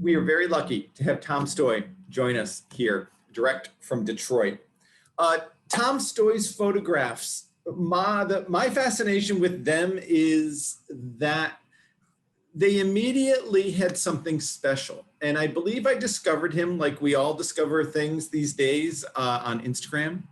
we are very lucky to have Tom Stoye join us here, direct from Detroit. Tom Stoye's photographs, my fascination with them is that they immediately had something special. And I believe I discovered him like we all discover things these days on Instagram.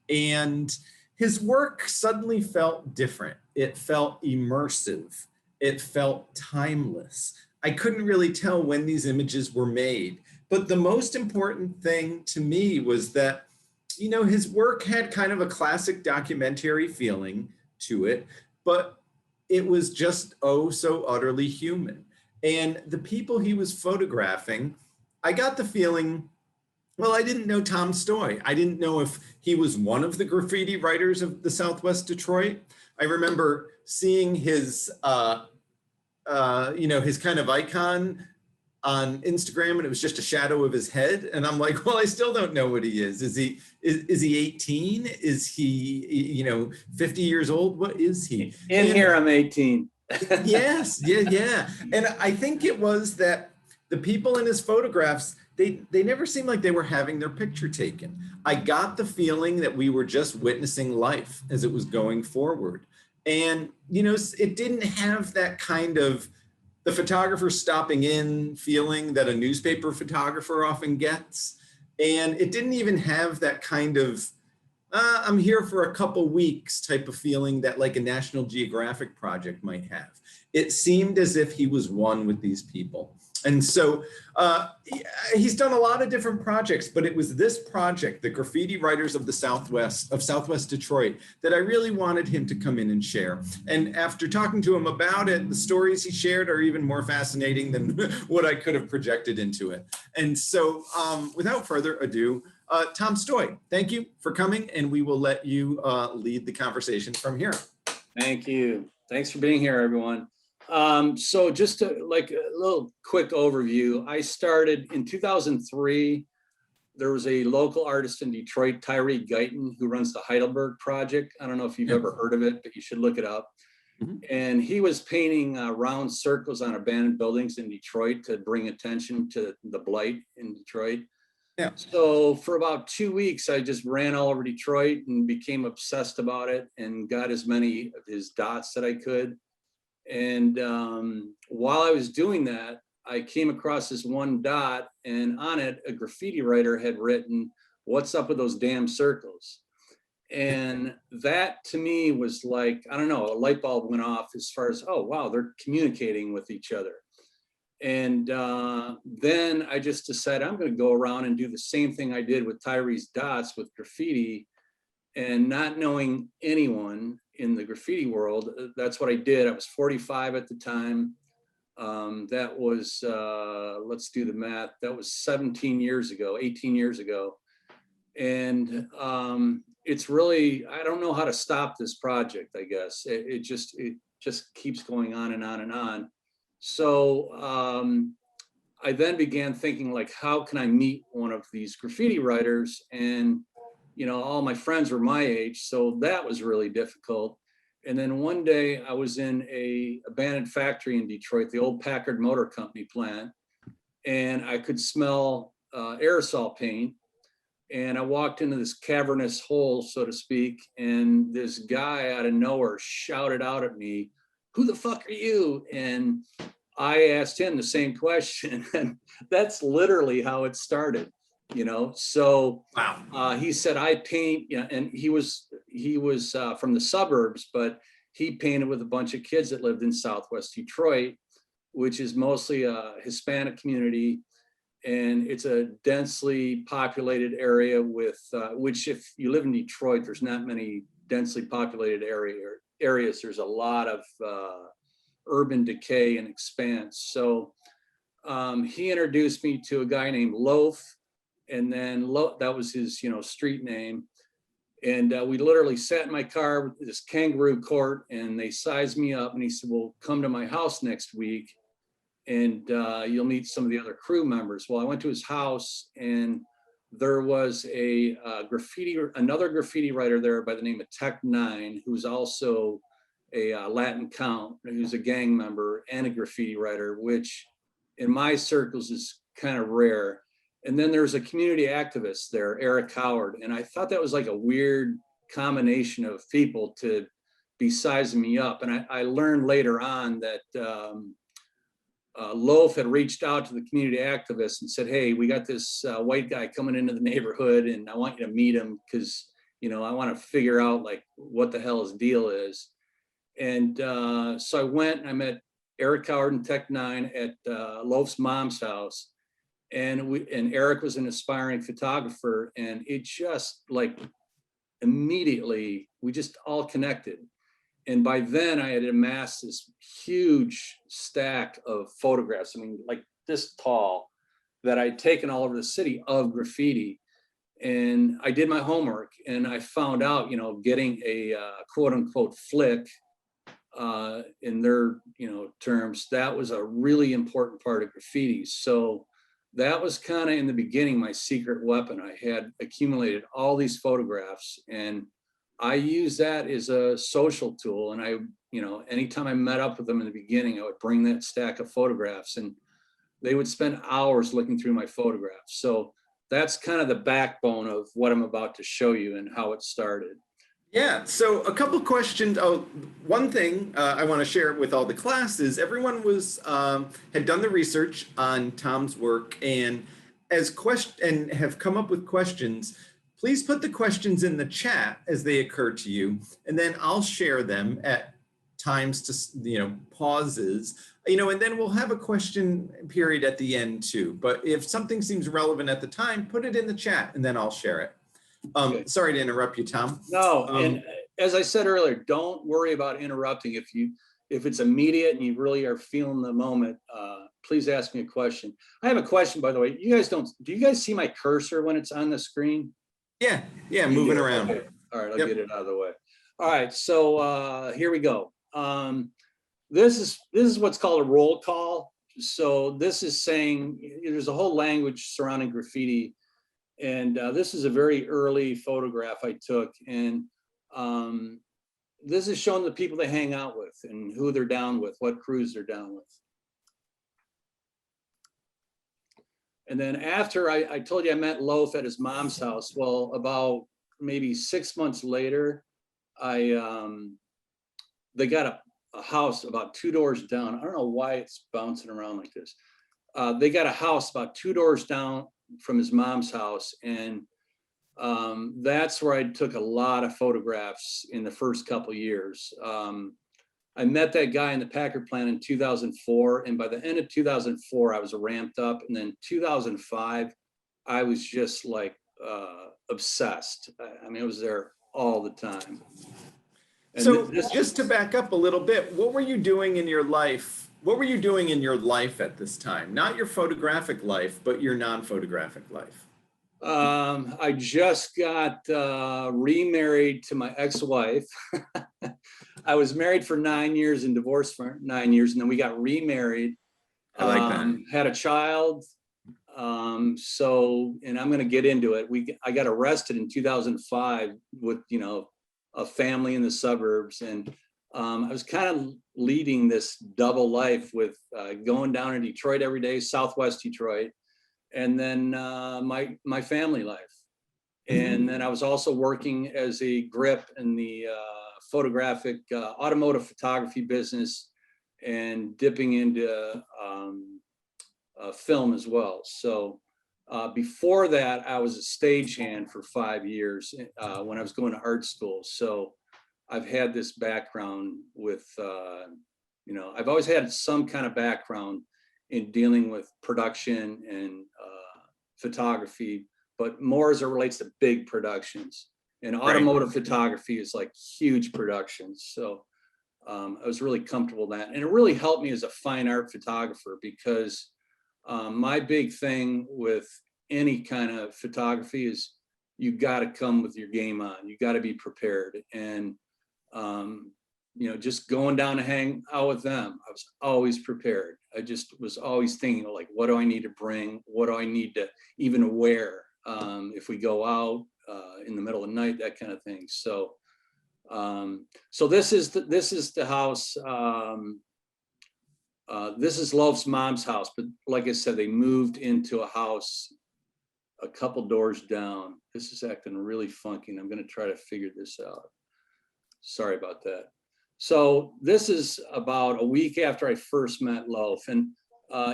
And his work suddenly felt different. It felt immersive. It felt timeless. I couldn't really tell when these images were made. But the most important thing to me was that, you know, his work had kind of a classic documentary feeling to it, but it was just oh so utterly human. And the people he was photographing, I got the feeling, well, I didn't know Tom Stoye. I didn't know if he was one of the graffiti writers of the Southwest Detroit. I remember seeing his, his kind of icon on Instagram, and it was just a shadow of his head. And I'm like, well, I still don't know what he is. Is he 18? Is he, 50 years old? What is he? Here, I'm 18. Yes, yeah. And I think it was that the people in his photographs, they never seemed like they were having their picture taken. I got the feeling that we were just witnessing life as it was going forward. And, it didn't have that kind of the photographer stopping in feeling that a newspaper photographer often gets. And it didn't even have that kind of, I'm here for a couple weeks type of feeling that like a National Geographic project might have. It seemed as if he was one with these people. And so he's done a lot of different projects, but it was this project, the Graffiti Writers of the Southwest Detroit, that I really wanted him to come in and share. And after talking to him about it, the stories he shared are even more fascinating than what I could have projected into it. And so without further ado, Tom Stoye, thank you for coming, and we will let you lead the conversation from here. Thank you. Thanks for being here, everyone. So just like a little quick overview, I started in 2003. There was a local artist in Detroit, Tyree Guyton, who runs the Heidelberg Project. I don't know if you've ever heard of it, but you should look it up. Mm-hmm. And he was painting round circles on abandoned buildings in Detroit to bring attention to the blight in Detroit. Yeah. So for about 2 weeks, I just ran all over Detroit and became obsessed about it and got as many of his dots that I could. And while I was doing that, I came across this one dot, and on it, a graffiti writer had written, "What's up with those damn circles?" And that to me was like, I don't know, a light bulb went off as far as, oh, wow, they're communicating with each other. And then I just decided I'm going to go around and do the same thing I did with Tyree's dots with graffiti, and not knowing anyone in the graffiti world, that's what I did. I was 45 at the time. That was, let's do the math, that was 17 years ago, 18 years ago. And it's really, I don't know how to stop this project, I guess. It just keeps going on and on and on. So I then began thinking, like, how can I meet one of these graffiti writers? And all my friends were my age, so that was really difficult. And then one day I was in a abandoned factory in Detroit, the old Packard Motor Company plant, and I could smell aerosol paint. And I walked into this cavernous hole, so to speak, and this guy out of nowhere shouted out at me, "Who the fuck are you?" And I asked him the same question, and that's literally how it started. So wow. He said, "I paint," and he was from the suburbs, but he painted with a bunch of kids that lived in Southwest Detroit, which is mostly a Hispanic community, and it's a densely populated area with which, if you live in Detroit, there's not many densely populated areas. There's a lot of urban decay and expanse. So he introduced me to a guy named Loaf. And then that was his, street name. And we literally sat in my car with this kangaroo court, and they sized me up. And he said, "Well, come to my house next week, and you'll meet some of the other crew members." Well, I went to his house, and there was another graffiti writer there by the name of Tech Nine, who's also a Latin Count, who's a gang member and a graffiti writer, which in my circles is kind of rare. And then there's a community activist there, Eric Howard. And I thought that was like a weird combination of people to be sizing me up. And I learned later on that Loaf had reached out to the community activists and said, hey, we got this white guy coming into the neighborhood and I want you to meet him because, you know, I want to figure out like what the hell his deal is. And so I went and I met Eric Howard and Tech 9 at Loaf's mom's house. And Eric was an aspiring photographer, and it just like immediately we just all connected. And by then I had amassed this huge stack of photographs, I mean, like this tall, that I'd taken all over the city of graffiti. And I did my homework and I found out, you know, getting a quote unquote flick in their, you know, terms, that was a really important part of graffiti. So that was kind of in the beginning my secret weapon. I had accumulated all these photographs and I used that as a social tool. And I, you know, anytime I met up with them in the beginning, I would bring that stack of photographs and they would spend hours looking through my photographs. So that's kind of the backbone of what I'm about to show you and how it started. Yeah, so a couple questions. Oh, one thing I want to share with all the classes, everyone was had done the research on Tom's work and and have come up with questions. Please put the questions in the chat as they occur to you, and then I'll share them at times to, you know, pauses, you know, and then we'll have a question period at the end too. But if something seems relevant at the time, put it in the chat and then I'll share it. Okay. Sorry to interrupt you, Tom. No, and as I said earlier, don't worry about interrupting. If it's immediate and you really are feeling the moment, please ask me a question. I have a question, by the way. You guys do you guys see my cursor when it's on the screen? Yeah, moving around. Okay. All right, I'll get it out of the way. All right, so here we go. This is what's called a roll call. So this is saying there's a whole language surrounding graffiti. And this is a very early photograph I took. And this is showing the people they hang out with and who they're down with, what crews they're down with. And then after I told you I met Loaf at his mom's house, well, about maybe 6 months later, they got a house about 2 doors down. I don't know why it's bouncing around like this. They got a house about 2 doors down from his mom's house. And that's where I took a lot of photographs in the first couple of years. I met that guy in the Packard plant in 2004. And by the end of 2004, I was ramped up. And then 2005, I was just like obsessed. I mean, I was there all the time. And so just to back up a little bit, what were you doing in your life? What were you doing in your life at this time? Not your photographic life, but your non-photographic life. I just got remarried to my ex-wife. I was married for 9 years and divorced for 9 years, and then we got remarried. I like that. Had a child. So, and I'm going to get into it. I got arrested in 2005 with, you know, a family in the suburbs, and I was kind of leading this double life with going down to Detroit every day, Southwest Detroit, and then my family life. And then I was also working as a grip in the photographic automotive photography business and dipping into film as well. So before that, I was a stagehand for 5 years when I was going to art school. So I've had this background with, you know, I've always had some kind of background in dealing with production and photography, but more as it relates to big productions. And automotive photography is like huge productions. So I was really comfortable with that. And it really helped me as a fine art photographer because my big thing with any kind of photography is you got to come with your game on. You got to be prepared. And you know, just going down to hang out with them, I was always prepared. I just was always thinking like, what do I need to bring? What do I need to even wear if we go out in the middle of the night, that kind of thing. So, so this is the house This is Loaf's mom's house, but like I said, they moved into a house a couple doors down. This is acting really funky, and I'm going to try to figure this out. Sorry about that. So this is about a week after I first met Loaf. And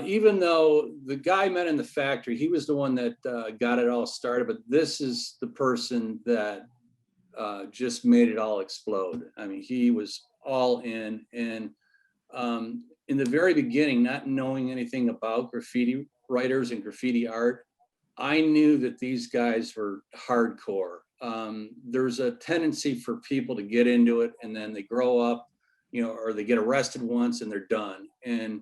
even though the guy I met in the factory, he was the one that got it all started, but this is the person that just made it all explode. I mean, he was all in. And in the very beginning, not knowing anything about graffiti writers and graffiti art, I knew that these guys were hardcore. There's a tendency for people to get into it and then they grow up, you know, or they get arrested once and they're done. And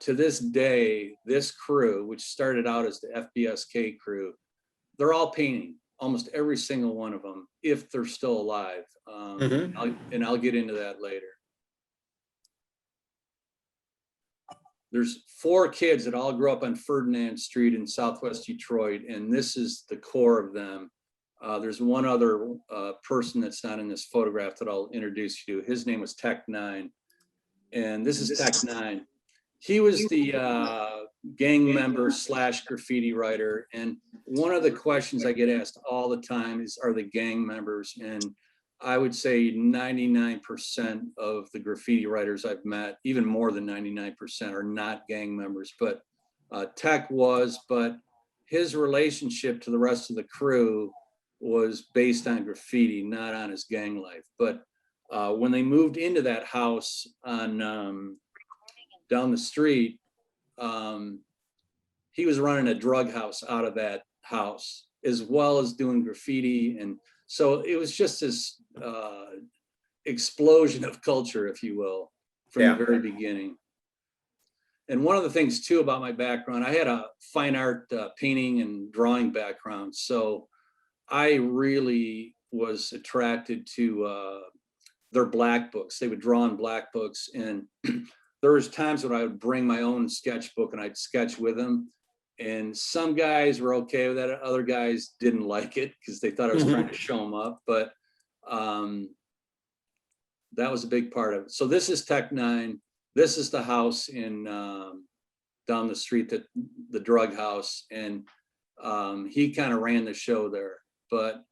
to this day, this crew, which started out as the FBSK crew, they're all painting, almost every single one of them, if they're still alive. I'll get into that later. There's 4 kids that all grew up on Ferdinand Street in Southwest Detroit, and this is the core of them. There's one other person that's not in this photograph that I'll introduce you to. His name was Tech 9, and this is Tech 9. He was the gang member / graffiti writer, and one of the questions I get asked all the time is, are they gang members? And I would say 99% of the graffiti writers I've met, even more than 99%, are not gang members. But Tech was, but his relationship to the rest of the crew was based on graffiti, not on his gang life. But when they moved into that house on down the street, he was running a drug house out of that house, as well as doing graffiti. And so it was just this explosion of culture, if you will, from the very beginning. And one of the things too about my background, I had a fine art painting and drawing background. So I really was attracted to their black books. They would draw in black books, and there was times when I would bring my own sketchbook and I'd sketch with them. And some guys were okay with that. Other guys didn't like it because they thought I was trying to show them up. But that was a big part of it. So this is Tech 9. This is the house in down the street, that the drug house. And he kind of ran the show there. But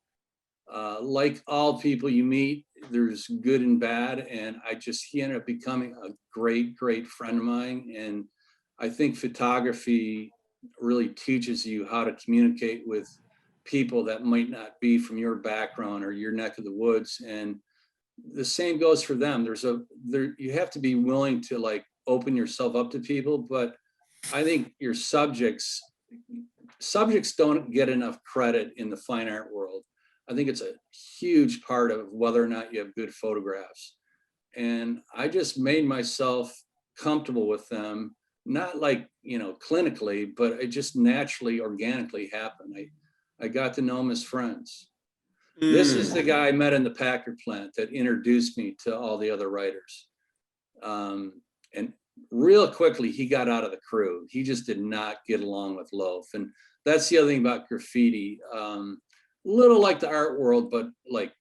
like all people you meet, there's good and bad. And he ended up becoming a great, great friend of mine. And I think photography really teaches you how to communicate with people that might not be from your background or your neck of the woods. And the same goes for them. You have to be willing to like open yourself up to people. But I think your subjects don't get enough credit in the fine art world. I think it's a huge part of whether or not you have good photographs. And I just made myself comfortable with them, not like, you know, clinically, but it just naturally, organically happened. I got to know them as friends. This is the guy I met in the Packard plant that introduced me to all the other writers. And real quickly, he got out of the crew. He just did not get along with Loaf. And that's the other thing about graffiti. Little like the art world, but like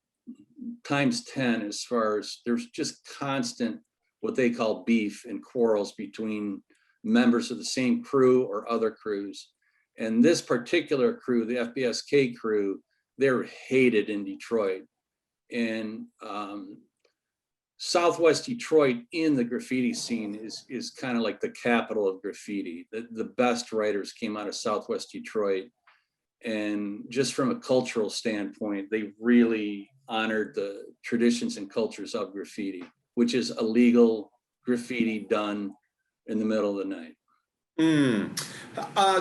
times 10, as far as there's just constant what they call beef and quarrels between members of the same crew or other crews. And this particular crew, the FBSK crew, they're hated in Detroit. And Southwest Detroit in the graffiti scene is kind of like the capital of graffiti. The best writers came out of Southwest Detroit. And just from a cultural standpoint, they really honored the traditions and cultures of graffiti, which is illegal graffiti done in the middle of the night.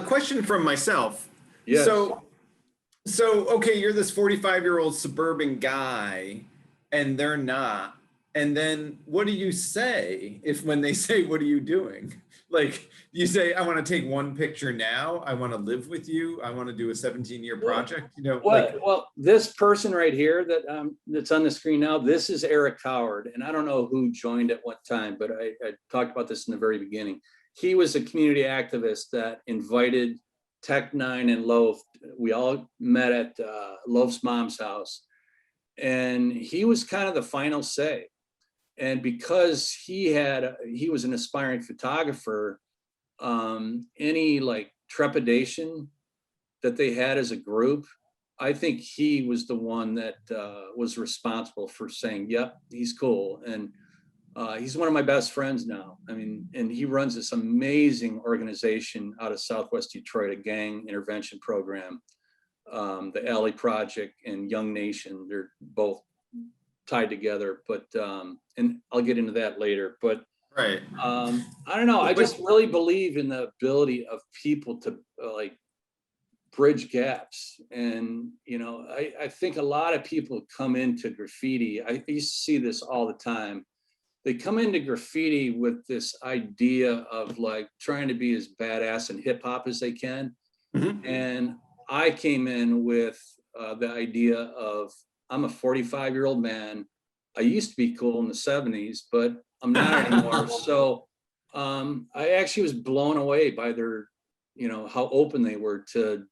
Question from myself. Yes. So okay, you're this 45-year-old suburban guy, and they're not. And then what do you say when they say, what are you doing? Like, you say, I want to take one picture now. I want to live with you. I want to do a 17-year project. You know, well, this person right here that's on the screen now, this is Eric Howard. And I don't know who joined at what time, but I talked about this in the very beginning. He was a community activist that invited Tech 9 and Loaf. We all met at Loaf's mom's house. And he was kind of the final say. And because he was an aspiring photographer, any like trepidation that they had as a group, I think he was the one that was responsible for saying, yep, he's cool. And he's one of my best friends now. I mean, and he runs this amazing organization out of Southwest Detroit, a gang intervention program, the Alley Project and Young Nation. They're both tied together, but and I'll get into that later. But Right. I don't know. I just really believe in the ability of people to like bridge gaps. And, you know, I think a lot of people come into graffiti. I used to see this all the time. They come into graffiti with this idea of like trying to be as badass and hip hop as they can. Mm-hmm. And I came in with the idea of, I'm a 45-year-old man. I used to be cool in the 70s, but I'm not anymore. So I actually was blown away by their, you know, how open they were to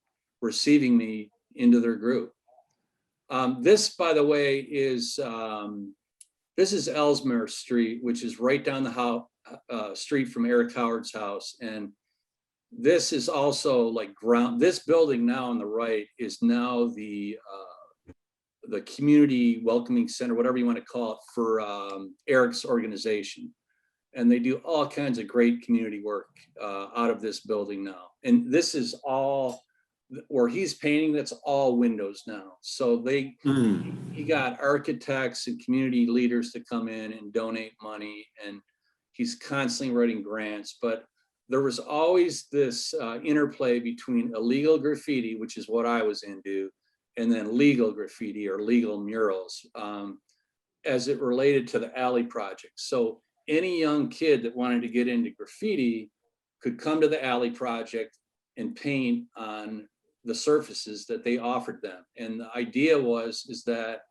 receiving me into their group. This, by the way, is this is Ellesmere Street, which is right down the street from Eric Howard's house. And this is also like ground. This building now on the right is now the community welcoming center, whatever you want to call it, for Eric's organization. And they do all kinds of great community work out of this building now. And this is all where he's painting, that's all windows now. So he got architects and community leaders to come in and donate money, and he's constantly writing grants. But there was always this interplay between illegal graffiti, which is what I was into, and then legal graffiti or legal murals as it related to the Alley Project. So any young kid that wanted to get into graffiti could come to the Alley Project and paint on the surfaces that they offered them. And the idea is that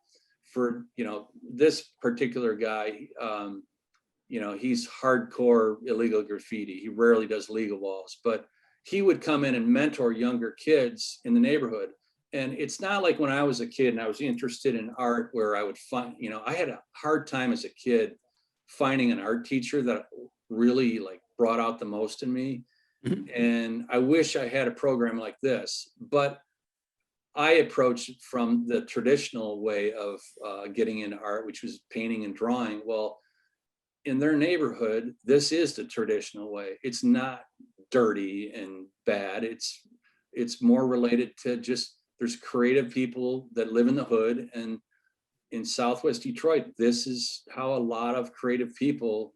for, you know, this particular guy, you know, he's hardcore illegal graffiti. He rarely does legal walls, but he would come in and mentor younger kids in the neighborhood. And it's not like when I was a kid and I was interested in art where I would find, you know, I had a hard time as a kid finding an art teacher that really like brought out the most in me. Mm-hmm. And I wish I had a program like this, but I approached it from the traditional way of getting into art, which was painting and drawing. Well, in their neighborhood, this is the traditional way. It's not dirty and bad. It's more related to just, there's creative people that live in the hood, and in Southwest Detroit, this is how a lot of creative people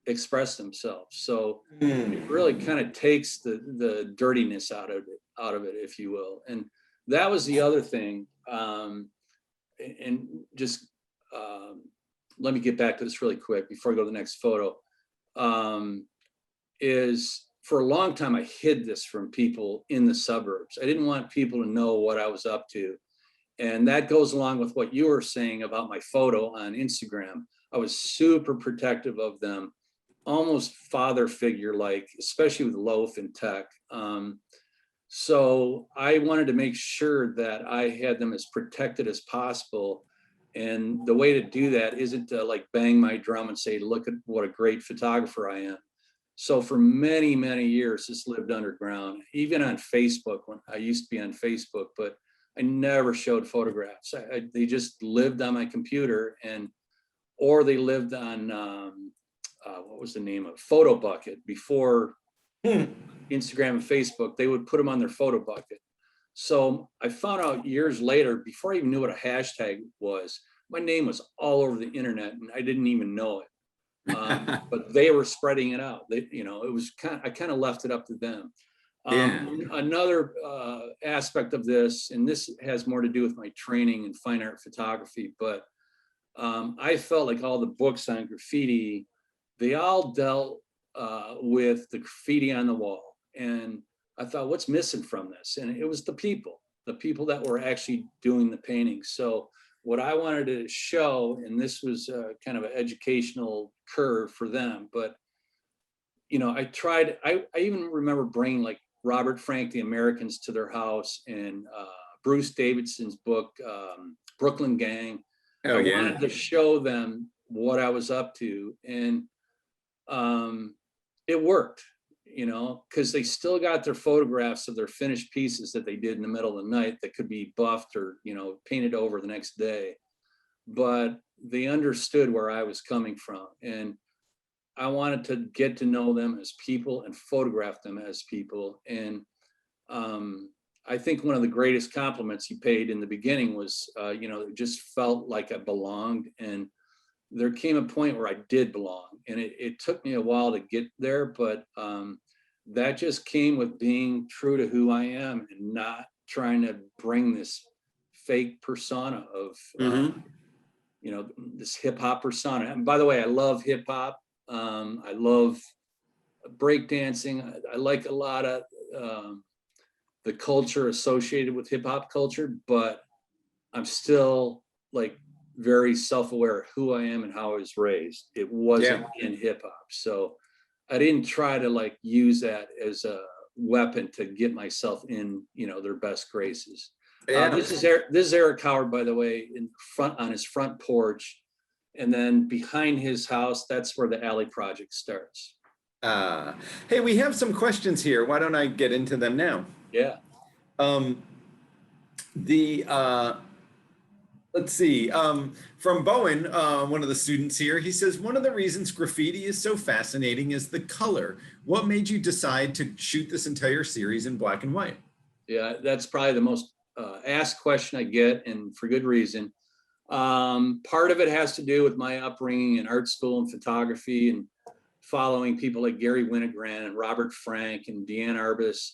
express themselves. So it really kind of takes the dirtiness out of it, if you will. And that was the other thing. And just let me get back to this really quick before I go to the next photo. Is for a long time, I hid this from people in the suburbs. I didn't want people to know what I was up to. And that goes along with what you were saying about my photo on Instagram. I was super protective of them, almost father figure like, especially with Loaf and Tech. So I wanted to make sure that I had them as protected as possible. And the way to do that isn't to like bang my drum and say, look at what a great photographer I am. So for many, many years, this lived underground, even on Facebook, when I used to be on Facebook, but I never showed photographs. They just lived on my computer, or they lived on, what was the name of Photo Bucket before Instagram and Facebook. They would put them on their Photo Bucket. So I found out years later, before I even knew what a hashtag was, my name was all over the internet and I didn't even know it. But they were spreading it out. They, you know, it was I kind of left it up to them. Another aspect of this, and this has more to do with my training in fine art photography, but I felt like all the books on graffiti, they all dealt with the graffiti on the wall. And I thought, what's missing from this? And it was the people that were actually doing the painting. So what I wanted to show, and this was kind of an educational curve for them, but you know, I even remember bringing like Robert Frank, The Americans, to their house, and Bruce Davidson's book, Brooklyn Gang. I wanted to show them what I was up to. And it worked, you know, because they still got their photographs of their finished pieces that they did in the middle of the night that could be buffed or, you know, painted over the next day. But they understood where I was coming from. And I wanted to get to know them as people and photograph them as people. And I think one of the greatest compliments he paid in the beginning was, you know, it just felt like I belonged. And there came a point where I did belong. And it took me a while to get there, but that just came with being true to who I am and not trying to bring this fake persona of, you know, this hip hop persona. And by the way, I love hip hop. I love breakdancing. I like a lot of the culture associated with hip hop culture, but I'm still like very self-aware of who I am and how I was raised. It wasn't in hip hop. So I didn't try to like use that as a weapon to get myself in, you know, their best graces. This is Eric Howard, by the way, in front on his front porch. And then behind his house, that's where the alley project starts. Hey, we have some questions here. Why don't I get into them now? Yeah. Let's see, from Bowen, one of the students here, he says, one of the reasons graffiti is so fascinating is the color. What made you decide to shoot this entire series in black and white? Yeah, that's probably the most asked question I get, and for good reason. Part of it has to do with my upbringing in art school and photography and following people like Gary Winogrand and Robert Frank and Deanne Arbus.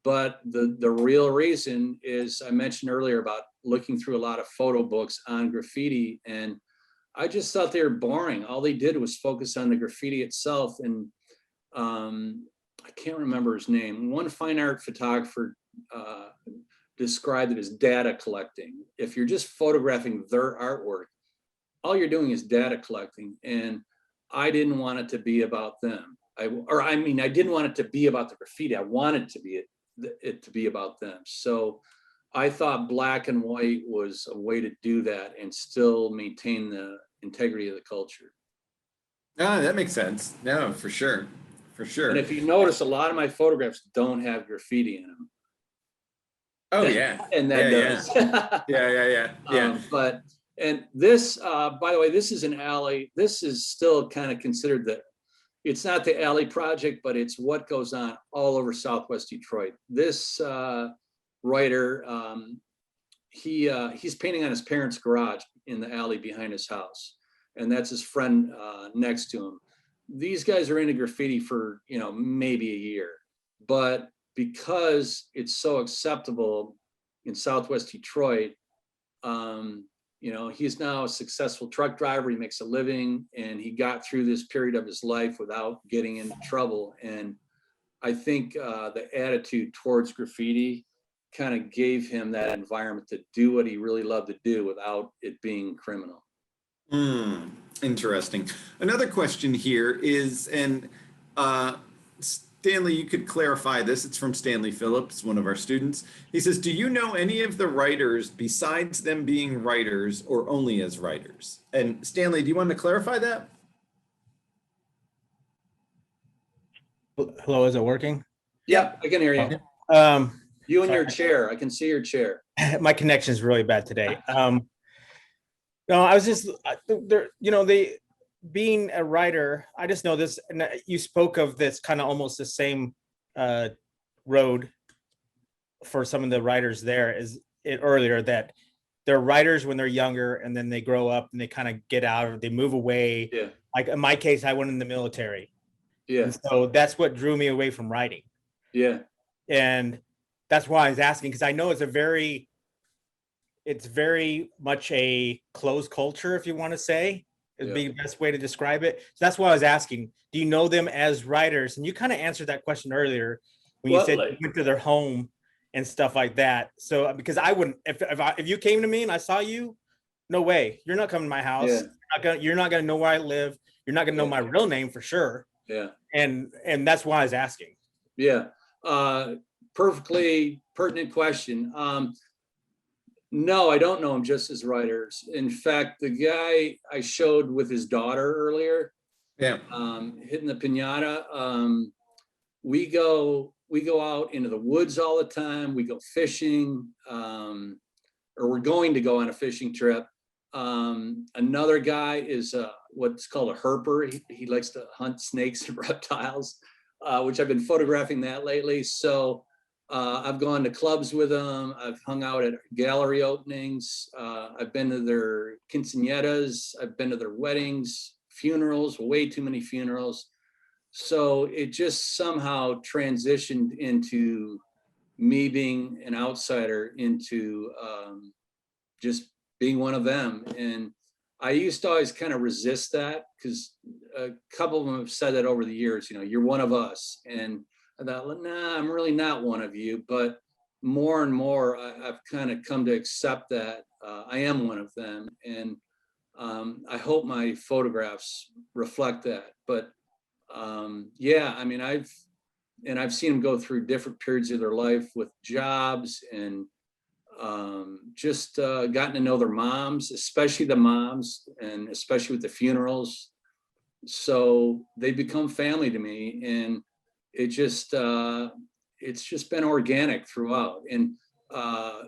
But the real reason is I mentioned earlier about looking through a lot of photo books on graffiti, and I just thought they were boring. All they did was focus on the graffiti itself. And I can't remember his name. One fine art photographer described it as data collecting. If you're just photographing their artwork, all you're doing is data collecting. And I didn't want it to be about them. I didn't want it to be about the graffiti. I wanted it to be about them. So I thought black and white was a way to do that and still maintain the integrity of the culture. That makes sense. No, for sure. For sure. And if you notice, a lot of my photographs don't have graffiti in them. Oh, yeah. And that does. Yeah. And this, by the way, this is an alley. This is still kind of considered it's not the alley project, but it's what goes on all over Southwest Detroit. This writer, he's painting on his parents' garage in the alley behind his house. And that's his friend next to him. These guys are into graffiti for, you know, maybe a year, but because it's so acceptable in Southwest Detroit, you know, he's now a successful truck driver. He makes a living, and he got through this period of his life without getting into trouble. And I think the attitude towards graffiti kind of gave him that environment to do what he really loved to do without it being criminal. Interesting. Another question here is, and Stanley, you could clarify this. It's from Stanley Phillips, one of our students. He says, do you know any of the writers besides them being writers or only as writers? And Stanley, do you want to clarify that? Hello, is it working? Yeah, I can hear you. Okay. You and your chair. I can see your chair. My connection is really bad today. No, I was just there, you know, being a writer, I just know this, and you spoke of this kind of almost the same road for some of the writers there earlier, that they're writers when they're younger, and then they grow up and they kind of get out, or they move away. Yeah. Like in my case, I went in the military. Yeah. And so that's what drew me away from writing. Yeah. And that's why I was asking, because I know it's very much a closed culture, if you want to say. It'd be the best way to describe it. So that's why I was asking, do you know them as writers? And you kind of answered that question earlier when you said you went to their home and stuff like that. So because I wouldn't, if you came to me and I saw you, no way, you're not coming to my house. Yeah. You're not gonna know where I live. You're not gonna know my real name for sure. Yeah. And that's why I was asking. Yeah. Perfectly pertinent question. No, I don't know him just as writers. In fact, the guy I showed with his daughter earlier, Yeah. hitting the piñata, we go out into the woods all the time. We go fishing, or we're going to go on a fishing trip. Another guy is what's called a herper. He likes to hunt snakes and reptiles, which I've been photographing that lately. So I've gone to clubs with them. I've hung out at gallery openings. I've been to their quinceañeras. I've been to their weddings, funerals, way too many funerals. So it just somehow transitioned into me being an outsider into just being one of them. And I used to always kind of resist that because a couple of them have said that over the years, you're one of us. And I thought, well, nah, I'm really not one of you. But more and more, I've kind of come to accept that I am one of them. And I hope my photographs reflect that. But yeah, I mean, I've seen them go through different periods of their life with jobs and just gotten to know their moms, especially the moms, and especially with the funerals. So they become family to me, and it just it's just been organic throughout. And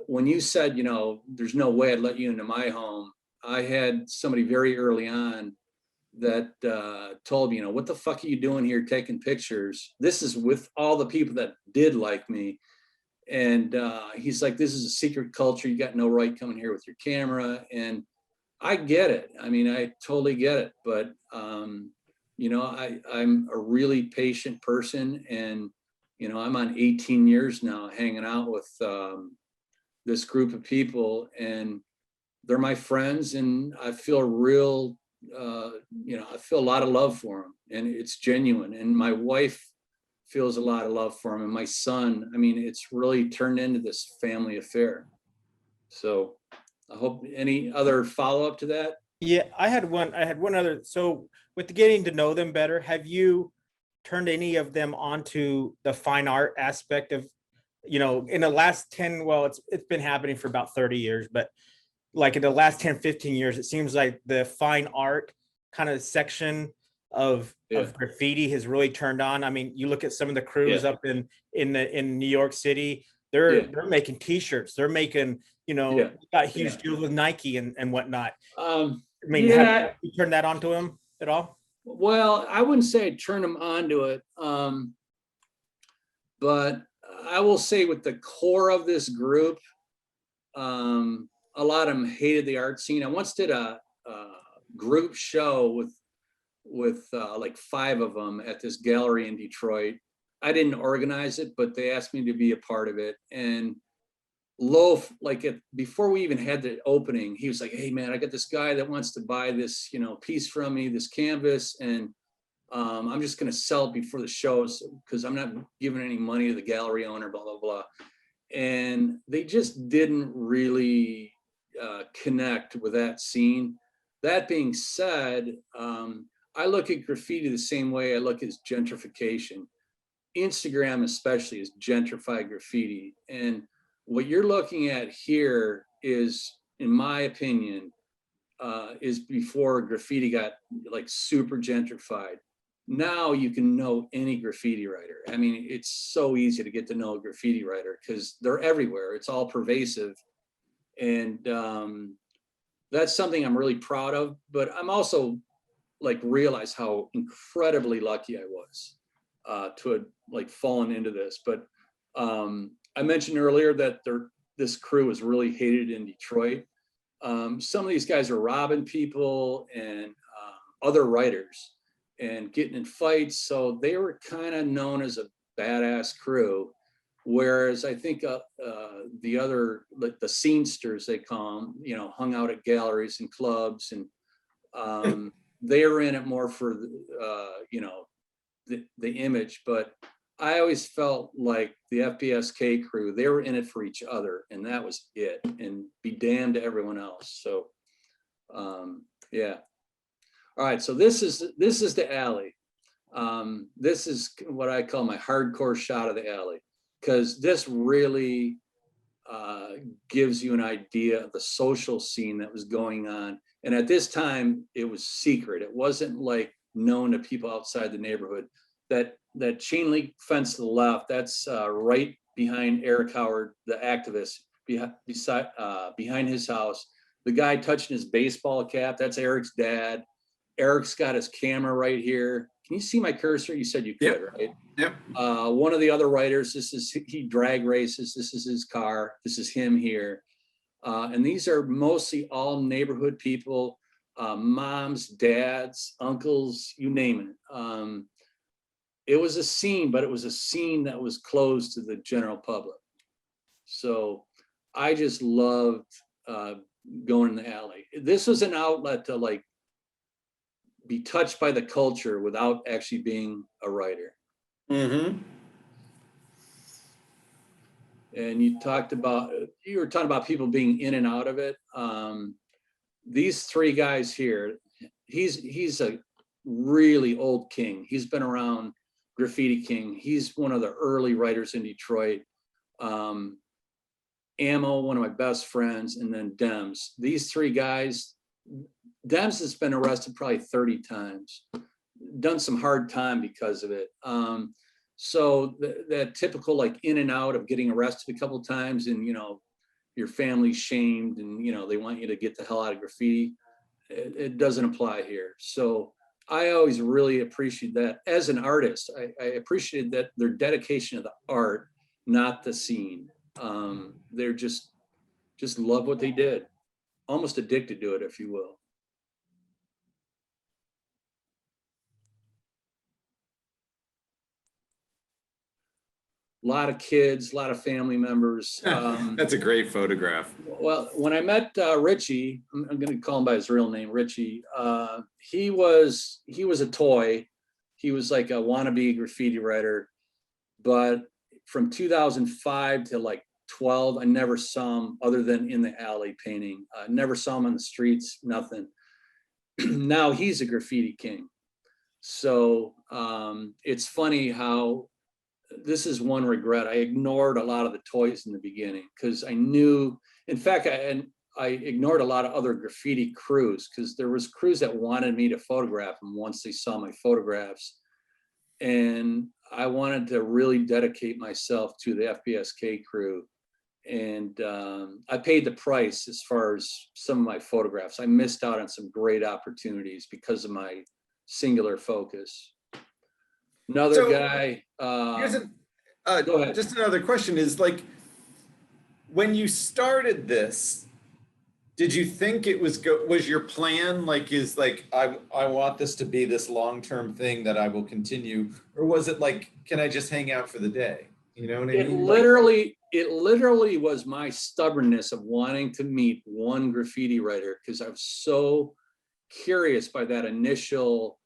when you said, there's no way I'd let you into my home, I had somebody very early on that told me, what the fuck are you doing here taking pictures? This is with all the people that did like me. And he's like, this is a secret culture. You got no right coming here with your camera. And I get it. I mean, I totally get it. But, I'm a really patient person. And, I'm on 18 years now hanging out with this group of people. And they're my friends. And I feel I feel a lot of love for them. And it's genuine. And my wife feels a lot of love for him, and my son. I mean, it's really turned into this family affair. So I hope any other follow-up to that. Yeah, I had one other. So with getting to know them better, have you turned any of them onto the fine art aspect of, in the last 10, well, it's been happening for about 30 years, but like in the last 10, 15 years, it seems like the fine art kind of section of graffiti has really turned on. I mean, you look at some of the crews up in New York City, they're making t-shirts, they're making, got huge deals with Nike and whatnot. I mean, have you turned that onto him at all? Well, I wouldn't say turn them onto it. But I will say with the core of this group, a lot of them hated the art scene. I once did a group show with like 5 of them at this gallery in Detroit. I didn't organize it, but they asked me to be a part of it. And Loaf, before we even had the opening, he was like, hey man, I got this guy that wants to buy this, piece from me, this canvas. And I'm just going to sell it before the shows because I'm not giving any money to the gallery owner, blah, blah, blah. And they just didn't really connect with that scene. That being said, I look at graffiti the same way I look at gentrification. Instagram especially is gentrified graffiti. And what you're looking at here is, in my opinion, is before graffiti got like super gentrified. Now you can know any graffiti writer. I mean, it's so easy to get to know a graffiti writer because they're everywhere. It's all pervasive. And that's something I'm really proud of. But I'm also realize how incredibly lucky I was to have fallen into this. But I mentioned earlier that this crew was really hated in Detroit. Some of these guys are robbing people and other writers and getting in fights. So they were kind of known as a badass crew. Whereas I think the other, the scenesters, they call them, hung out at galleries and clubs, and they were in it more for, the image. But I always felt like the FBSK crew, they were in it for each other, and that was it, and be damned to everyone else. So, yeah. All right, so this is the alley. This is what I call my hardcore shot of the alley, because this really gives you an idea of the social scene that was going on. And at this time, it was secret. It wasn't like known to people outside the neighborhood. That chain link fence to the left, that's right behind Eric Howard, the activist, behind his house. The guy touching his baseball cap, that's Eric's dad. Eric's got his camera right here. Can you see my cursor? You said you could, Yep. right? Yep. One of the other writers, he drag races. This is his car. This is him here. And these are mostly all neighborhood people, moms, dads, uncles, you name it. It was a scene, but it was a scene that was closed to the general public. So I just loved going in the alley. This was an outlet to like be touched by the culture without actually being a writer. Mm-hmm. And you were talking about people being in and out of it. These three guys here, he's a really old king. He's been around, Graffiti King. He's one of the early writers in Detroit. Ammo, one of my best friends, and then Dems. These three guys, Dems has been arrested probably 30 times, done some hard time because of it. So that typical like in and out of getting arrested a couple of times and, you know, your family's shamed and, you know, they want you to get the hell out of graffiti. It doesn't apply here. So I always really appreciate that. As an artist, I appreciated that their dedication to the art, not the scene. They're just love what they did. Almost addicted to it, if you will. A lot of kids, a lot of family members. That's a great photograph. Well, when I met Richie, I'm going to call him by his real name, Richie. He was a toy. He was like a wannabe graffiti writer. But from 2005 to like 12, I never saw him other than in the alley painting. I never saw him on the streets, nothing. Now he's a graffiti king. So it's funny how this is one regret. I ignored a lot of the toys in the beginning because I knew, in fact, I ignored a lot of other graffiti crews because there was crews that wanted me to photograph them once they saw my photographs. And I wanted to really dedicate myself to the FBSK crew. And I paid the price as far as some of my photographs. I missed out on some great opportunities because of my singular focus. Another guy. Here's Go ahead. just another question is like, when you started this, did you think it was your plan like I want this to be this long-term thing that I will continue, or was it like, can I just hang out for the day? You know what I mean? It literally was my stubbornness of wanting to meet one graffiti writer because I was so curious by that initial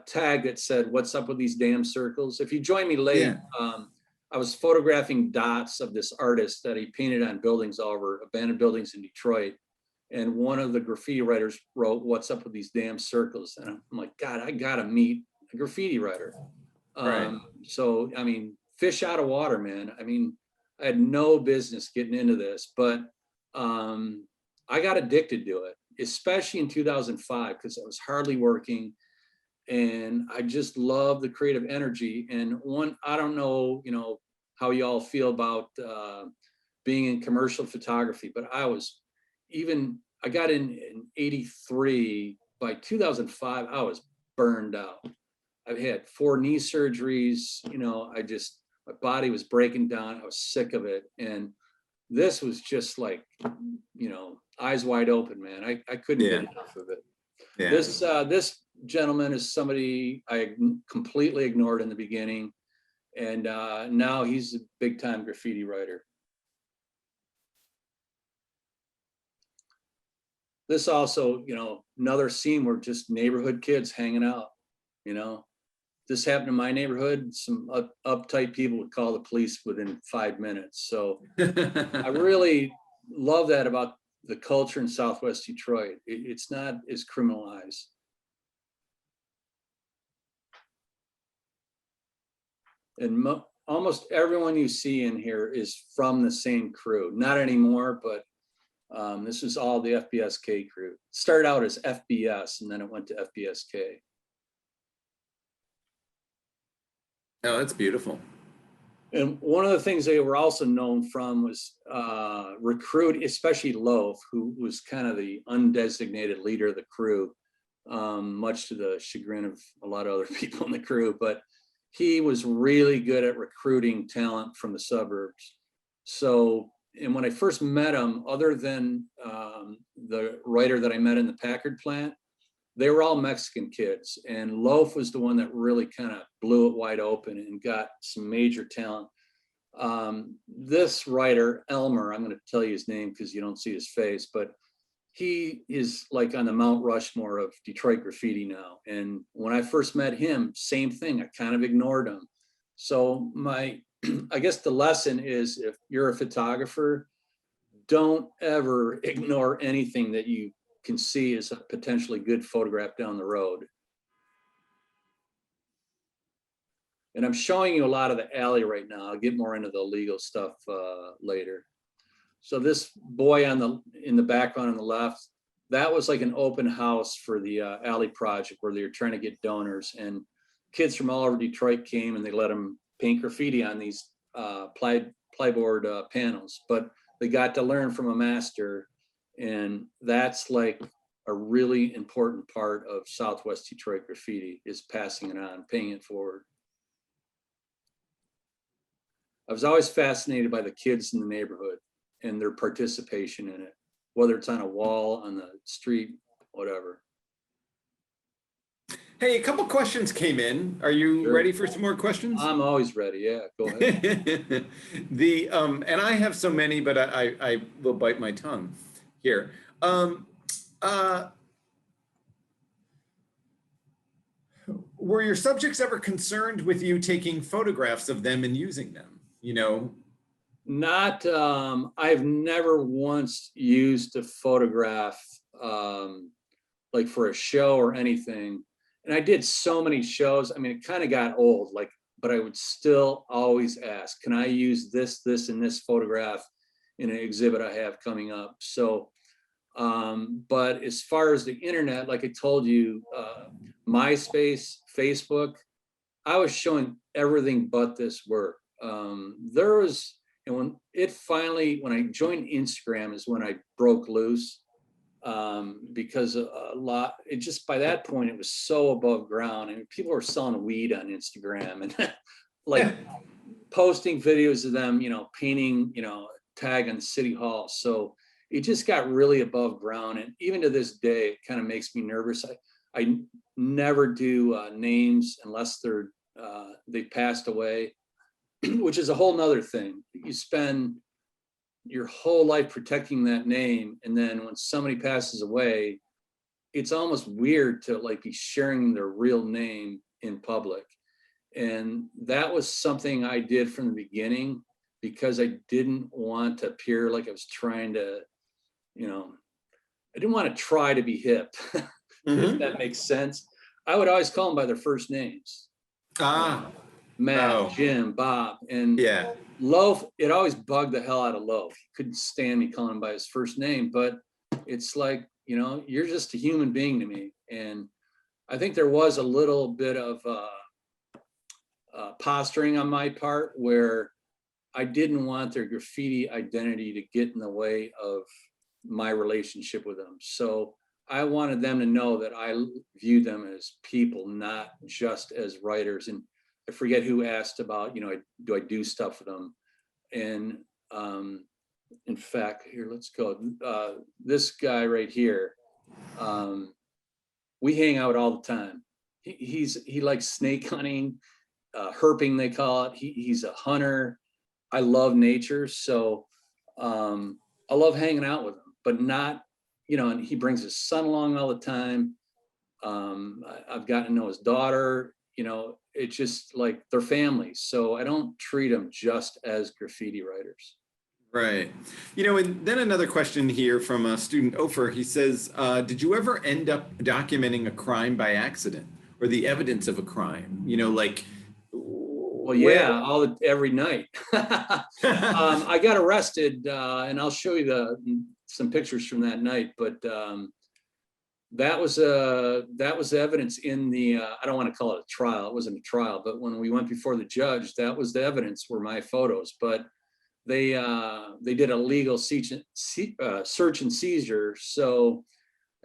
tag that said, "What's up with these damn circles?" If you join me late, I was photographing dots of this artist that he painted on buildings all over, abandoned buildings in Detroit. And one of the graffiti writers wrote, "What's up with these damn circles?" And I'm like, God, I gotta meet a graffiti writer. Right. So, I mean, fish out of water, man. I mean, I had no business getting into this, but I got addicted to it, especially in 2005, because I was hardly working. And I just love the creative energy. And I don't know, you know, how y'all feel about being in commercial photography, but I got in 83. By 2005, I was burned out. I've had 4 knee surgeries, you know, my body was breaking down. I was sick of it. And this was just like, you know, eyes wide open, man. I couldn't get enough of it. Yeah. This gentleman is somebody I completely ignored in the beginning. And now he's a big time graffiti writer. This also, you know, another scene where just neighborhood kids hanging out, you know. This happened in my neighborhood. Some uptight people would call the police within 5 minutes. So I really love that about the culture in Southwest Detroit. It's not as criminalized. And almost everyone you see in here is from the same crew. Not anymore, but this is all the FBSK crew. Started out as FBS and then it went to FBSK. Oh, that's beautiful. And one of the things they were also known from was recruit, especially Loaf, who was kind of the undesignated leader of the crew, much to the chagrin of a lot of other people in the crew. But he was really good at recruiting talent from the suburbs. So, and when I first met him, other than the writer that I met in the Packard plant, they were all Mexican kids, and Loaf was the one that really kind of blew it wide open and got some major talent. This writer, Elmer, I'm going to tell you his name because you don't see his face, but he is like on the Mount Rushmore of Detroit graffiti now. And when I first met him, same thing, I kind of ignored him. So I guess the lesson is, if you're a photographer, don't ever ignore anything that you can see as a potentially good photograph down the road. And I'm showing you a lot of the alley right now. I'll get more into the legal stuff later. So this boy in the background on the left, that was like an open house for the alley project where they were trying to get donors, and kids from all over Detroit came and they let them paint graffiti on these plyboard panels, but they got to learn from a master. And that's like a really important part of Southwest Detroit graffiti, is passing it on, paying it forward. I was always fascinated by the kids in the neighborhood and their participation in it, whether it's on a wall, on the street, whatever. Hey, a couple questions came in. Are you Sure. ready for some more questions? I'm always ready. Yeah, go ahead. And I have so many, but I will bite my tongue here. Were your subjects ever concerned with you taking photographs of them and using them? You know? Not, I've never once used a photograph like for a show or anything. And I did so many shows. I mean, it kind of got old, like, but I would still always ask, can I use this, and this photograph in an exhibit I have coming up? So, but as far as the internet, like I told you, MySpace, Facebook, I was showing everything but this work. There was, and when I joined Instagram is when I broke loose, because by that point, it was so above ground, and people were selling weed on Instagram and like posting videos of them, painting, tag on City Hall. So it just got really above ground. And even to this day, it kind of makes me nervous. I never do names unless they've passed away, which is a whole nother thing. You spend your whole life protecting that name, and then when somebody passes away, it's almost weird to like be sharing their real name in public. And that was something I did from the beginning, because I didn't want to appear like I was trying to, I didn't want to try to be hip. If that makes sense. I would always call them by their first names. Matt, Jim, Bob, and yeah. Loaf, it always bugged the hell out of Loaf. He couldn't stand me calling him by his first name, but it's like, you're just a human being to me. And I think there was a little bit of posturing on my part, where I didn't want their graffiti identity to get in the way of my relationship with them. So I wanted them to know that I view them as people, not just as writers. And I forget who asked about, do I do stuff with them? And in fact, here, let's go. This guy right here, we hang out all the time. He likes snake hunting, herping, they call it. He's a hunter. I love nature. So I love hanging out with him, but not, and he brings his son along all the time. I've gotten to know his daughter, it's just like they're family. So I don't treat them just as graffiti writers. Right. And then another question here from a student, Ofer. He says, did you ever end up documenting a crime by accident or the evidence of a crime? Well, yeah, every night. I got arrested, and I'll show you some pictures from that night. But that was evidence in the. I don't want to call it a trial. It wasn't a trial, but when we went before the judge, that was the evidence. Were my photos, but they did a legal search and seizure, so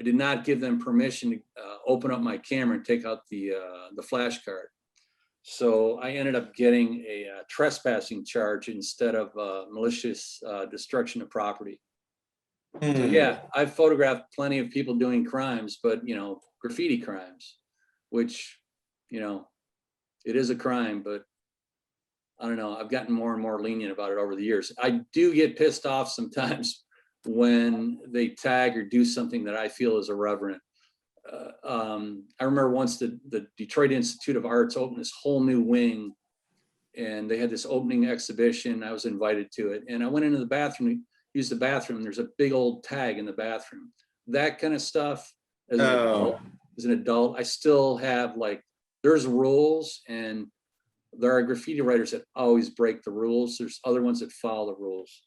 I did not give them permission to open up my camera and take out the flash card. So I ended up getting a trespassing charge instead of malicious destruction of property. So yeah, I've photographed plenty of people doing crimes, but graffiti crimes, which it is a crime, but I don't know. I've gotten more and more lenient about it over the years. I do get pissed off sometimes when they tag or do something that I feel is irreverent. I remember once the Detroit Institute of Arts opened this whole new wing, and they had this opening exhibition. I was invited to it, and I went into the bathroom to use the bathroom. There's a big old tag in the bathroom. That kind of stuff. As an adult, I still have there's rules, and there are graffiti writers that always break the rules. There's other ones that follow the rules.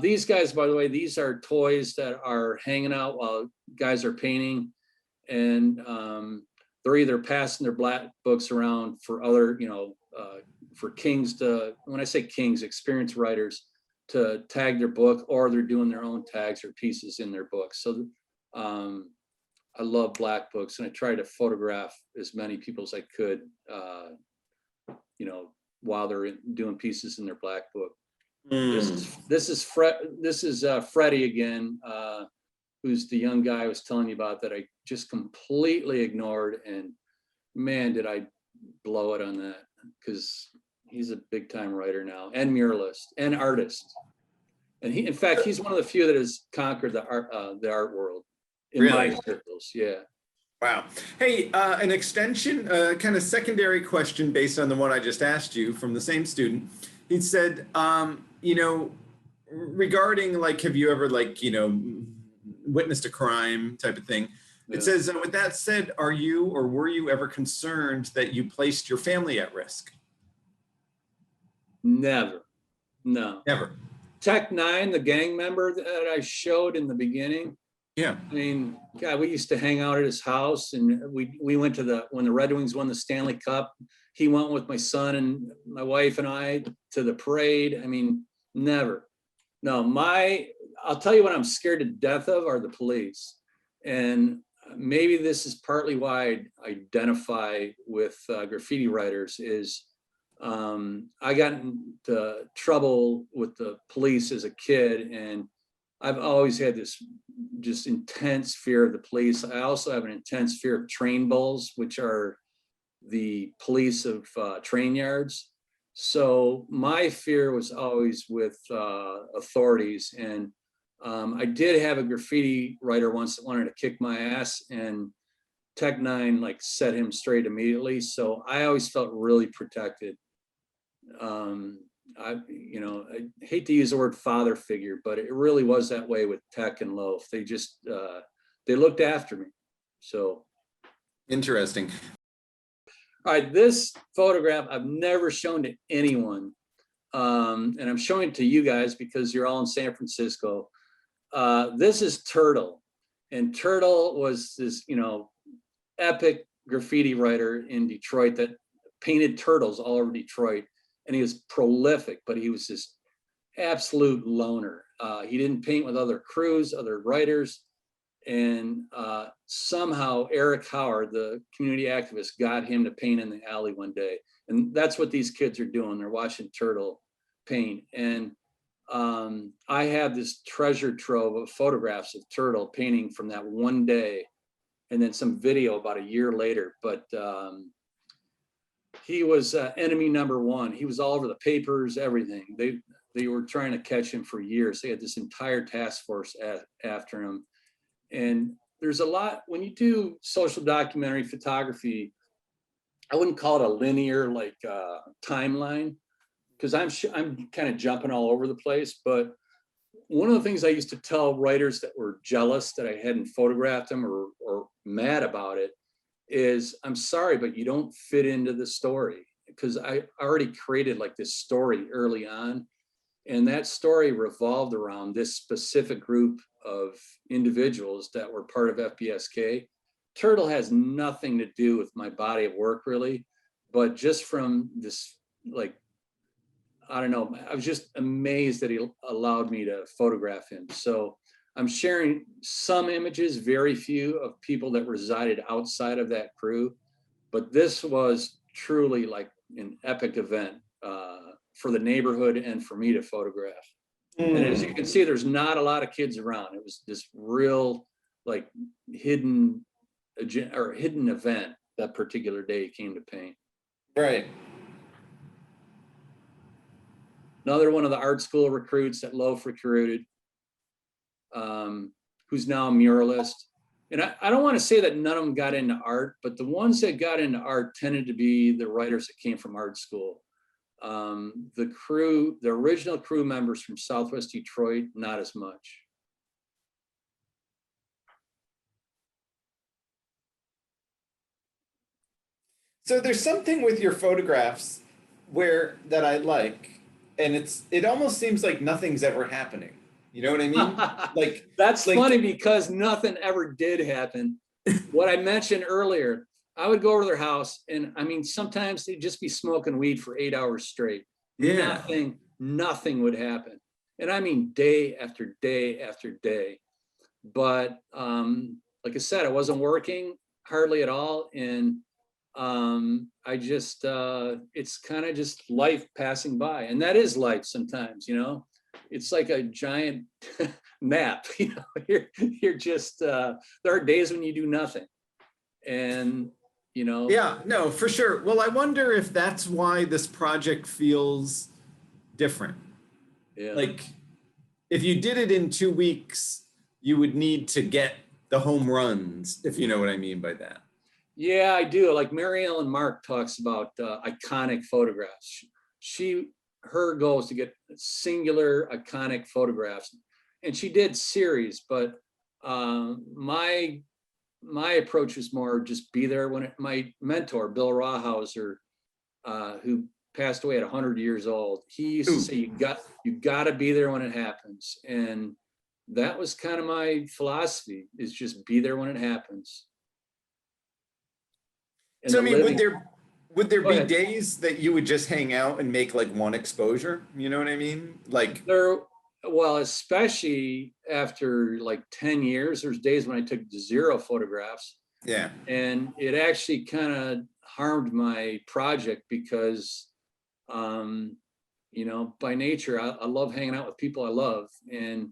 These guys, by the way, these are toys that are hanging out while guys are painting. And they're either passing their black books around for other, for kings to, when I say kings, experienced writers to tag their book, or they're doing their own tags or pieces in their books. So I love black books, and I try to photograph as many people as I could, while they're doing pieces in their black book. This is Freddie again. Who's the young guy I was telling you about that I just completely ignored, and man, did I blow it on that, because he's a big time writer now, and muralist and artist. And in fact, he's one of the few that has conquered the art world in my circles. Yeah. Wow. Hey, an extension, kind of secondary question based on the one I just asked you from the same student. He said, regarding have you ever witnessed a crime type of thing. Yeah. It says, with that said, are you or were you ever concerned that you placed your family at risk? Never. No. Never. Tech 9, the gang member that I showed in the beginning. Yeah. I mean, God, we used to hang out at his house, and we went to when the Red Wings won the Stanley Cup. He went with my son and my wife and I to the parade. I mean, never. No, I'll tell you what I'm scared to death of are the police. And maybe this is partly why I identify with graffiti writers is I got into trouble with the police as a kid, and I've always had this just intense fear of the police. I also have an intense fear of train bulls, which are the police of train yards. So my fear was always with authorities. And I did have a graffiti writer once that wanted to kick my ass, and Tech 9 set him straight immediately. So I always felt really protected. I hate to use the word father figure, but it really was that way with Tech and Loaf. They just they looked after me. So interesting. All right, this photograph I've never shown to anyone, and I'm showing it to you guys because you're all in San Francisco. This is Turtle, and Turtle was this epic graffiti writer in Detroit that painted turtles all over Detroit. And he was prolific, but he was this absolute loner. He didn't paint with other crews, other writers. And somehow Eric Howard, the community activist, got him to paint in the alley one day. And that's what these kids are doing. They're watching Turtle paint. And I have this treasure trove of photographs of Turtle painting from that one day, and then some video about a year later. But he was enemy number one. He was all over the papers, everything. They were trying to catch him for years. They had this entire task force after him. And there's a lot, when you do social documentary photography, I wouldn't call it a linear timeline, because I'm kind of jumping all over the place. But one of the things I used to tell writers that were jealous that I hadn't photographed them or mad about it is, I'm sorry, but you don't fit into the story. because I already created like this story early on. And that story revolved around this specific group of individuals that were part of FBSK. Turtle has nothing to do with my body of work really, but just from this, like, I don't know, I was just amazed that he allowed me to photograph him. So I'm sharing some images, very few, of people that resided outside of that crew, but this was truly like an epic event for the neighborhood and for me to photograph. And as you can see, there's not a lot of kids around. It was this real like hidden event that particular day he came to paint. Right. Another one of the art school recruits that Loaf recruited, who's now a muralist. And I don't want to say that none of them got into art, but the ones that got into art tended to be the writers that came from art school. The original crew members from Southwest Detroit, not as much. So there's something with your photographs that I like, and it almost seems like nothing's ever happening. You know what I mean? Like that's funny because nothing ever did happen. What I mentioned earlier, I would go over to their house, and I mean, sometimes they'd just be smoking weed for 8 hours straight. Yeah. Nothing would happen. And I mean, day after day after day. But like I said, I wasn't working hardly at all. And I just, it's kind of just life passing by. And that is life sometimes, you know? It's like a giant nap, you know, you're just, there are days when you do nothing. And, you know. Yeah, no, for sure. Well, I wonder if that's why this project feels different. Yeah. Like if you did it in 2 weeks, you would need to get the home runs, if you know what I mean by that. Yeah, I do. Like Mary Ellen Mark talks about iconic photographs. Her goal is to get singular iconic photographs, and she did series, but my approach was more just be there when my mentor, Bill Rawhauser, who passed away at 100 years old, he used to say, you got to be there when it happens. And that was kind of my philosophy, is just be there when it happens. And so I mean, would there be ahead. days that you would just hang out and make like one exposure? You know what I mean? Like well, especially after like 10 years, there's days when I took 0 photographs. Yeah. And it actually kind of harmed my project because, you know, by nature, I love hanging out with people I love. And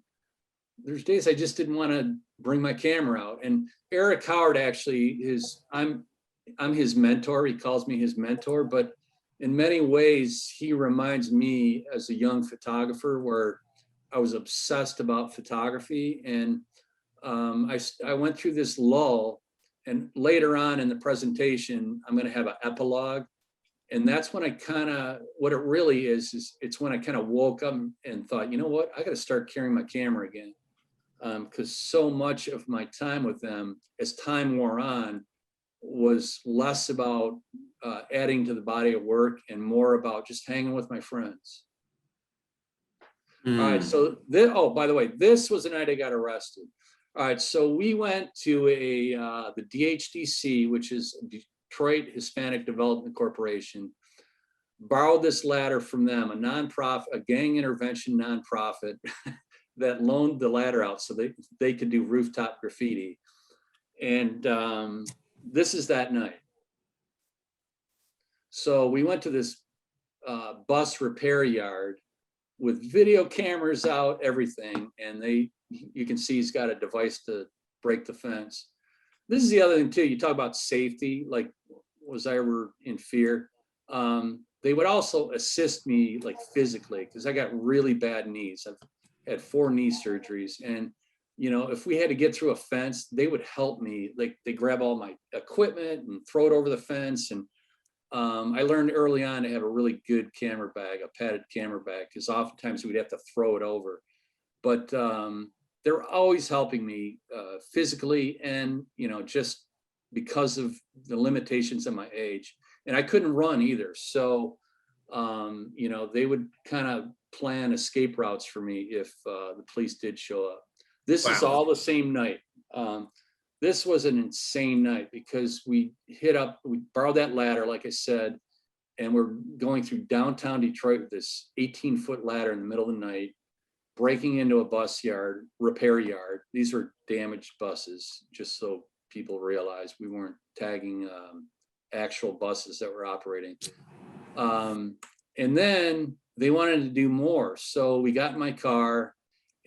there's days I just didn't want to bring my camera out. And Eric Howard actually I'm his mentor. He calls me his mentor, but in many ways, he reminds me as a young photographer where I was obsessed about photography. And I went through this lull, and later on in the presentation, I'm going to have an epilogue. And that's when what it really is it's when I kind of woke up and thought, you know what, I got to start carrying my camera again. Because so much of my time with them, as time wore on, was less about adding to the body of work and more about just hanging with my friends. All right, so by the way, this was the night I got arrested. All right, so we went to the DHDC, which is Detroit Hispanic Development Corporation, borrowed this ladder from them, a nonprofit, a gang intervention nonprofit that loaned the ladder out so they could do rooftop graffiti. And this is that night. So we went to this bus repair yard with video cameras out, everything. And you can see he's got a device to break the fence. This is the other thing too. You talk about safety, like, was I ever in fear? They would also assist me like physically, because I got really bad knees. I've had 4 knee surgeries. And you know, if we had to get through a fence, they would help me. Like they grab all my equipment and throw it over the fence. And I learned early on to have a really good camera bag, a padded camera bag, because oftentimes we'd have to throw it over. But they're always helping me physically, and you know, just because of the limitations of my age. and I couldn't run either. So, you know, they would kind of plan escape routes for me if the police did show up. This is Wow. all the same night. This was an insane night because we borrowed that ladder, like I said, and we're going through downtown Detroit with this 18-foot ladder in the middle of the night, breaking into a bus yard, repair yard. These were damaged buses, just so people realize we weren't tagging actual buses that were operating. And then they wanted to do more. So we got in my car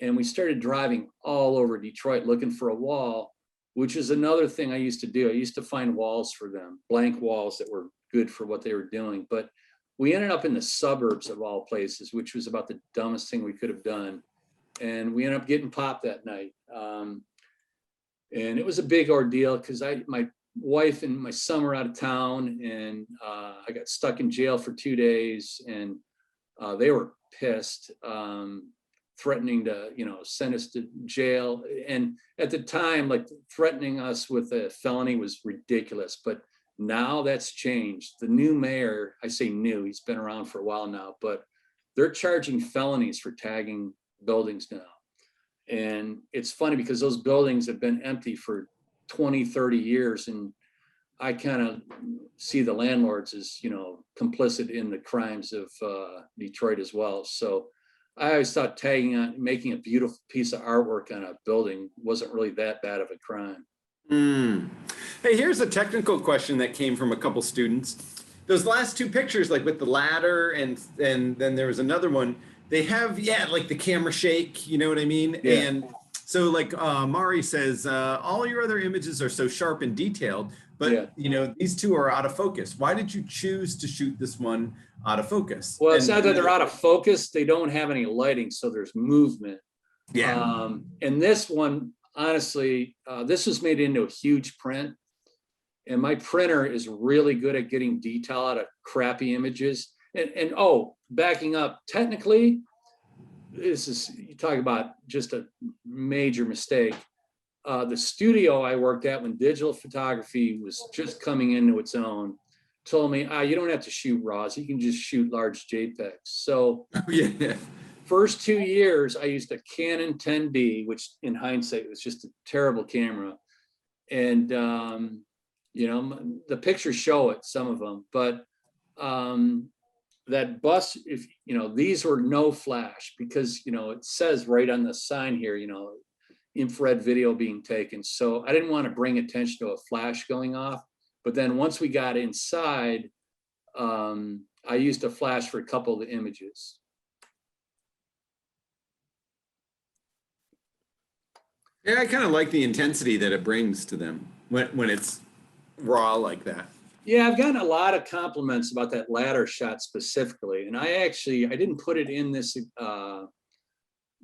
and we started driving all over Detroit looking for a wall, which is another thing I used to do. I used to find walls for them, blank walls that were good for what they were doing. But we ended up in the suburbs of all places, which was about the dumbest thing we could have done. And we ended up getting popped that night. And it was a big ordeal because my wife and my son were out of town, and I got stuck in jail for 2 days, and they were pissed, threatening to, you know, send us to jail. And at the time, like, threatening us with a felony was ridiculous, but now that's changed. The new mayor, I say new, he's been around for a while now, but they're charging felonies for tagging buildings now. And it's funny because those buildings have been empty for 20, 30 years. And I kind of see the landlords as, you know, complicit in the crimes of Detroit as well. So I always thought tagging on, making a beautiful piece of artwork on a building wasn't really that bad of a crime. Hey, here's a technical question that came from a couple students. Those last two pictures, like with the ladder and then there was another one, they have, yeah, like the camera shake, you know what I mean? Yeah. And so like Mari says, all your other images are so sharp and detailed, but Yeah. you know, these two are out of focus. Why did you choose to shoot this one out of focus? Well, it's not that they're out of focus. They don't have any lighting, so there's movement. Yeah. And this one, honestly, this was made into a huge print. And my printer is really good at getting detail out of crappy images. And oh, backing up, technically, this is, you talk about just a major mistake. The studio I worked at when digital photography was just coming into its own told me, you don't have to shoot RAWs, you can just shoot large JPEGs. So Yeah. first 2 years, I used a Canon 10D, which in hindsight was just a terrible camera. And, you know, the pictures show it, some of them, but that bus, if, you know, these were no flash because, you know, it says right on the sign here, you know, infrared video being taken. So I didn't want to bring attention to a flash going off. But then once we got inside, I used a flash for a couple of the images. Yeah, I kind of like the intensity that it brings to them when it's raw like that. Yeah, I've gotten a lot of compliments about that ladder shot specifically. And I didn't put it in this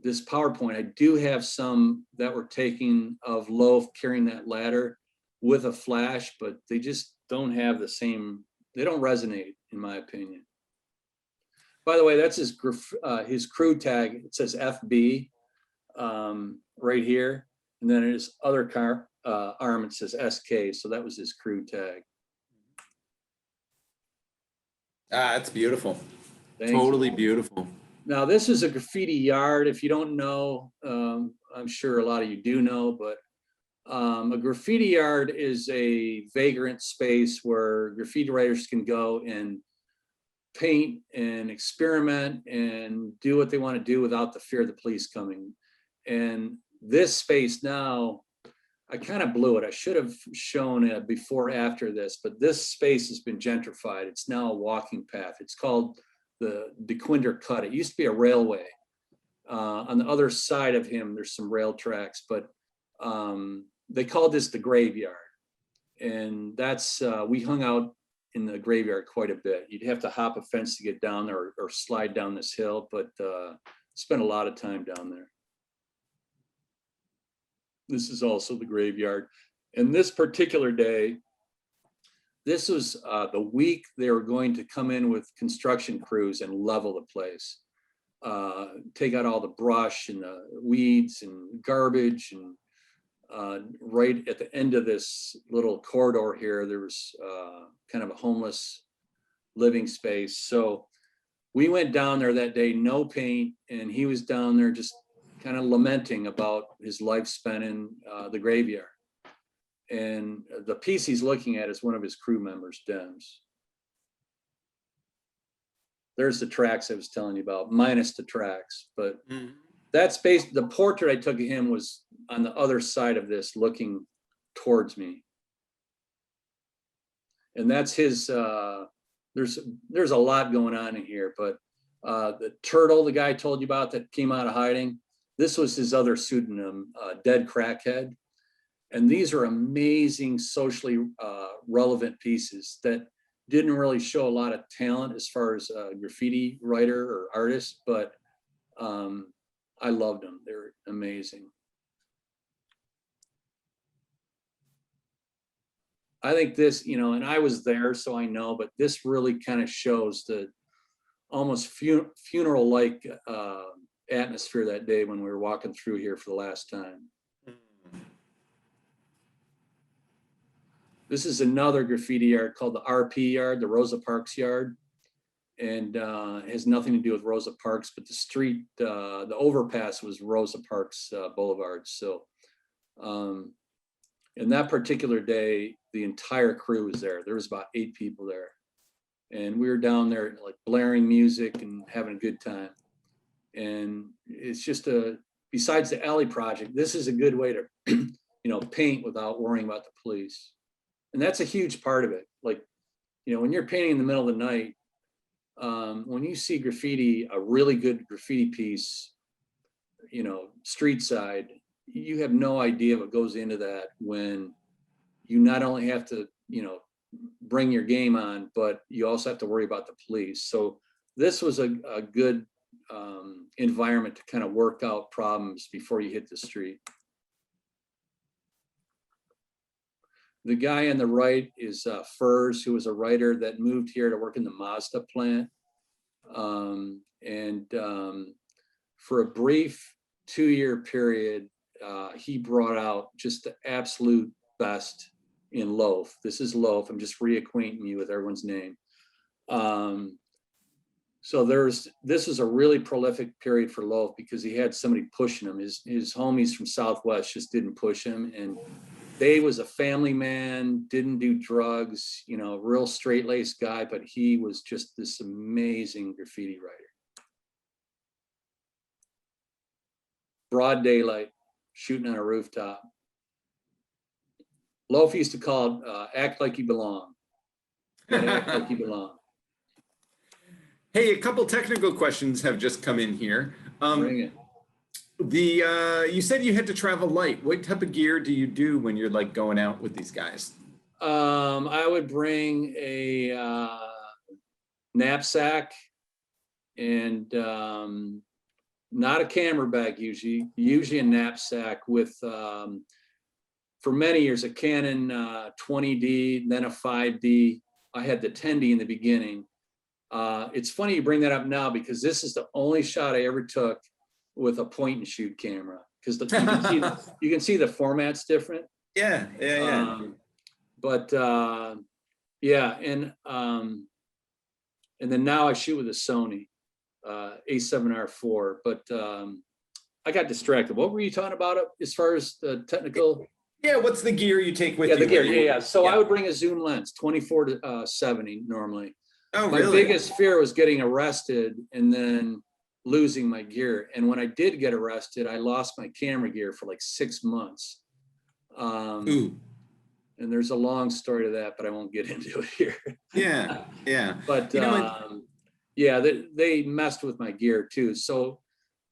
this PowerPoint. I do have some that were taken of Loaf carrying that ladder with a flash, but they just don't have the same, they don't resonate in my opinion. By the way, that's his crew tag. It says FB right here. And then his other car arm, it says SK. So that was his crew tag. It's beautiful. Thank Totally you. Beautiful. Now, this is a graffiti yard. If you don't know, I'm sure a lot of you do know, but a graffiti yard is a vagrant space where graffiti writers can go and paint and experiment and do what they want to do without the fear of the police coming. And this space now, I kind of blew it. I should have shown a before after this, but this space has been gentrified. It's now a walking path. It's called the DeQuinder Cut. It used to be a railway. On the other side of him, there's some rail tracks, but they called this the graveyard. And that's, we hung out in the graveyard quite a bit. You'd have to hop a fence to get down there or slide down this hill, but spent a lot of time down there. This is also the graveyard. And this particular day, this was the week they were going to come in with construction crews and level the place. Take out all the brush and the weeds and garbage. And right at the end of this little corridor here, there was kind of a homeless living space. So we went down there that day, no paint, and he was down there just kind of lamenting about his life spent in the graveyard. And the piece he's looking at is one of his crew members' dens. There's the tracks I was telling you about, minus the tracks, but that's based, the portrait I took of him was on the other side of this, looking towards me. And that's his, there's a lot going on in here, but the turtle, the guy I told you about that came out of hiding, this was his other pseudonym, Dead Crackhead. And these are amazing socially relevant pieces that didn't really show a lot of talent as far as a graffiti writer or artist, but I loved them. They're amazing. I think this, you know, and I was there, so I know, but this really kind of shows the almost funeral-like atmosphere that day when we were walking through here for the last time. This is another graffiti yard called the RP yard, the Rosa Parks yard. And it has nothing to do with Rosa Parks, but the street, the overpass was Rosa Parks Boulevard. So, and that particular day, the entire crew was there. There was about 8 people there. And we were down there like blaring music and having a good time. And it's just besides the alley project, this is a good way to, you know, paint without worrying about the police. And that's a huge part of it. Like, you know, when you're painting in the middle of the night, when you see graffiti, a really good graffiti piece, you know, street side, you have no idea what goes into that when you not only have to, you know, bring your game on, but you also have to worry about the police. So this was a good environment to kind of work out problems before you hit the street. The guy on the right is Furs, who was a writer that moved here to work in the Mazda plant. For a brief 2-year period, he brought out just the absolute best in Loaf. This is Loaf. I'm just reacquainting you with everyone's name. So this is a really prolific period for Loaf because he had somebody pushing him. His homies from Southwest just didn't push him, and Dave was a family man, didn't do drugs, you know, real straight-laced guy, but he was just this amazing graffiti writer. Broad daylight, shooting on a rooftop. Loaf used to call it, act like you belong. Act like you belong. Hey, a couple technical questions have just come in here. Bring it. You said you had to travel light. What type of gear do you do when you're like going out with these guys? I would bring a knapsack and not a camera bag usually a knapsack with, for many years, a Canon 20D, then a 5D. I had the 10D in the beginning. It's funny you bring that up now because this is the only shot I ever took with a point and shoot camera because you can see the format's different. Yeah. Yeah, and then now I shoot with a Sony A7R4, but I got distracted. What were you talking about as far as the technical? Yeah, what's the gear you take with you? The gear, yeah. So I would bring a zoom lens, 24 to 70 normally. Oh, my really? biggest fear was getting arrested and then losing my gear. And when I did get arrested, I lost my camera gear for like 6 months. Ooh. And there's a long story to that, but I won't get into it here. Yeah. But yeah, they messed with my gear too. So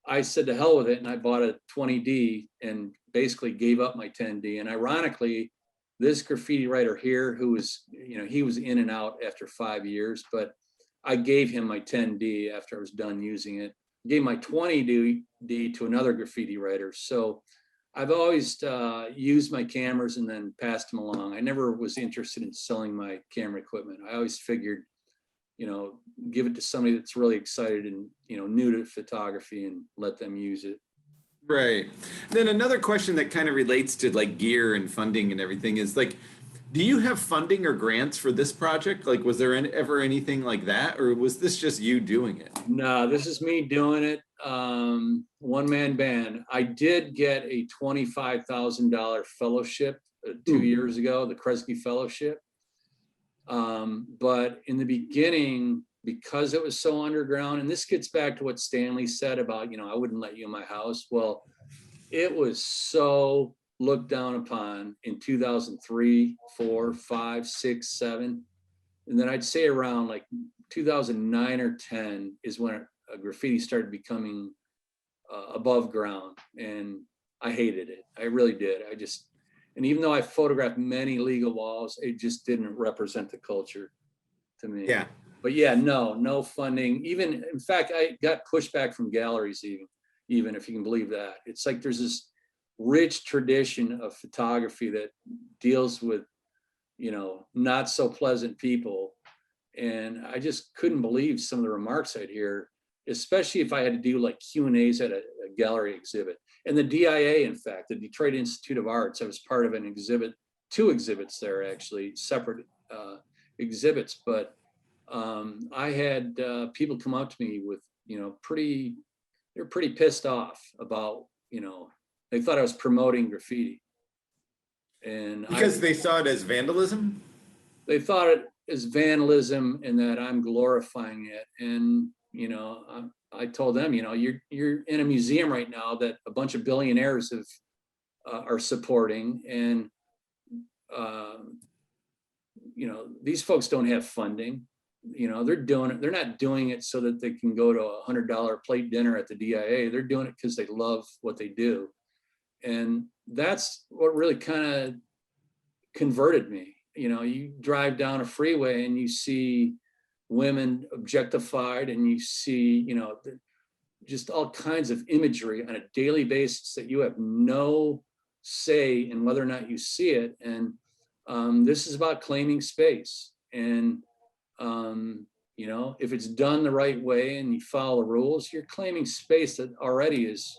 I said to hell with it, and I bought a 20D and basically gave up my 10D. And ironically, this graffiti writer here, who was, you know, he was in and out after 5 years, but I gave him my 10D after I was done using it. Gave my 20D to another graffiti writer. So I've always used my cameras and then passed them along. I never was interested in selling my camera equipment. I always figured, you know, give it to somebody that's really excited and, you know, new to photography and let them use it. Right. Then another question that kind of relates to like gear and funding and everything is like, Do you have funding or grants for this project? Like, was there ever anything like that, or was this just you doing it? No, this is me doing it. One man band. I did get a $25,000 fellowship 2 years ago, the Kresge Fellowship. But in the beginning, because it was so underground, and this gets back to what Stanley said about, I wouldn't let you in my house. Well, it was so looked down upon in 2003, 4, 5, 6, 7. And then I'd say around like 2009 or 10 is when graffiti started becoming above ground. And I hated it. I really did. And even though I photographed many legal walls, it just didn't represent the culture to me. Yeah. But yeah, no funding. Even, in fact, I got pushback from galleries even if you can believe that. It's like there's this rich tradition of photography that deals with, not so pleasant people. And I just couldn't believe some of the remarks I'd hear, especially if I had to do like Q&As at a gallery exhibit. And the DIA, in fact, the Detroit Institute of Arts, I was part of an exhibit, 2 exhibits there, actually, separate exhibits. But I had people come up to me with, they're pretty pissed off about, they thought I was promoting graffiti. And Because they saw it as vandalism? They thought it as vandalism and that I'm glorifying it. And, I told them, you're in a museum right now that a bunch of billionaires are supporting. And, these folks don't have funding. They're doing it. They're not doing it so that they can go to a $100 plate dinner at the DIA. They're doing it because they love what they do. And that's what really kind of converted me. You drive down a freeway and you see women objectified, and you see, just all kinds of imagery on a daily basis that you have no say in whether or not you see it. And this is about claiming space. And, if it's done the right way and you follow the rules, you're claiming space that already is,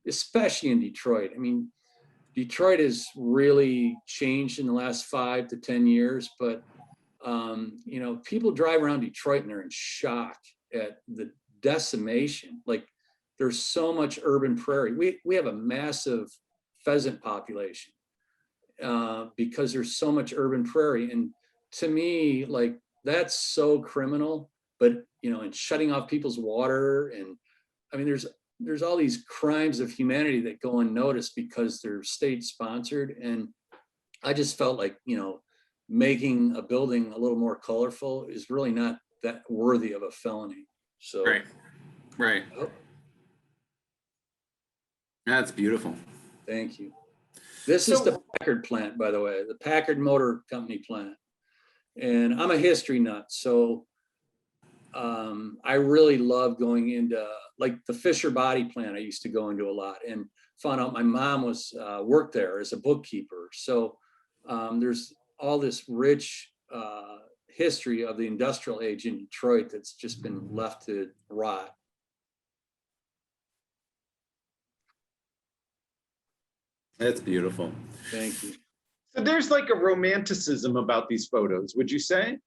especially in Detroit. I mean, Detroit has really changed in the last 5 to 10 years, but people drive around Detroit and they're in shock at the decimation. Like, there's so much urban prairie. We have a massive pheasant population because there's so much urban prairie. And to me, like, that's so criminal. But and shutting off people's water, and I mean, there's all these crimes of humanity that go unnoticed because they're state sponsored. And I just felt like, making a building a little more colorful is really not that worthy of a felony. So, Right. Oh, That's beautiful. thank you. This is the Packard plant, by the way, the Packard Motor Company plant. And I'm a history nut. So I really love going into like the Fisher Body plant. I used to go into a lot, and found out my mom was worked there as a bookkeeper. So there's all this rich history of the industrial age in Detroit that's just been left to rot. That's beautiful. Thank you. So there's like a romanticism about these photos, would you say?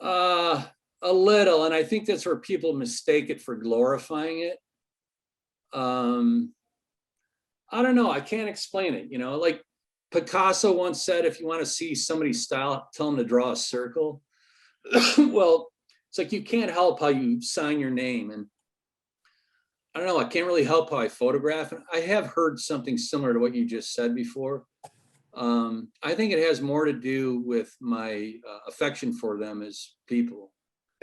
A little, and I think that's where people mistake it for glorifying it. I don't know. I can't explain it. Like Picasso once said, if you want to see somebody's style, tell them to draw a circle. Well, it's like you can't help how you sign your name. And I don't know, I can't really help how I photograph. And I have heard something similar to what you just said before. I think it has more to do with my affection for them as people.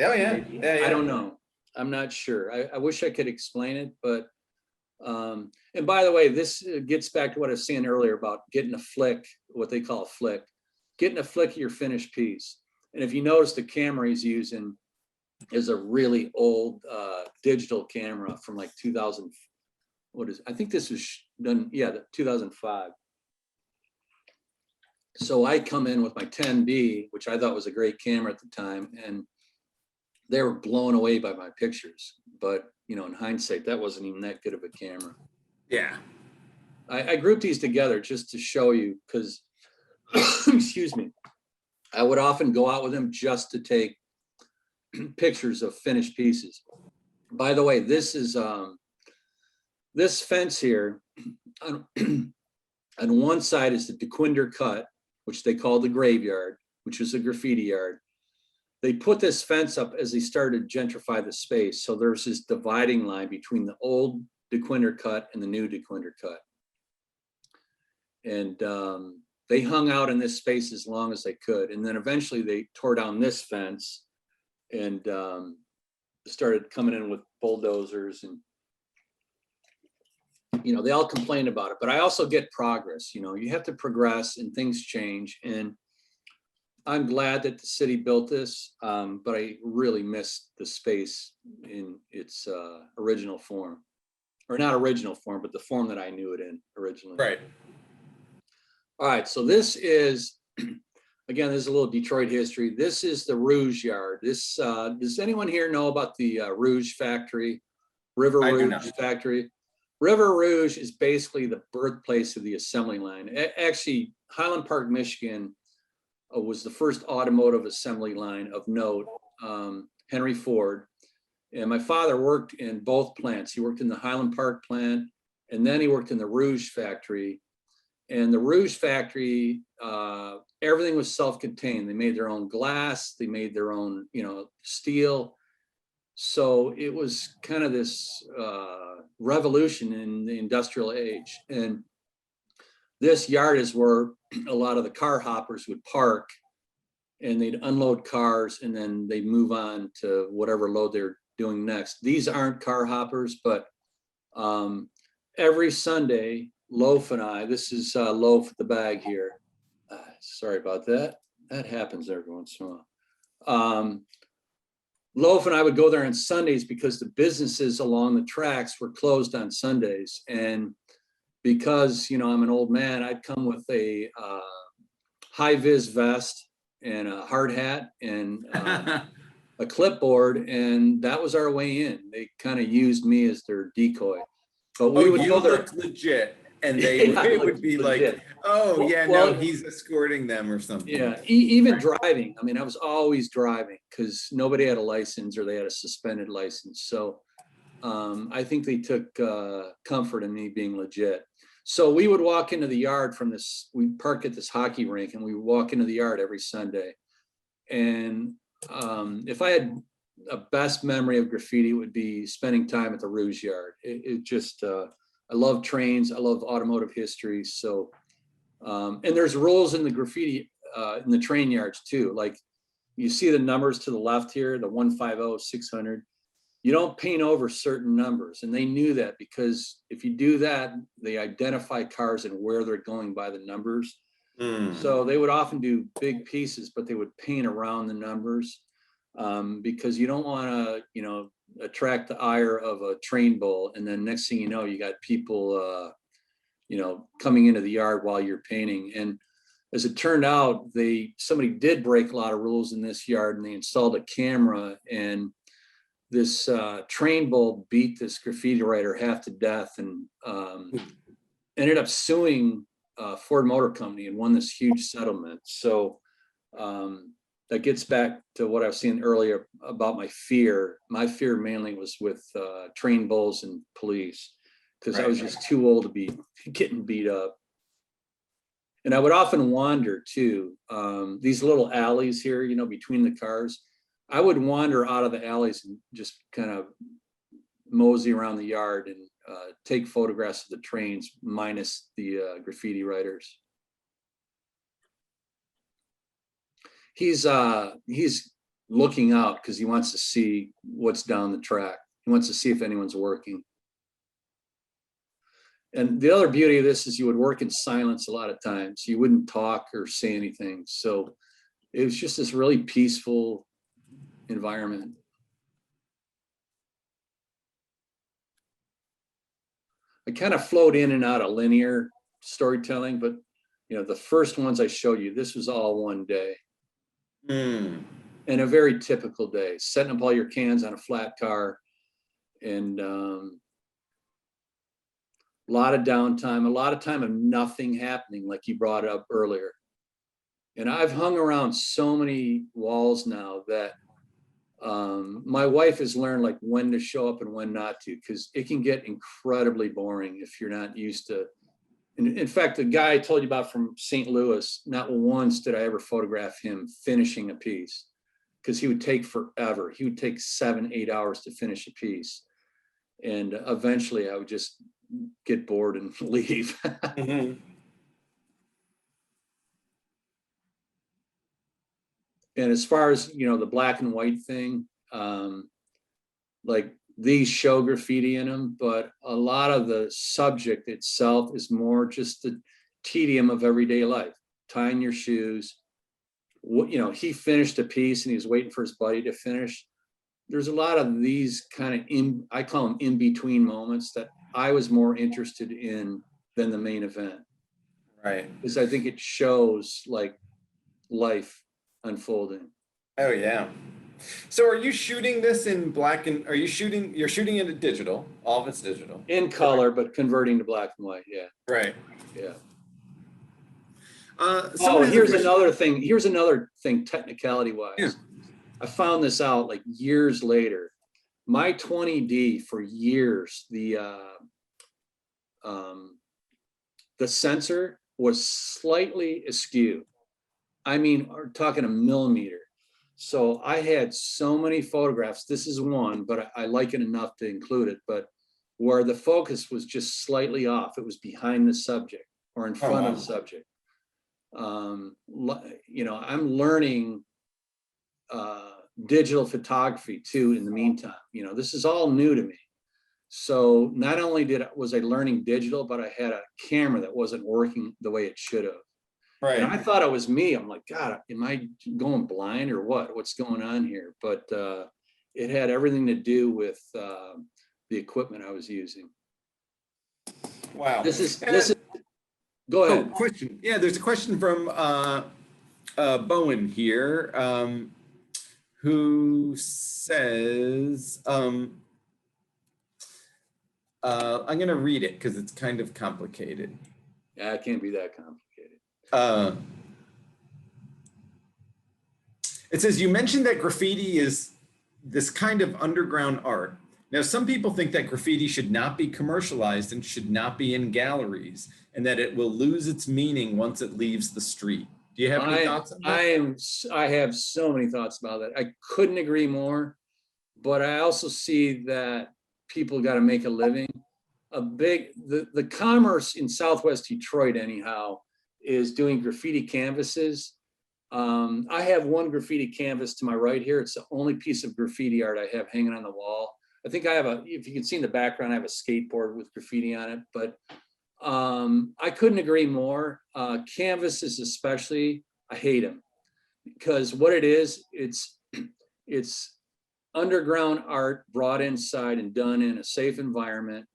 Oh, yeah. I don't know. I'm not sure. I wish I could explain it, but and by the way, this gets back to what I was saying earlier about getting a flick, what they call a flick, getting a flick of your finished piece. And if you notice, the camera he's using is a really old digital camera from like 2000. I think this was done, 2005. So I come in with my 10D, which I thought was a great camera at the time, and they were blown away by my pictures. But in hindsight, that wasn't even that good of a camera. Yeah. I grouped these together just to show you, because excuse me, I would often go out with him just to take pictures of finished pieces. By the way, this is this fence here. On, on one side is the DeQuinder cut, which they call the graveyard, which was a graffiti yard. They put this fence up as they started to gentrify the space. So there's this dividing line between the old DeQuinder cut and the new DeQuinder cut. And they hung out in this space as long as they could. And then eventually they tore down this fence and started coming in with bulldozers, and you know, they all complained about it. But I also get progress. You know, you have to progress and things change. And I'm glad that the city built this, but I really miss the space in its original form, or not original form, but the form that I knew it in originally. Right. All right, so this is, again, this is a little Detroit history. This is the Rouge Yard. This, does anyone here know about the Rouge factory, River Rouge factory? River Rouge is basically the birthplace of the assembly line. Actually, Highland Park, Michigan was the first automotive assembly line of note, Henry Ford. And my father worked in both plants. He worked in the Highland Park plant, and then he worked in the Rouge factory. And the Rouge factory, everything was self-contained. They made their own glass, they made their own, you know, steel. So it was kind of this revolution in the industrial age. And this yard is where a lot of the car hoppers would park, and they'd unload cars, and then they'd move on to whatever load they're doing next. These aren't car hoppers, but every Sunday, Loaf and I, this is Loaf at the bag here. Sorry about that. That happens every once in a while. Loaf and I would go there on Sundays because the businesses along the tracks were closed on Sundays. And because, you know, I'm an old man, I'd come with a high-vis vest and a hard hat and a clipboard, and that was our way in. They kind of used me as their decoy. But we would go there. Looked legit. And they would be legit. Like, oh, yeah, well, no, he's escorting them or something. Yeah, even driving. I mean, I was always driving because nobody had a license, or they had a suspended license. So I think they took comfort in me being legit. So we would walk into the yard from this, we'd park at this hockey rink, and we would walk into the yard every Sunday. And if I had a best memory of graffiti, it would be spending time at the Rouge Yard. It just, I love trains. I love automotive history. So, and there's rules in the graffiti, in the train yards too. Like you see the numbers to the left here, the 150, 600. You don't paint over certain numbers. And they knew that, because if you do that, they identify cars and where they're going by the numbers. So they would often do big pieces, but they would paint around the numbers, because you don't want to, you know, attract the ire of a train bull, and then next thing you know, you got people you know, coming into the yard while you're painting. And as it turned out, somebody did break a lot of rules in this yard, and they installed a camera, and this train bull beat this graffiti writer half to death, and ended up suing Ford Motor Company and won this huge settlement. So that gets back to what I was saying earlier about my fear. My fear mainly was with train bulls and police, because I was just too old to be getting beat up. And I would often wander too. These little alleys here, you know, between the cars, I would wander out of the alleys and just kind of mosey around the yard and take photographs of the trains, minus the graffiti writers. He's looking out because he wants to see what's down the track. He wants to see if anyone's working. And the other beauty of this is you would work in silence a lot of times. You wouldn't talk or say anything. So it was just this really peaceful environment. I kind of flowed in and out of linear storytelling, but you know, the first ones I showed you, this was all one day. And a very typical day, setting up all your cans on a flat car, and a lot of downtime, a lot of time of nothing happening, like you brought up earlier. And I've hung around so many walls now that my wife has learned like when to show up and when not to, because it can get incredibly boring if you're not used to. In fact, the guy I told you about from St. Louis, not once did I ever photograph him finishing a piece, because he would take forever. He would take 7-8 hours to finish a piece. And eventually I would just get bored and leave. Mhm. And as far as, you know, the black and white thing, like these show graffiti in them, but a lot of the subject itself is more just the tedium of everyday life, tying your shoes. You know, he finished a piece and he was waiting for his buddy to finish. There's a lot of these kind of I call them in between moments that I was more interested in than the main event. Right. Because I think it shows like life unfolding. Oh yeah. So are you shooting this in black and you're shooting it in digital? All of it's digital. In color, but converting to black and white. Yeah. Right. Yeah. So here's another thing. Here's another thing, technicality wise. Yeah. I found this out like years later. My 20D for years, the sensor was slightly askew. I mean, we're talking a millimeter. So I had so many photographs. This is one, but I like it enough to include it. But where the focus was just slightly off, it was behind the subject or in front of the subject. You know, I'm learning digital photography too in the meantime. You know, this is all new to me. So not only was I learning digital, but I had a camera that wasn't working the way it should have. Right. And I thought it was me. I'm like, God, am I going blind or what? What's going on here? But it had everything to do with the equipment I was using. Wow. This is go ahead. Oh, question. Yeah, there's a question from Bowen here, who says, I'm going to read it because it's kind of complicated. Yeah, it can't be that complicated. It says, you mentioned that graffiti is this kind of underground art. Now, some people think that graffiti should not be commercialized and should not be in galleries, and that it will lose its meaning once it leaves the street. Do you have any thoughts on that? I have so many thoughts about that. I couldn't agree more, but I also see that people got to make a living. The commerce in Southwest Detroit, anyhow, is doing graffiti canvases. I have one graffiti canvas to my right here. It's the only piece of graffiti art I have hanging on the wall. I think I have if you can see in the background, I have a skateboard with graffiti on it, but I couldn't agree more. Canvases especially, I hate them because what it is, it's underground art brought inside and done in a safe environment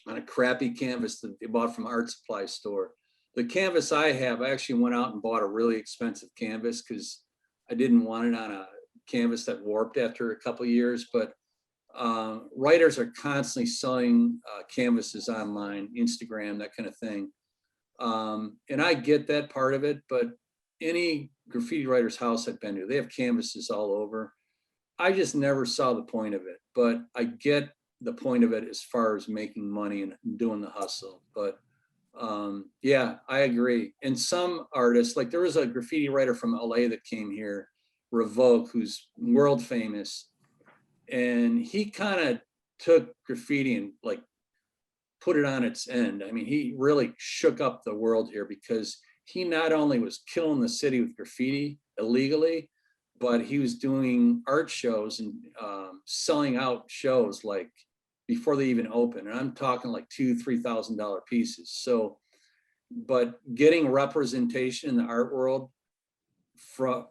on a crappy canvas that they bought from art supply store. The canvas I have, I actually went out and bought a really expensive canvas because I didn't want it on a canvas that warped after a couple of years, but writers are constantly selling canvases online, Instagram, that kind of thing. And I get that part of it, but any graffiti writer's house I've been to, they have canvases all over. I just never saw the point of it, but I get the point of it as far as making money and doing the hustle. But yeah, I agree. And some artists, like there was a graffiti writer from LA that came here, Revoke, who's world famous. And he kind of took graffiti and like put it on its end. I mean, he really shook up the world here because he not only was killing the city with graffiti illegally, but he was doing art shows and selling out shows like before they even open. And I'm talking like $2,000-$3,000 pieces. So, but getting representation in the art world for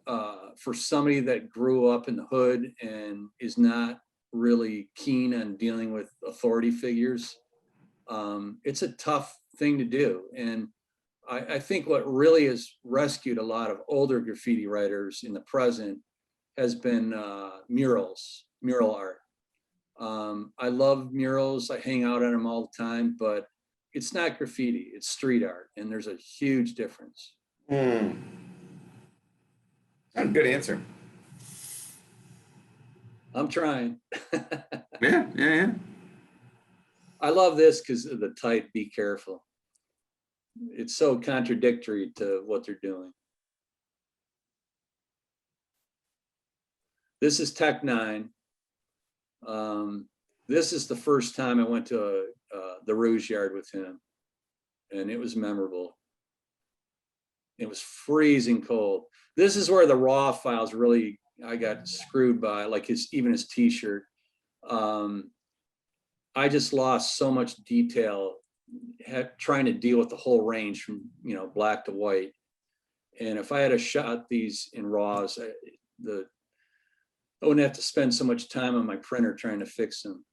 somebody that grew up in the hood and is not really keen on dealing with authority figures, it's a tough thing to do. And I think what really has rescued a lot of older graffiti writers in the present has been mural art. I love murals. I hang out on them all the time, but it's not graffiti, it's street art. And there's a huge difference. Good answer. I'm trying. Yeah. I love this because of the type, be careful. It's so contradictory to what they're doing. This is Tech 9. This is the first time I went to the Rouge Yard with him, and it was memorable. It was freezing cold. This is where the raw files really, I got screwed by, like even his t-shirt. I just lost so much detail trying to deal with the whole range from, black to white. And if I had a shot these in raws, I wouldn't have to spend so much time on my printer trying to fix them.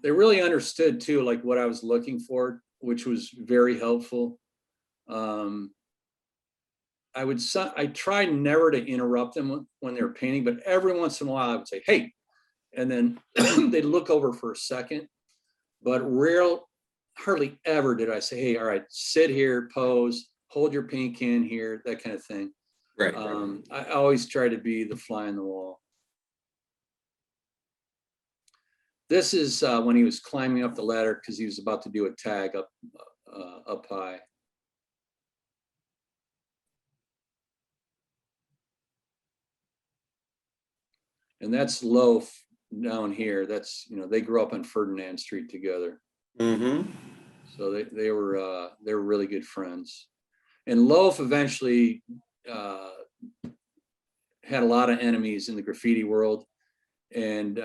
They really understood too, like what I was looking for, which was very helpful. I tried never to interrupt them when they were painting, but every once in a while I would say, hey, and then they'd look over for a second, but hardly ever did I say, hey, all right, sit here, pose, hold your paint can here, that kind of thing. Right. I always try to be the fly on the wall. This is when he was climbing up the ladder because he was about to do a tag up high. And that's Loaf down here. That's, they grew up on Ferdinand Street together. So they were really good friends. And Loaf eventually had a lot of enemies in the graffiti world. And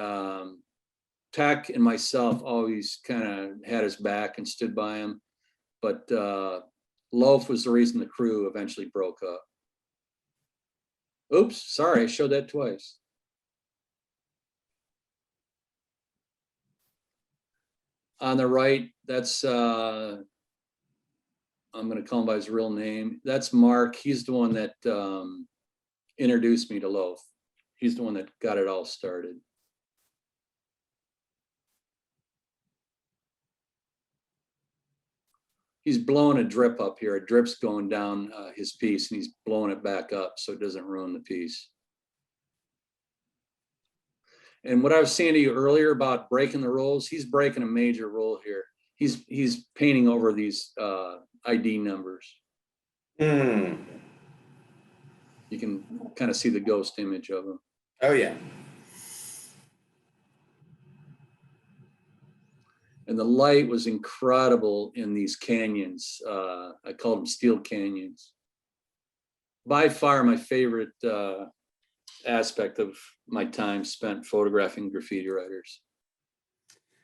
Tech and myself always kind of had his back and stood by him. But Loaf was the reason the crew eventually broke up. Oops, sorry, I showed that twice. On the right, that's, I'm going to call him by his real name. That's Mark. He's the one that introduced me to Loaf. He's the one that got it all started. He's blowing a drip up here. A drip's going down his piece, and he's blowing it back up so it doesn't ruin the piece. And what I was saying to you earlier about breaking the rules, he's breaking a major rule here. He's painting over these ID numbers. You can kind of see the ghost image of him. Oh, yeah. And the light was incredible in these canyons. I called them steel canyons. By far my favorite aspect of my time spent photographing graffiti writers.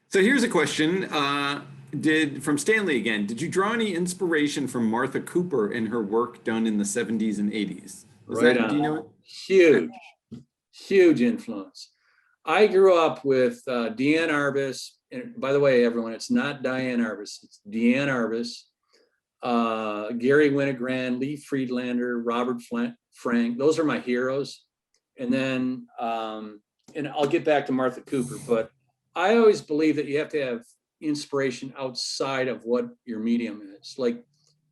So here's a question from Stanley again. Did you draw any inspiration from Martha Cooper and her work done in the 70s and 80s? Right on. Do you know it? Huge influence. I grew up with Deanne Arbus. And by the way, everyone, it's not Diane Arbus, it's Deanne Arbus, Gary Winogrand, Lee Friedlander, Robert Frank. Those are my heroes. And then, and I'll get back to Martha Cooper, but I always believe that you have to have inspiration outside of what your medium is. Like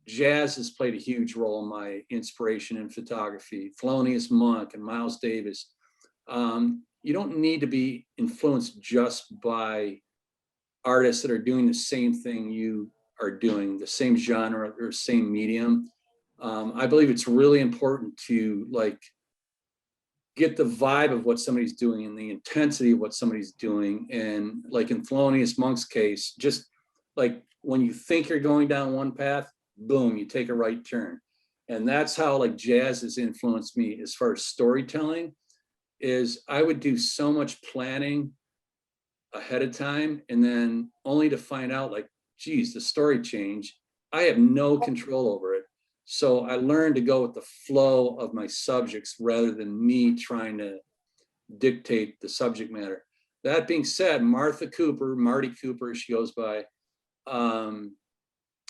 jazz has played a huge role in my inspiration in photography. Thelonious Monk and Miles Davis. You don't need to be influenced just by artists that are doing the same thing you are doing, the same genre or same medium. I believe it's really important to get the vibe of what somebody's doing and the intensity of what somebody's doing. And like in Thelonious Monk's case, just like when you think you're going down one path, boom, you take a right turn. And that's how like jazz has influenced me as far as storytelling. Is I would do so much planning ahead of time and then only to find out like, geez, the story changed. I have no control over it. So I learned to go with the flow of my subjects rather than me trying to dictate the subject matter. That being said, Martha Cooper, Marty Cooper, she goes by, I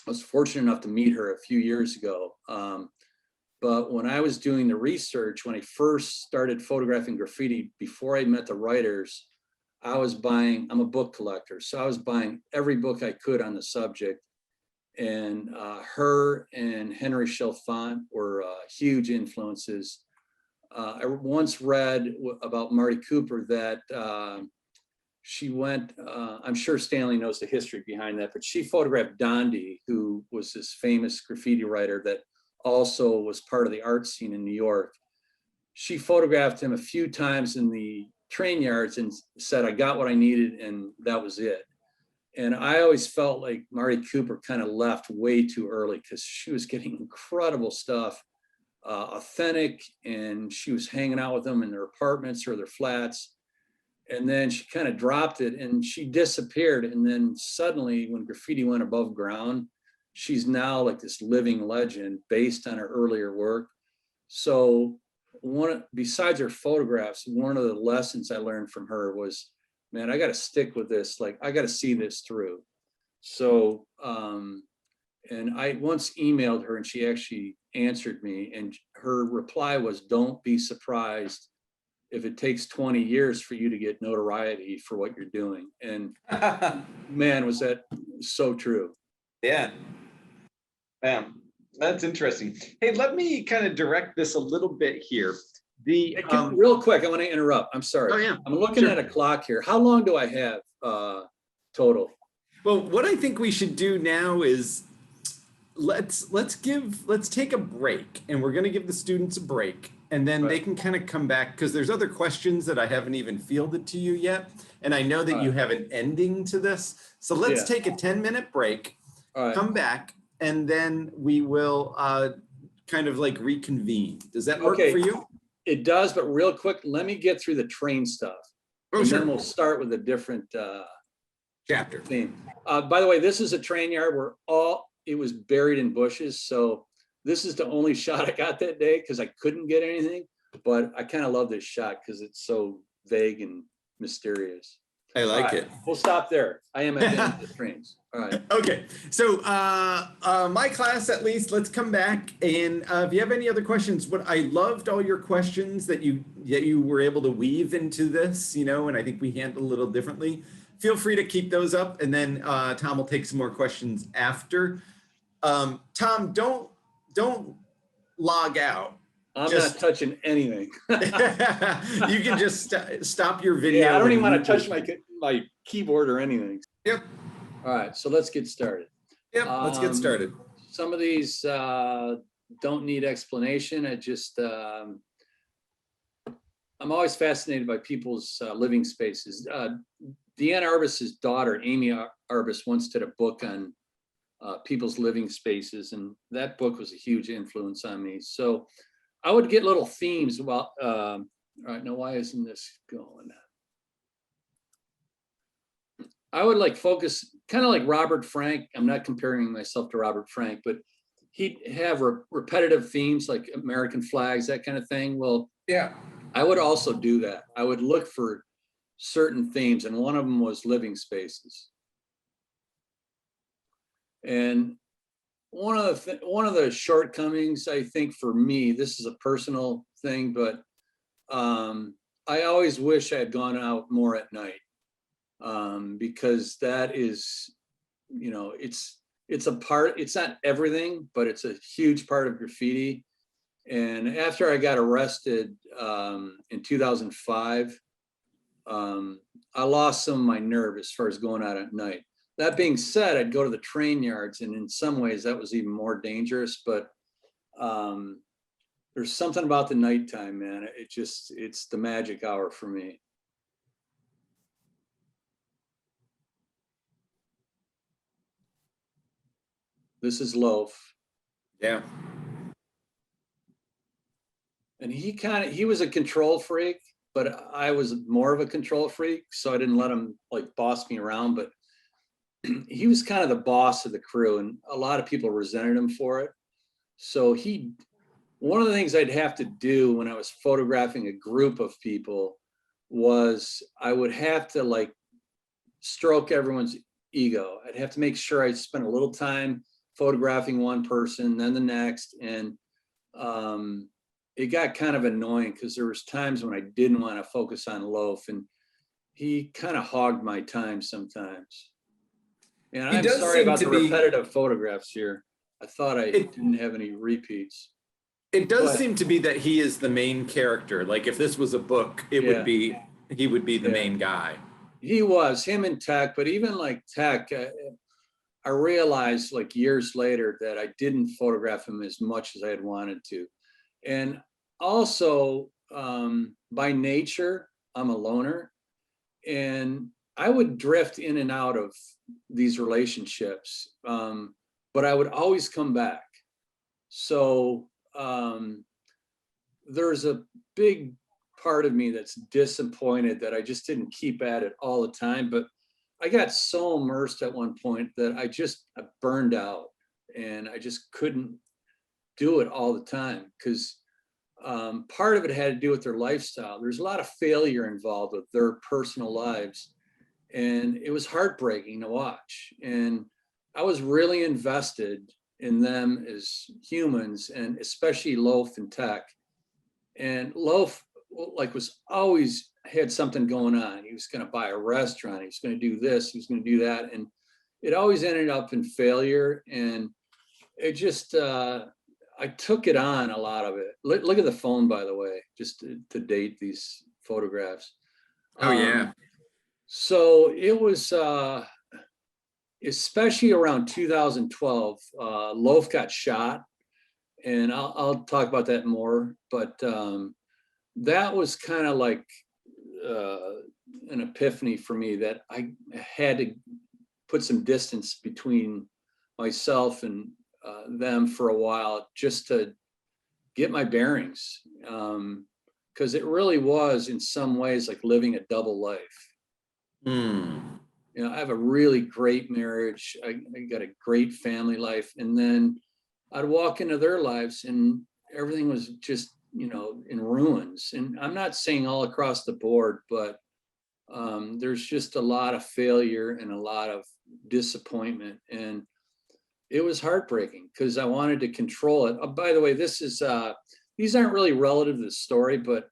was fortunate enough to meet her a few years ago. But when I was doing the research, when I first started photographing graffiti, before I met the writers, I'm a book collector, so I was buying every book I could on the subject. And her and Henry Chalfant were huge influences. I once read about Marty Cooper that she went, I'm sure Stanley knows the history behind that, but she photographed Dondi, who was this famous graffiti writer that also was part of the art scene in New York. She photographed him a few times in the train yards and said, I got what I needed, and that was it. And I always felt like Marty Cooper kind of left way too early because she was getting incredible stuff, authentic, and she was hanging out with them in their apartments or their flats. And then she kind of dropped it and she disappeared. And then suddenly when graffiti went above ground, she's now like this living legend based on her earlier work. So besides her photographs, one of the lessons I learned from her was, man, I got to stick with this. Like, I got to see this through. So, and I once emailed her and she actually answered me, and her reply was, don't be surprised if it takes 20 years for you to get notoriety for what you're doing. And man, was that so true. Yeah. Bam. That's interesting. Hey, let me kind of direct this a little bit here. Real quick, I want to interrupt. I'm sorry. Oh, yeah. I'm looking at a clock here. How long do I have total? Well, what I think we should do now is let's take a break, and we're going to give the students a break, and then they can kind of come back because there's other questions that I haven't even fielded to you yet. And I know that you have an ending to this. So let's take a 10-minute break, come back, and then we will kind of like reconvene. Does that work for you? It does, but real quick, let me get through the train stuff. And then we'll start with a different chapter theme. By the way, this is a train yard where it was buried in bushes. So this is the only shot I got that day because I couldn't get anything. But I kind of love this shot because it's so vague and mysterious. I like it. We'll stop there. I am at the end of the trains. All right. Okay. So my class, at least, let's come back. And if you have any other questions, I loved all your questions that you were able to weave into this, and I think we handled a little differently. Feel free to keep those up. And then Tom will take some more questions after. Tom, don't log out. I'm not touching anything. You can just stop your video. Yeah, I don't even want to touch my keyboard or anything. Yep. All right, so let's get started. Yep, let's get started. Some of these don't need explanation. I'm always fascinated by people's living spaces. Deanne Arbus's daughter, Amy Arbus, once did a book on people's living spaces, and that book was a huge influence on me. So I would get little themes about, all right, now why isn't this going? I would like focus, kind of like Robert Frank. I'm not comparing myself to Robert Frank, but he'd have repetitive themes like American flags, that kind of thing. Well, yeah, I would also do that. I would look for certain themes, and one of them was living spaces. And one of the shortcomings, I think, for me, this is a personal thing, but I always wish I had gone out more at night, because that is, it's a part. It's not everything, but it's a huge part of graffiti. And after I got arrested in 2005, I lost some of my nerve as far as going out at night. That being said, I'd go to the train yards, and in some ways that was even more dangerous, but there's something about the nighttime, man. It's the magic hour for me. This is Loaf. Yeah. And he was a control freak, but I was more of a control freak, so I didn't let him like boss me around, but he was kind of the boss of the crew, and a lot of people resented him for it. So one of the things I'd have to do when I was photographing a group of people was I would have to like stroke everyone's ego. I'd have to make sure I spent a little time photographing one person, then the next. And it got kind of annoying because there was times when I didn't want to focus on Loaf. And he kind of hogged my time sometimes. And He I'm does sorry seem about to the be. repetitive photographs here. I thought I It, didn't have any repeats. it Go does ahead. seem to be that he is the main character. Like if this was a book, it would Yeah, be he would be the yeah. main guy. He was, him and Tech, but even like Tech, I realized like years later that I didn't photograph him as much as I had wanted to. And also, by nature, I'm a loner, and I would drift in and out of these relationships, but I would always come back. So there's a big part of me that's disappointed that I just didn't keep at it all the time. But I got so immersed at one point that I burned out, and I just couldn't do it all the time, because part of it had to do with their lifestyle. There's a lot of failure involved with their personal lives, and it was heartbreaking to watch. And I was really invested in them as humans, and especially Loaf and Tech. And Loaf, like, was always had something going on. He was going to buy a restaurant. He was going to do this. He was going to do that, and it always ended up in failure. And it just, I took it on, a lot of it. Look at the phone, by the way, just to date these photographs. Oh yeah. So it was, especially around 2012, Loaf got shot, and I'll talk about that more. But that was kind of like an epiphany for me, that I had to put some distance between myself and them for a while, just to get my bearings, because it really was in some ways like living a double life. You know, I have a really great marriage. I got a great family life, and then I'd walk into their lives and everything was just, you know, in ruins. And I'm not saying all across the board, but there's just a lot of failure and a lot of disappointment. And it was heartbreaking because I wanted to control it. By the way, these aren't really relative to the story, but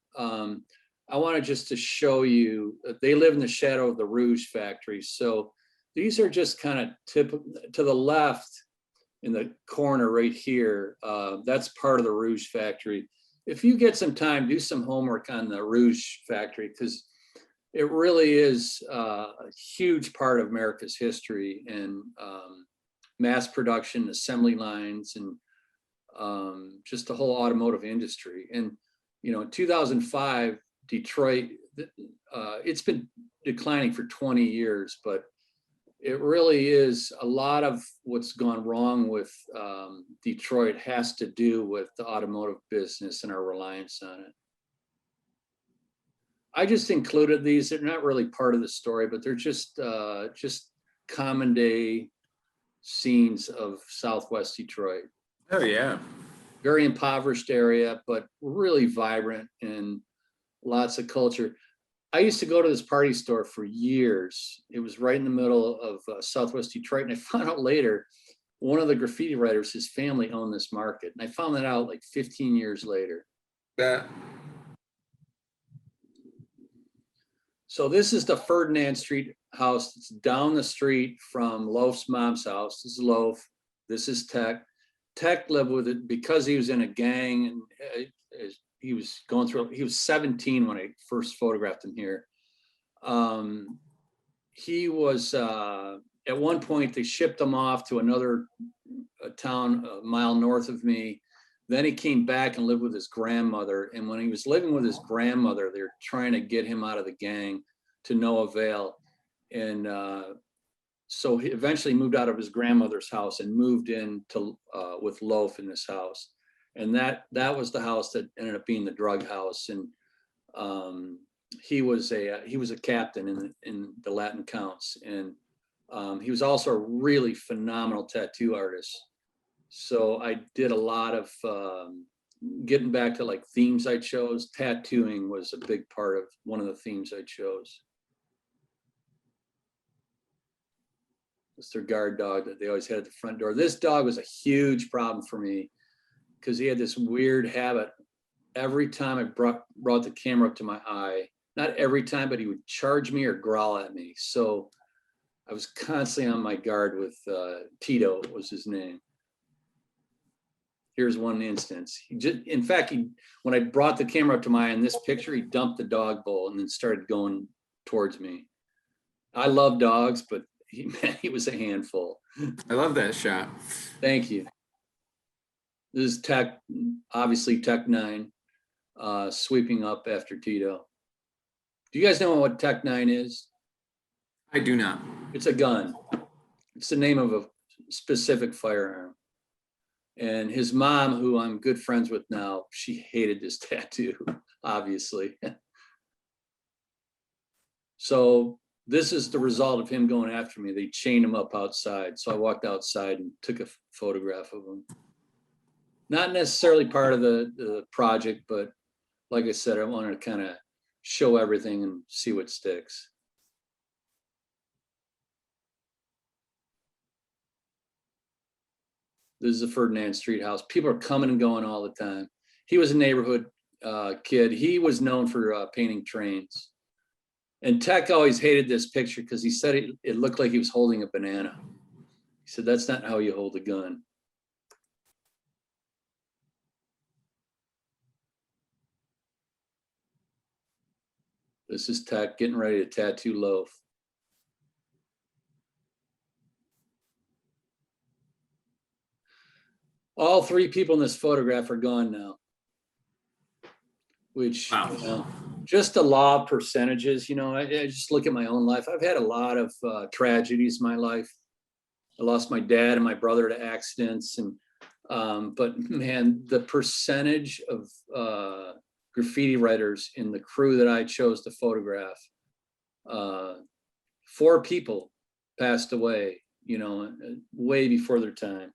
I wanted just to show you that they live in the shadow of the Rouge factory. So these are just kind of typical. To the left in the corner right here, that's part of the Rouge factory. If you get some time, do some homework on the Rouge factory, because it really is a huge part of America's history, and mass production, assembly lines, and just the whole automotive industry. And, you know, in 2005, Detroit, it's been declining for 20 years, but it really is a lot of what's gone wrong with Detroit has to do with the automotive business and our reliance on it. I just included these. They're not really part of the story, but they're just common day scenes of Southwest Detroit. Oh yeah. Very impoverished area, but really vibrant and lots of culture. I used to go to this party store for years. It was right in the middle of Southwest Detroit. And I found out later, one of the graffiti writers, his family owned this market. And I found that out like 15 years later. That. So this is the Ferdinand Street house. It's down the street from Loaf's mom's house. This is Loaf. This is Tech. Tech lived with it because he was in a gang, and he was going through, he was 17 when I first photographed him here. He was, at one point they shipped him off to another town a mile north of me. Then he came back and lived with his grandmother. And when he was living with his grandmother, they were trying to get him out of the gang, to no avail. And so he eventually moved out of his grandmother's house and moved in to with Loaf in this house. And that was the house that ended up being the drug house. And he was a captain in the Latin Counts. And he was also a really phenomenal tattoo artist. So I did a lot of getting back to like themes I chose. Tattooing was a big part of one of the themes I chose. It's their guard dog that they always had at the front door. This dog was a huge problem for me because he had this weird habit. Every time I brought the camera up to my eye, not every time, but he would charge me or growl at me. So I was constantly on my guard with Tito was his name. Here's one instance. In fact, when I brought the camera up to my eye in this picture, he dumped the dog bowl and then started going towards me. I love dogs, but he was a handful. I love that shot. Thank you. This is Tech, obviously Tech 9, sweeping up after Tito. Do you guys know what Tech 9 is? I do not. It's a gun. It's the name of a specific firearm. And his mom, who I'm good friends with now, she hated this tattoo, obviously. So this is the result of him going after me. They chained him up outside. So I walked outside and took a photograph of him. Not necessarily part of the project, but like I said, I wanted to kind of show everything and see what sticks. This is the Ferdinand Street house. People are coming and going all the time. He was a neighborhood kid. He was known for painting trains. And Tech always hated this picture because he said it looked like he was holding a banana. He said, that's not how you hold a gun. This is Tech getting ready to tattoo Loaf. All three people in this photograph are gone now. Which, Wow. you know, just the law of percentages, you know, I just look at my own life. I've had a lot of tragedies in my life. I lost my dad and my brother to accidents. But man, the percentage of graffiti writers in the crew that I chose to photograph, 4 people passed away, you know, way before their time.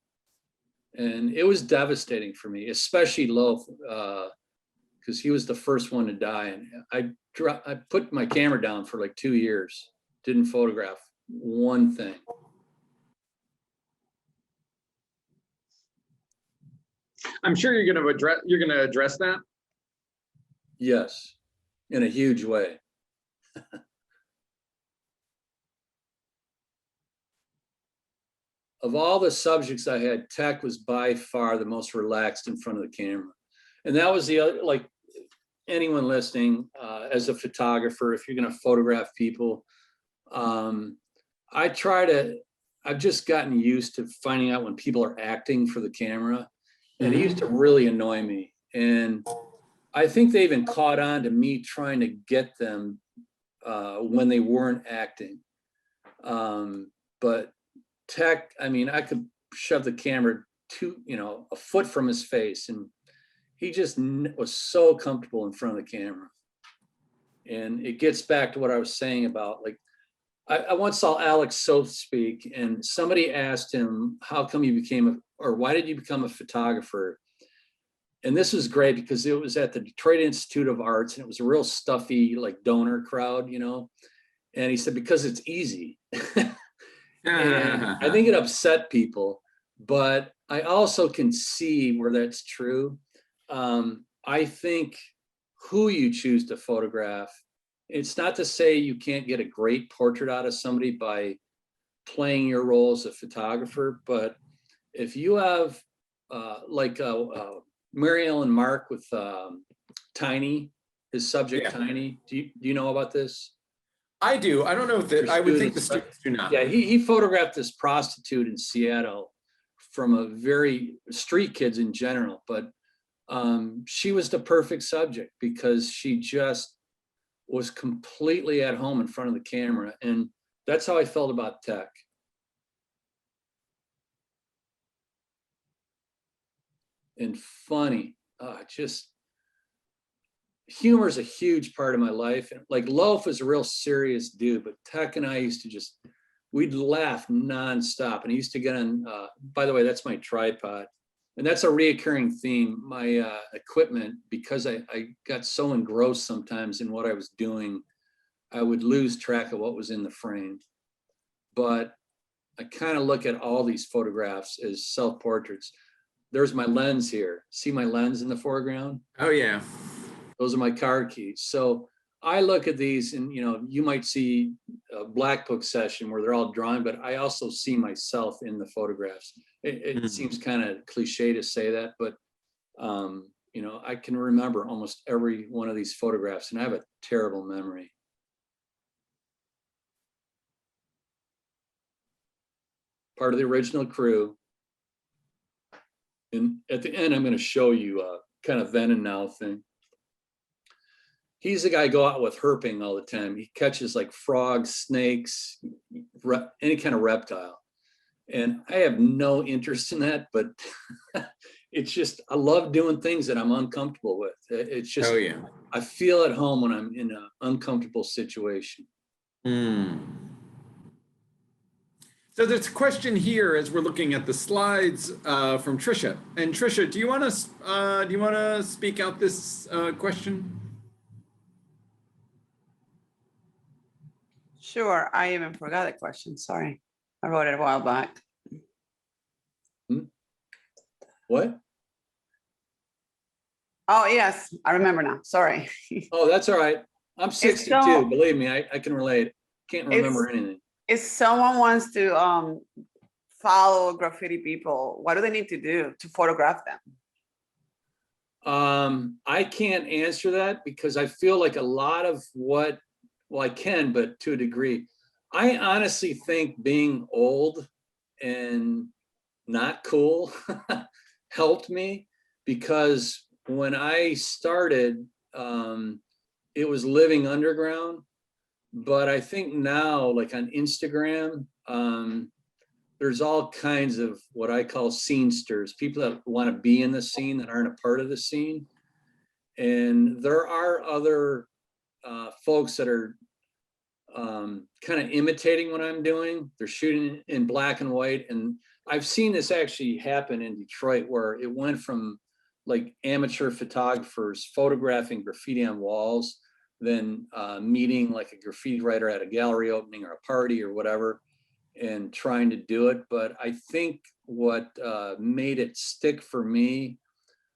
And it was devastating for me, especially Loaf, because he was the first one to die. And I put my camera down for like 2 years, didn't photograph one thing. I'm sure you're going to address that. Yes, in a huge way. Of all the subjects I had, Tech was by far the most relaxed in front of the camera. And that was the other, like anyone listening, as a photographer, if you're going to photograph people, I've just gotten used to finding out when people are acting for the camera. And it used to really annoy me. And I think they even caught on to me trying to get them when they weren't acting. But Tech, I mean, I could shove the camera a foot from his face, and he just was so comfortable in front of the camera. And it gets back to what I was saying about, like, I once saw Alex Soth speak, and somebody asked him, how come you why did you become a photographer? And this was great because it was at the Detroit Institute of Arts, and it was a real stuffy, like, donor crowd, you know? And he said, because it's easy. And I think it upset people, but I also can see where that's true. I think who you choose to photograph, it's not to say you can't get a great portrait out of somebody by playing your role as a photographer, but if you have like Mary Ellen Mark with Tiny, his subject, yeah. Tiny, do you know about this? I do. I don't know if I would think the students do not. Yeah, he photographed this prostitute in Seattle from a very street kids in general, but she was the perfect subject because she just was completely at home in front of the camera. And that's how I felt about Tech. And funny, just humor is a huge part of my life. And like Loaf is a real serious dude, but Tech and I used to we'd laugh nonstop. And he used to get on, by the way, that's my tripod. And that's a reoccurring theme. My equipment, because I got so engrossed sometimes in what I was doing, I would lose track of what was in the frame. But I kind of look at all these photographs as self-portraits. There's my lens here. See my lens in the foreground? Oh, yeah. Those are my car keys. So I look at these and, you might see a black book session where they're all drawing, but I also see myself in the photographs. It seems kind of cliche to say that, but I can remember almost every one of these photographs, and I have a terrible memory. Part of the original crew. And at the end, I'm going to show you a kind of then and now thing. He's the guy go out with herping all the time. He catches like frogs, snakes, any kind of reptile. And I have no interest in that, but it's just, I love doing things that I'm uncomfortable with. It's just, Oh yeah. I feel at home when I'm in an uncomfortable situation. So there's a question here as we're looking at the slides from Trisha. And Trisha, do you want to speak out this question? Sure. I even forgot the question. Sorry. I wrote it a while back. What? Oh, yes. I remember now. Sorry. Oh, that's all right. I'm 62. so- Believe me, I can relate. Can't remember anything. If someone wants to follow graffiti people, what do they need to do to photograph them? I can't answer that because I feel like a lot of well, I can, but to a degree. I honestly think being old and not cool helped me, because when I started, it was living underground. But I think now, like on Instagram, there's all kinds of what I call scenesters, people that want to be in the scene that aren't a part of the scene. And there are other folks that are kind of imitating what I'm doing. They're shooting in black and white. And I've seen this actually happen in Detroit, where it went from like amateur photographers photographing graffiti on walls, then meeting like a graffiti writer at a gallery opening or a party or whatever, and trying to do it. But I think what made it stick for me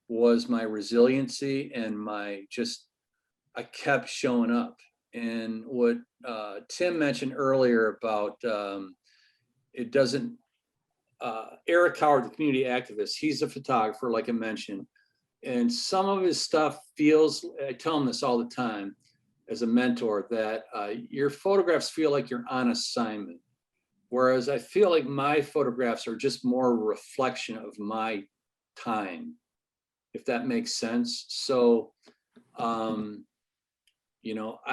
was my resiliency and I kept showing up. And what Tim mentioned earlier about it doesn't, Eric Howard, the community activist, he's a photographer, like I mentioned, and some of his stuff feels, I tell him this all the time as a mentor, that your photographs feel like you're on assignment. Whereas I feel like my photographs are just more a reflection of my time, if that makes sense. So, I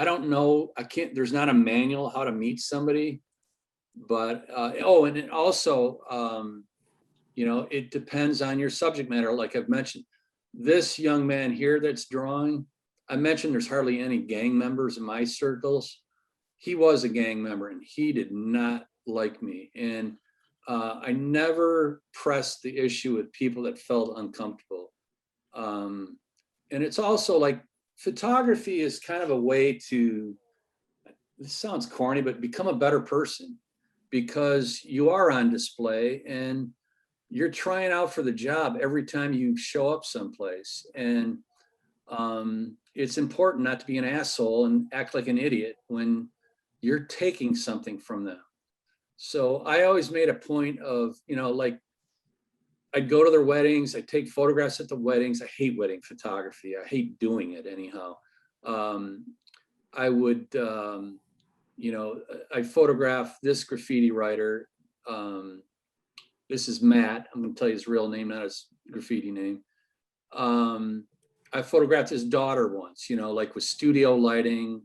don't know, there's not a manual how to meet somebody, but, and it also, it depends on your subject matter. Like I've mentioned, this young man here that's drawing, I mentioned there's hardly any gang members in my circles. He was a gang member and he did not like me. And I never pressed the issue with people that felt uncomfortable. And it's also like, photography is kind of a way to, this sounds corny, but become a better person, because you are on display and you're trying out for the job every time you show up someplace. And it's important not to be an asshole and act like an idiot when you're taking something from them. So I always made a point of, like, I'd go to their weddings, I'd take photographs at the weddings. I hate wedding photography. I hate doing it anyhow. I would, I photographed this graffiti writer. This is Matt. I'm gonna tell you his real name, not his graffiti name. I photographed his daughter once, like with studio lighting.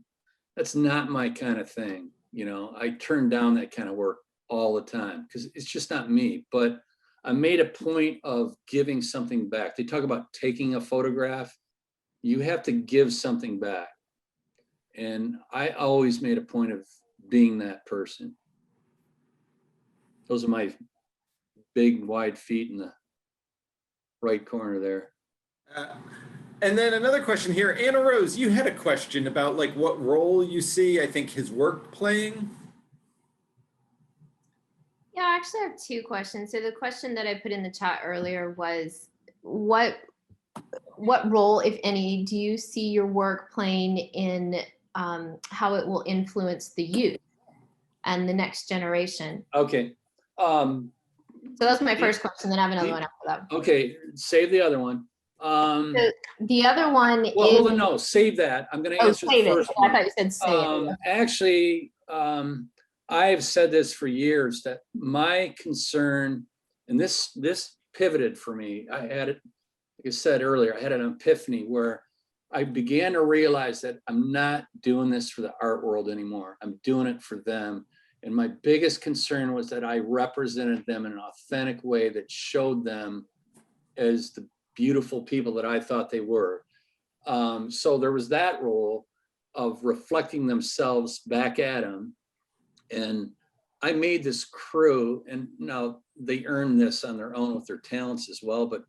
That's not my kind of thing. I turn down that kind of work all the time because it's just not me. But I made a point of giving something back. They talk about taking a photograph. You have to give something back. And I always made a point of being that person. Those are my big, wide feet in the right corner there. And then another question here, Anna Rose, you had a question about like what role you see, I think, his work playing. Yeah, I actually have two questions. So the question that I put in the chat earlier was, what role, if any, do you see your work playing in how it will influence the youth and the next generation. Okay. So that's my first question. Then I have another one after that. Okay, save the other one. The other one Well, is. hold on, no, save that. I'm gonna Oh, answer the save it. first I one. thought you said save it. Actually, I have said this for years, that my concern, and this pivoted for me. I had it, like I said earlier, I had an epiphany where I began to realize that I'm not doing this for the art world anymore. I'm doing it for them. And my biggest concern was that I represented them in an authentic way that showed them as the beautiful people that I thought they were. So there was that role of reflecting themselves back at them. And I made this crew, and now they earn this on their own with their talents as well, but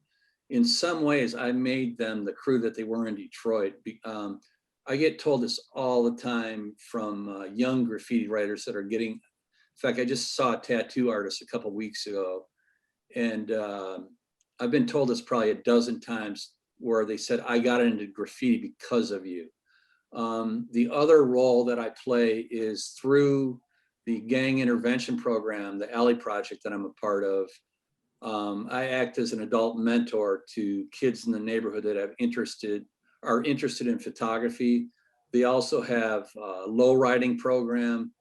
in some ways I made them the crew that they were in Detroit. I get told this all the time from young graffiti writers that are getting, in fact, I just saw a tattoo artist a couple of weeks ago, and I've been told this probably a dozen times, where they said, I got into graffiti because of you. The other role that I play is through the gang intervention program, the Alley Project that I'm a part of. I act as an adult mentor to kids in the neighborhood that are interested in photography. They also have a lowriding program.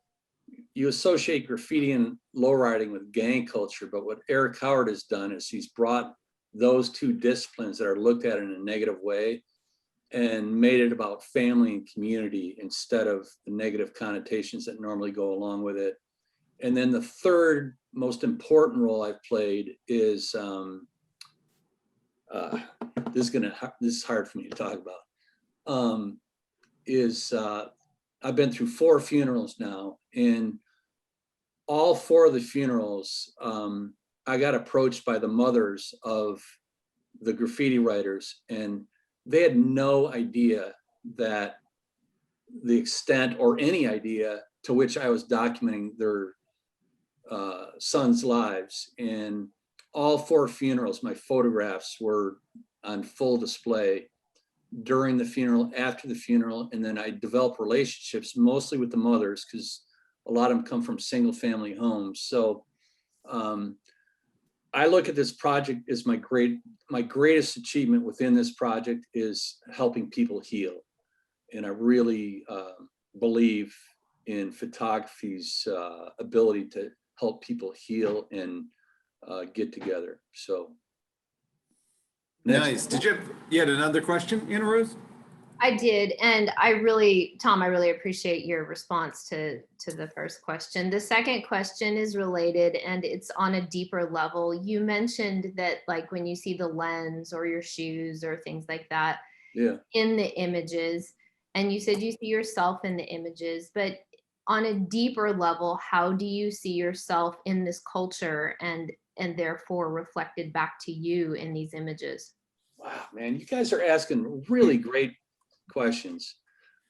You associate graffiti and lowriding with gang culture, but what Eric Howard has done is he's brought those two disciplines that are looked at in a negative way and made it about family and community instead of the negative connotations that normally go along with it. And then the third most important role I've played is, this is hard for me to talk about, I've been through 4 funerals now, and all 4 of the funerals, I got approached by the mothers of the graffiti writers, and they had no idea that the extent or any idea to which I was documenting their sons' lives. And all 4 funerals, my photographs were on full display during the funeral, after the funeral, and then I developed relationships mostly with the mothers, because a lot of them come from single family homes. So I look at this project as my greatest achievement within this project is helping people heal. And I really believe in photography's ability to help people heal and get together. So. Nice. Did you had another question, Anna Rose? I did, and Tom, I really appreciate your response to the first question. The second question is related, and it's on a deeper level. You mentioned that, like, when you see the lens or your shoes or things like that, yeah, in the images, and you said you see yourself in the images, but on a deeper level, how do you see yourself in this culture and therefore reflected back to you in these images? Wow, man, you guys are asking really great questions.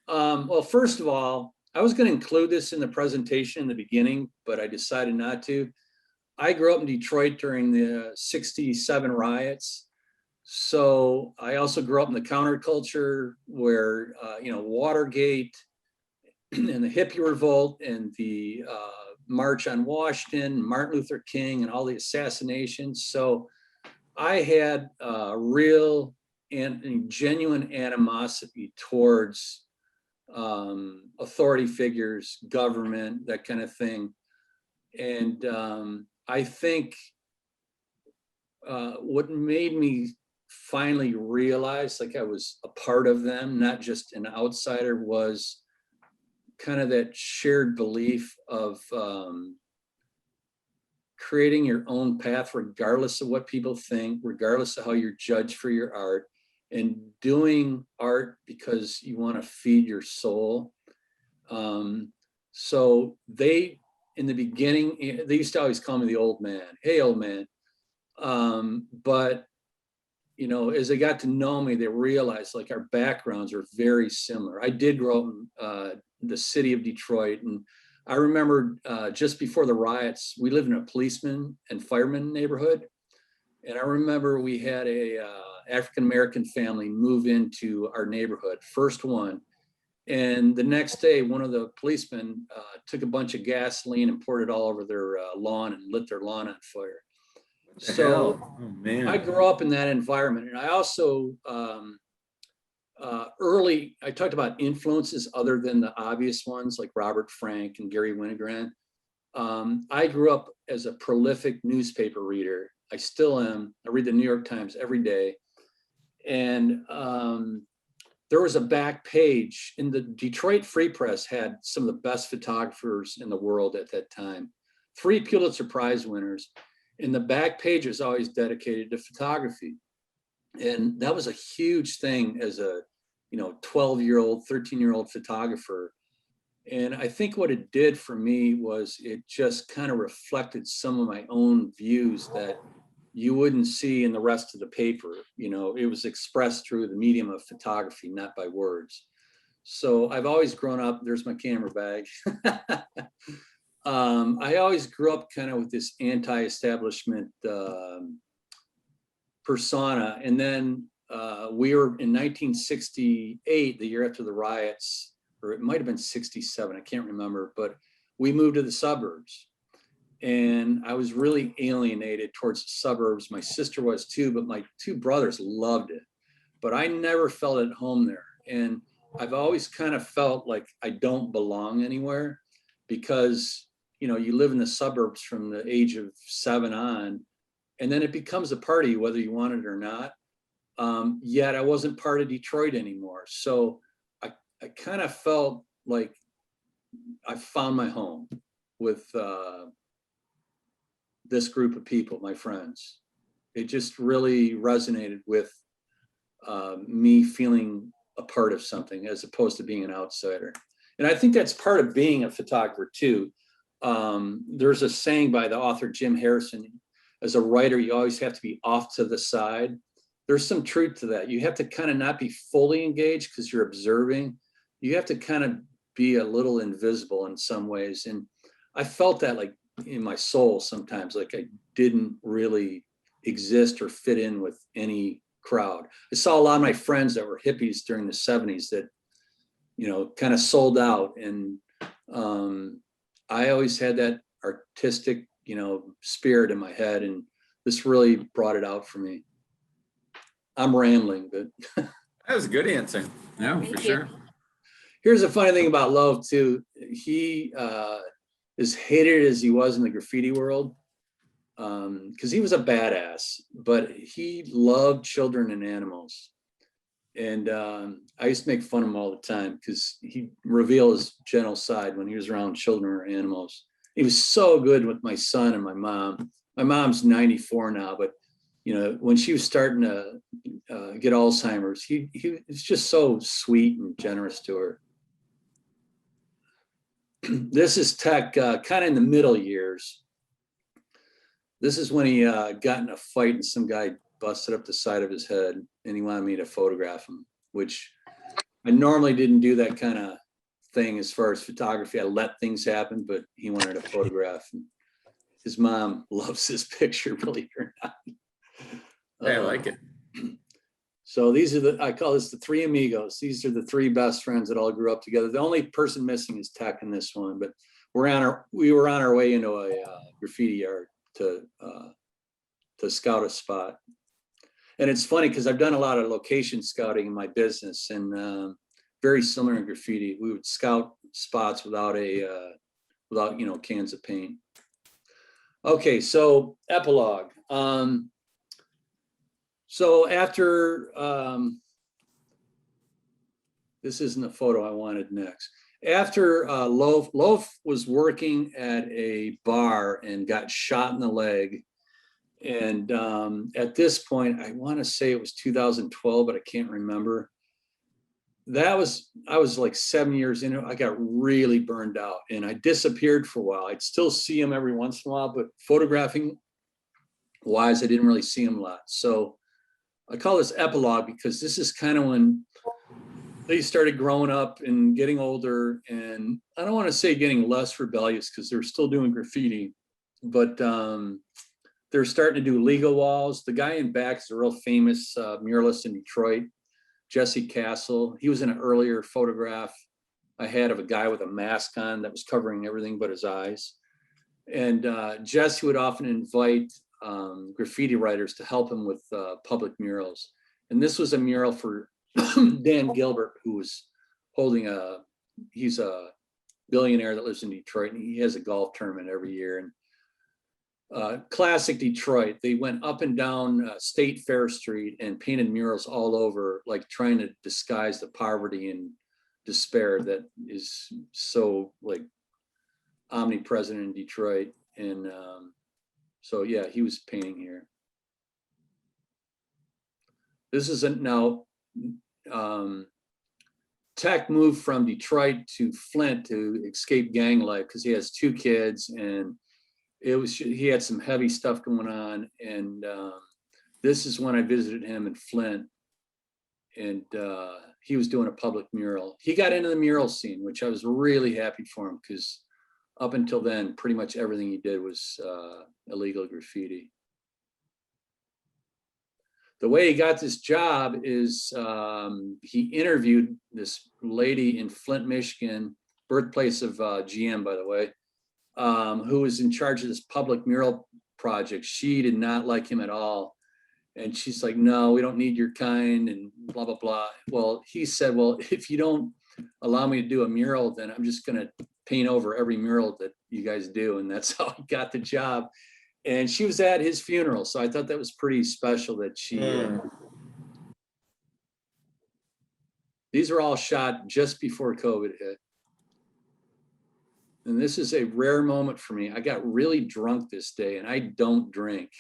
Well, first of all, I was going to include this in the presentation in the beginning, but I decided not to. I grew up in Detroit during the '67 riots. So I also grew up in the counterculture where, Watergate and the hippie revolt and the March on Washington, Martin Luther King, and all the assassinations. So I had real and genuine animosity towards authority figures, government, that kind of thing. And I think what made me finally realize like I was a part of them, not just an outsider, was kind of that shared belief of creating your own path, regardless of what people think, regardless of how you're judged for your art, and doing art because you want to feed your soul. So they, in the beginning, they used to always call me the old man. Hey, old man. But, as they got to know me, they realized like our backgrounds are very similar. I did grow up in the city of Detroit, and I remember just before the riots, we lived in a policeman and fireman neighborhood. And I remember we had a African-American family move into our neighborhood, first one. And the next day, one of the policemen took a bunch of gasoline and poured it all over their lawn and lit their lawn on fire. What the So hell? Oh, man. I grew up in that environment, and I also I talked about influences other than the obvious ones like Robert Frank and Gary Winogrand. I grew up as a prolific newspaper reader. I still am. I read the New York Times every day. And there was a back page in the Detroit Free Press, had some of the best photographers in the world at that time, 3 Pulitzer Prize winners. And the back page is always dedicated to photography. And that was a huge thing as a 12-year-old, 13-year-old photographer. And I think what it did for me was it just kind of reflected some of my own views that you wouldn't see in the rest of the paper. It was expressed through the medium of photography, not by words. So I've always grown up, there's my camera bag. I always grew up kind of with this anti-establishment persona. And then we were in 1968, the year after the riots, or it might've been 67, I can't remember, but we moved to the suburbs. And I was really alienated towards the suburbs. My sister was too, but my 2 brothers loved it. But I never felt at home there. And I've always kind of felt like I don't belong anywhere because, you live in the suburbs from the age of 7 on, and then it becomes a party whether you want it or not. Yet I wasn't part of Detroit anymore. So I kind of felt like I found my home with this group of people, my friends. It just really resonated with me feeling a part of something as opposed to being an outsider. And I think that's part of being a photographer too. There's a saying by the author Jim Harrison, as a writer, you always have to be off to the side. There's some truth to that. You have to kind of not be fully engaged because you're observing. You have to kind of be a little invisible in some ways. And I felt that like in my soul sometimes, like I didn't really exist or fit in with any crowd. I saw a lot of my friends that were hippies during the 70s that, kind of sold out. And I always had that artistic, spirit in my head. And this really brought it out for me. I'm rambling, but That was a good answer. No, Thank for you. sure. here's a funny thing about Love too. He as hated as he was in the graffiti world, because he was a badass, but he loved children and animals. And I used to make fun of him all the time because he'd reveal his gentle side when he was around children or animals. He was so good with my son and my mom. My mom's 94 now, but when she was starting to get Alzheimer's, he was just so sweet and generous to her. This is Tech, kind of in the middle years. This is when he got in a fight and some guy busted up the side of his head and he wanted me to photograph him, which I normally didn't do that kind of thing as far as photography. I let things happen, but he wanted to photograph. And his mom loves this picture, believe it or not. Yeah, I like it. So these are I call this the three amigos. These are the three best friends that all grew up together. The only person missing is Tech in this one, but we were on our way into a graffiti yard to scout a spot. And it's funny because I've done a lot of location scouting in my business, and very similar in graffiti. We would scout spots without cans of paint. Okay, so epilogue. So after, this isn't the photo I wanted next. After Loaf was working at a bar and got shot in the leg. And at this point, I want to say it was 2012, but I can't remember. I was like 7 years in it. I got really burned out and I disappeared for a while. I'd still see him every once in a while, but photographing wise, I didn't really see him a lot. So I call this epilogue because this is kind of when they started growing up and getting older, and I don't want to say getting less rebellious because they're still doing graffiti, but they're starting to do legal walls. The guy in back is a real famous muralist in Detroit, Jesse Castle. He was in an earlier photograph. I had of a guy with a mask on that was covering everything but his eyes. And Jesse would often invite graffiti writers to help him with public murals. And this was a mural for Dan Gilbert, who was holding he's a billionaire that lives in Detroit, and he has a golf tournament every year. And classic Detroit, they went up and down State Fair Street and painted murals all over, like trying to disguise the poverty and despair that is so like omnipresent in Detroit. And so yeah, he was painting here. This isn't now. Tech moved from Detroit to Flint to escape gang life because he has 2 kids, and he had some heavy stuff going on. And this is when I visited him in Flint, and he was doing a public mural. He got into the mural scene, which I was really happy for him, because up until then, pretty much everything he did was illegal graffiti. The way he got this job is he interviewed this lady in Flint, Michigan, birthplace of GM, by the way, who was in charge of this public mural project. She did not like him at all. And she's like, no, we don't need your kind, and blah, blah, blah. Well, he said, well, if you don't allow me to do a mural, then I'm just going to paint over every mural that you guys do. And that's how he got the job. And she was at his funeral. So I thought that was pretty special that she, these were all shot just before COVID hit. And this is a rare moment for me. I got really drunk this day, and I don't drink.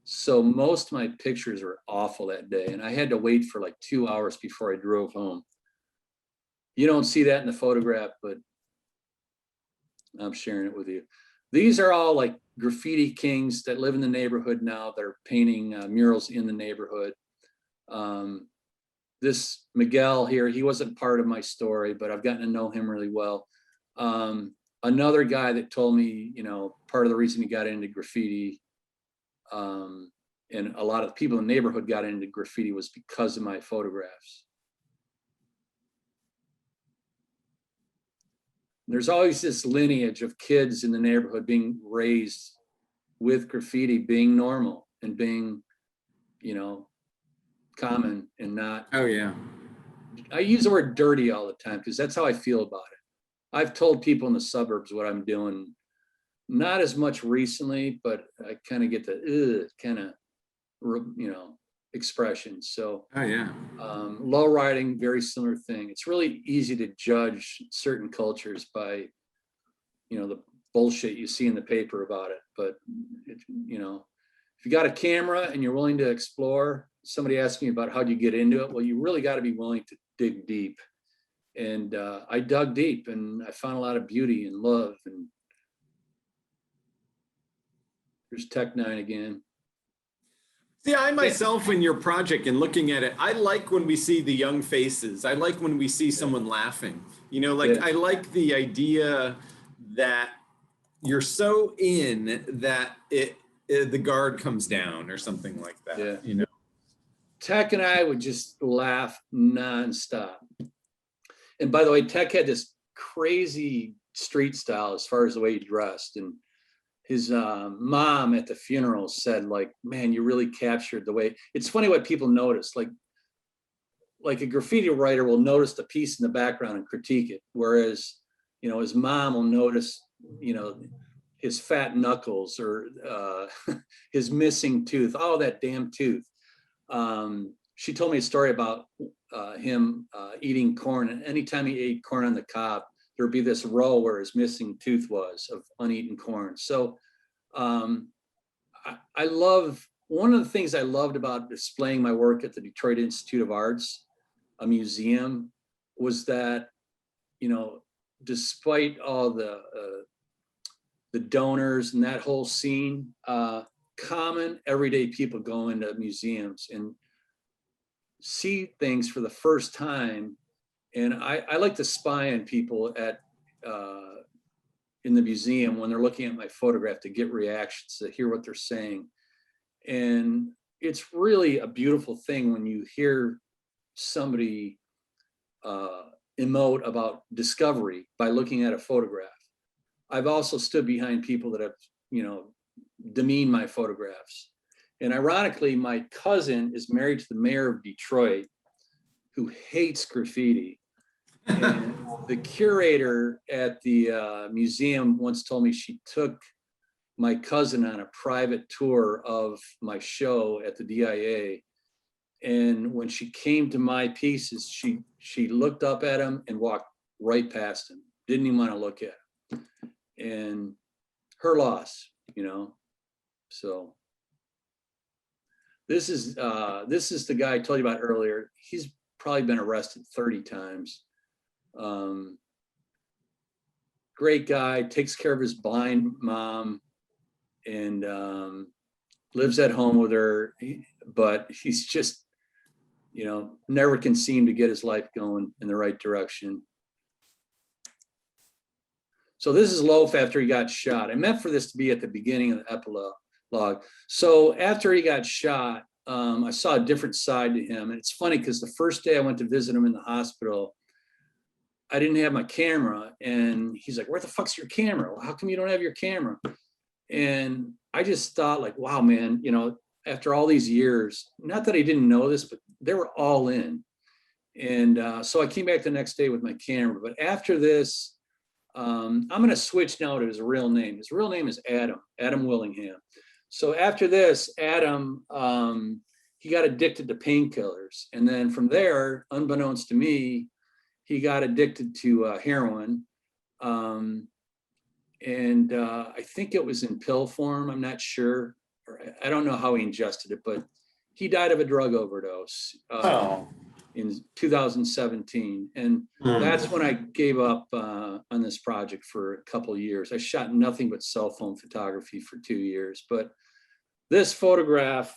So most of my pictures are awful that day. And I had to wait for like 2 hours before I drove home. You don't see that in the photograph, but I'm sharing it with you. These are all like graffiti kings that live in the neighborhood now. They're painting murals in the neighborhood. This Miguel here, he wasn't part of my story, but I've gotten to know him really well. Another guy that told me, you know, part of the reason he got into graffiti, and a lot of people in the neighborhood got into graffiti, was because of my photographs. There's always this lineage of kids in the neighborhood being raised with graffiti being normal and being, you know, common and not. Oh yeah. I use the word dirty all the time because that's how I feel about it. I've told people in the suburbs what I'm doing, not as much recently, but I kind of get the kind of, you know, expression. So Oh yeah. Low riding, very similar thing. It's really easy to judge certain cultures by, you know, the bullshit you see in the paper about it. But it, you know, if you got a camera and you're willing to explore, somebody asked me about how do you get into it. Well, you really got to be willing to dig deep. And I dug deep, and I found a lot of beauty and love. And there's Tech 9 again. See, I myself in your project and looking at it, I like when we see the young faces. I like when we see someone laughing. You know, like I like the idea that you're so in that the guard comes down or something like that. Yeah. You know, Tech and I would just laugh nonstop. And by the way, Tech had this crazy street style as far as the way he dressed. And his mom at the funeral said, like, man, you really captured the way. It's funny what people notice. Like a graffiti writer will notice the piece in the background and critique it. Whereas, you know, his mom will notice, you know, his fat knuckles or his missing tooth. Oh, that damn tooth. She told me a story about him eating corn, and anytime he ate corn on the cob, there'd be this row where his missing tooth was of uneaten corn. So I love, one of the things I loved about displaying my work at the Detroit Institute of Arts, a museum, was that, you know, despite all the donors and that whole scene, common everyday people go into museums and see things for the first time. And I like to spy on people at in the museum when they're looking at my photograph to get reactions, to hear what they're saying. And it's really a beautiful thing when you hear somebody emote about discovery by looking at a photograph. I've also stood behind people that have, demeaned my photographs. And ironically, my cousin is married to the mayor of Detroit, who hates graffiti. And the curator at the museum once told me she took my cousin on a private tour of my show at the DIA. And when she came to my pieces, she looked up at him and walked right past him. Didn't even want to look at him. And her loss, So this is the guy I told you about earlier. He's probably been arrested 30 times. Great guy, takes care of his blind mom, and lives at home with her, but he's just, never can seem to get his life going in the right direction. So this is Loaf after he got shot. I meant for this to be at the beginning of the epilogue. So after he got shot, I saw a different side to him. And it's funny because the first day I went to visit him in the hospital, I didn't have my camera. And he's like, where the fuck's your camera? Well, how come you don't have your camera? And I just thought like, wow, man, after all these years, not that I didn't know this, but they were all in. And so I came back the next day with my camera. But after this, I'm going to switch now to his real name. His real name is Adam Willingham. So after this, Adam, he got addicted to painkillers. And then from there, unbeknownst to me, he got addicted to heroin. And I think it was in pill form. I'm not sure. I don't know how he ingested it, but he died of a drug overdose in 2017. And that's when I gave up on this project for a couple of years. I shot nothing but cell phone photography for 2 years. But this photograph,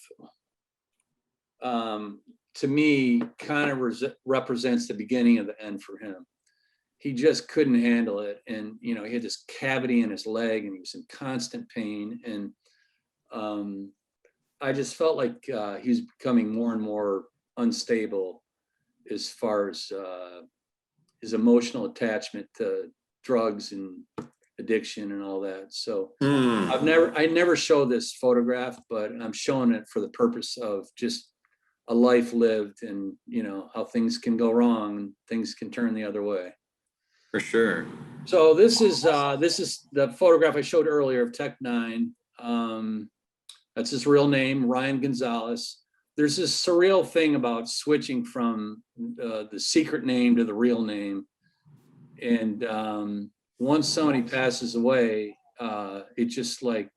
to me, kind of represents the beginning of the end for him. He just couldn't handle it. And, he had this cavity in his leg and he was in constant pain. And I just felt like he was becoming more and more unstable as far as his emotional attachment to drugs and addiction and all that. So I never show this photograph, but I'm showing it for the purpose of just a life lived and, how things can go wrong and things can turn the other way. For sure. So this is the photograph I showed earlier of Tech 9. That's his real name, Ryan Gonzalez. There's this surreal thing about switching from the secret name to the real name. And once somebody passes away, it just like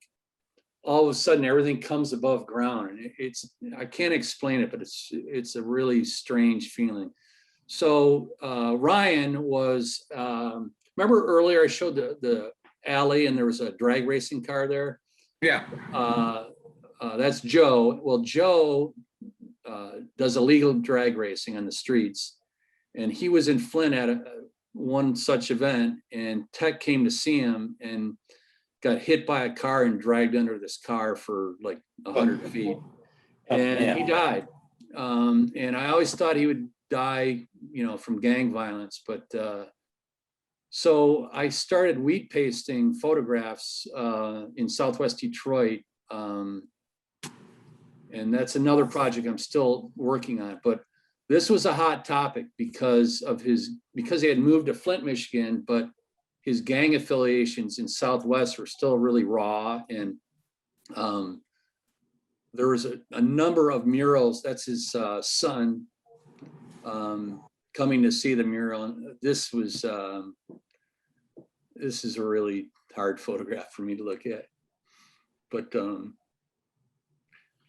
all of a sudden everything comes above ground. And I can't explain it, but it's a really strange feeling. So Ryan was, remember earlier I showed the alley and there was a drag racing car there? Yeah. That's Joe. Well, Joe does illegal drag racing on the streets. And he was in Flint at one such event, and Tech came to see him and got hit by a car and dragged under this car for like 100 feet. And he died. And I always thought he would die, from gang violence. But so I started wheat pasting photographs in Southwest Detroit. And that's another project I'm still working on. But this was a hot topic because he had moved to Flint, Michigan, but his gang affiliations in Southwest were still really raw. And there was a number of murals. That's his son coming to see the mural. And this is a really hard photograph for me to look at. But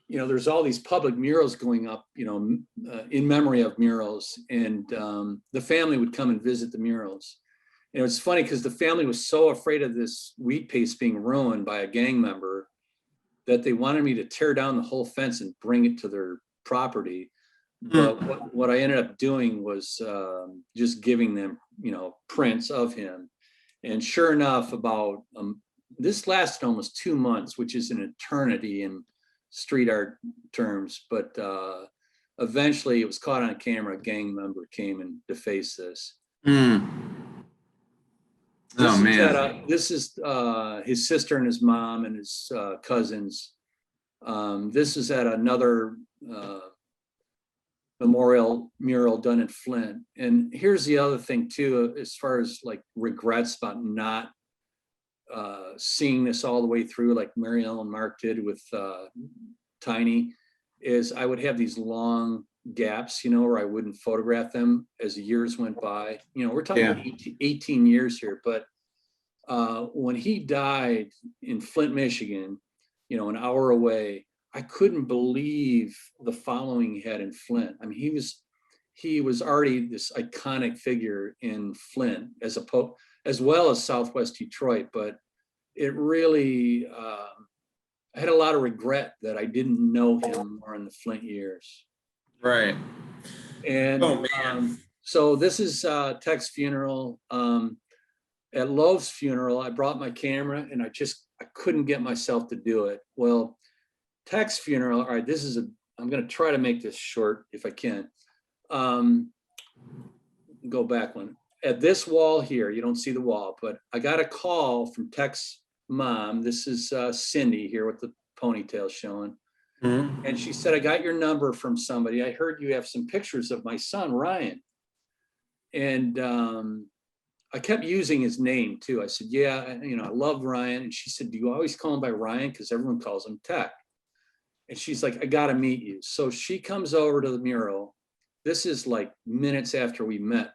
there's all these public murals going up, in memory of murals, and the family would come and visit the murals. And it's funny because the family was so afraid of this wheat paste being ruined by a gang member that they wanted me to tear down the whole fence and bring it to their property. But what I ended up doing was just giving them, prints of him. And sure enough, about this lasted almost 2 months, which is an eternity in street art terms. But eventually it was caught on camera. A gang member came and defaced this. Mm. Oh man. This is his sister and his mom and his cousins. This is at another memorial mural done in Flint. And here's the other thing too, as far as like regrets about not seeing this all the way through, like Mary Ellen Mark did with Tiny, is I would have these long gaps, you know, where I wouldn't photograph them as years went by. You know, we're talking about 18 years here, but when he died in Flint, Michigan, you know, an hour away, I couldn't believe the following he had in Flint. I mean, he was already this iconic figure in Flint as well as Southwest Detroit, but it really, I had a lot of regret that I didn't know him more in the Flint years. Right. And oh man. So this is Tech's funeral. At Love's funeral, I brought my camera and I couldn't get myself to do it. Well, Tech's funeral, all right, I'm gonna try to make this short if I can. Go back one. At this wall here, you don't see the wall, but I got a call from Tech's mom. This is Cindy here with the ponytail showing. Mm-hmm. And she said, I got your number from somebody. I heard you have some pictures of my son, Ryan. And I kept using his name too. I said, yeah, you know, I love Ryan. And she said, do you always call him by Ryan? Because everyone calls him Tech. And she's like, I got to meet you. So she comes over to the mural. This is like minutes after we met.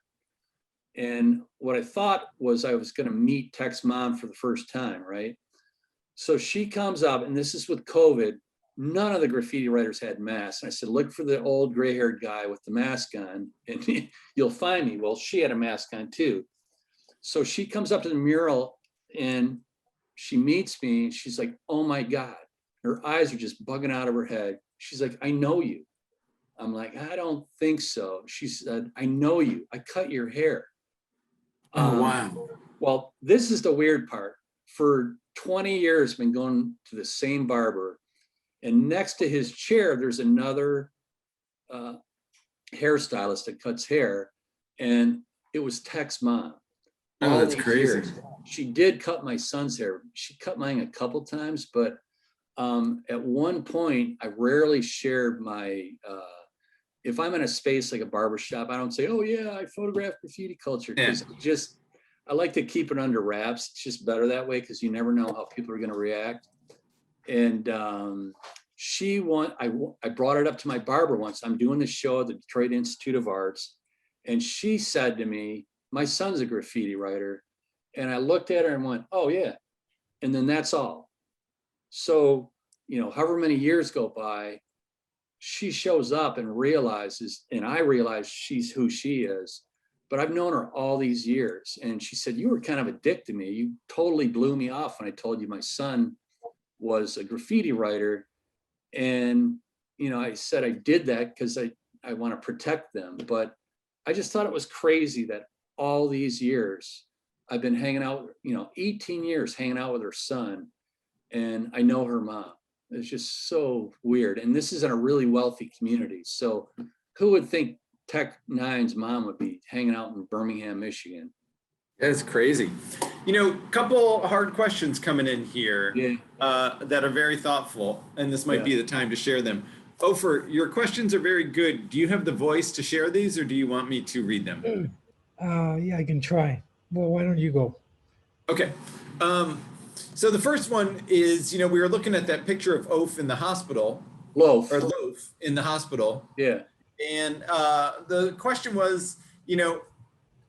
And what I thought was I was going to meet Tech's mom for the first time, right? So she comes up, and this is with COVID. None of the graffiti writers had masks. And I said, look for the old gray-haired guy with the mask on, and you'll find me. Well, she had a mask on too. So she comes up to the mural, and she meets me, and she's like, oh my God. Her eyes are just bugging out of her head. She's like, I know you. I'm like, I don't think so. She said, I know you. I cut your hair. Oh, wow. Well, this is the weird part. For 20 years, I've been going to the same barber. And next to his chair, there's another hairstylist that cuts hair. And it was Tech's mom. Oh, that's crazy. Years. She did cut my son's hair. She cut mine a couple times, but at one point, I rarely shared my, if I'm in a space like a barbershop, I don't say, oh yeah, I photograph graffiti culture. Because I like to keep it under wraps. It's just better that way because you never know how people are going to react. And I brought it up to my barber once. I'm doing this show at the Detroit Institute of Arts. And she said to me, my son's a graffiti writer. And I looked at her and went, oh yeah. And then that's all. So, you know, however many years go by, she shows up and realizes, and I realize she's who she is, but I've known her all these years. And she said, you were kind of a dick to me. You totally blew me off when I told you my son was a graffiti writer. And, you know, I said I did that because I want to protect them. But I just thought it was crazy that all these years I've been hanging out, you know, 18 years hanging out with her son, and I know her mom. It's just so weird. And this is in a really wealthy community. So who would think Tech Nine's mom would be hanging out in Birmingham, Michigan? That's crazy. You know, a couple hard questions coming in here that are very thoughtful, and this might be the time to share them. Ofer, your questions are very good. Do you have the voice to share these, or do you want me to read them? Yeah, I can try. Well, why don't you go? Okay. So the first one is, you know, we were looking at that picture of Oaf in the hospital. Loaf in the hospital. Yeah. And the question was, you know,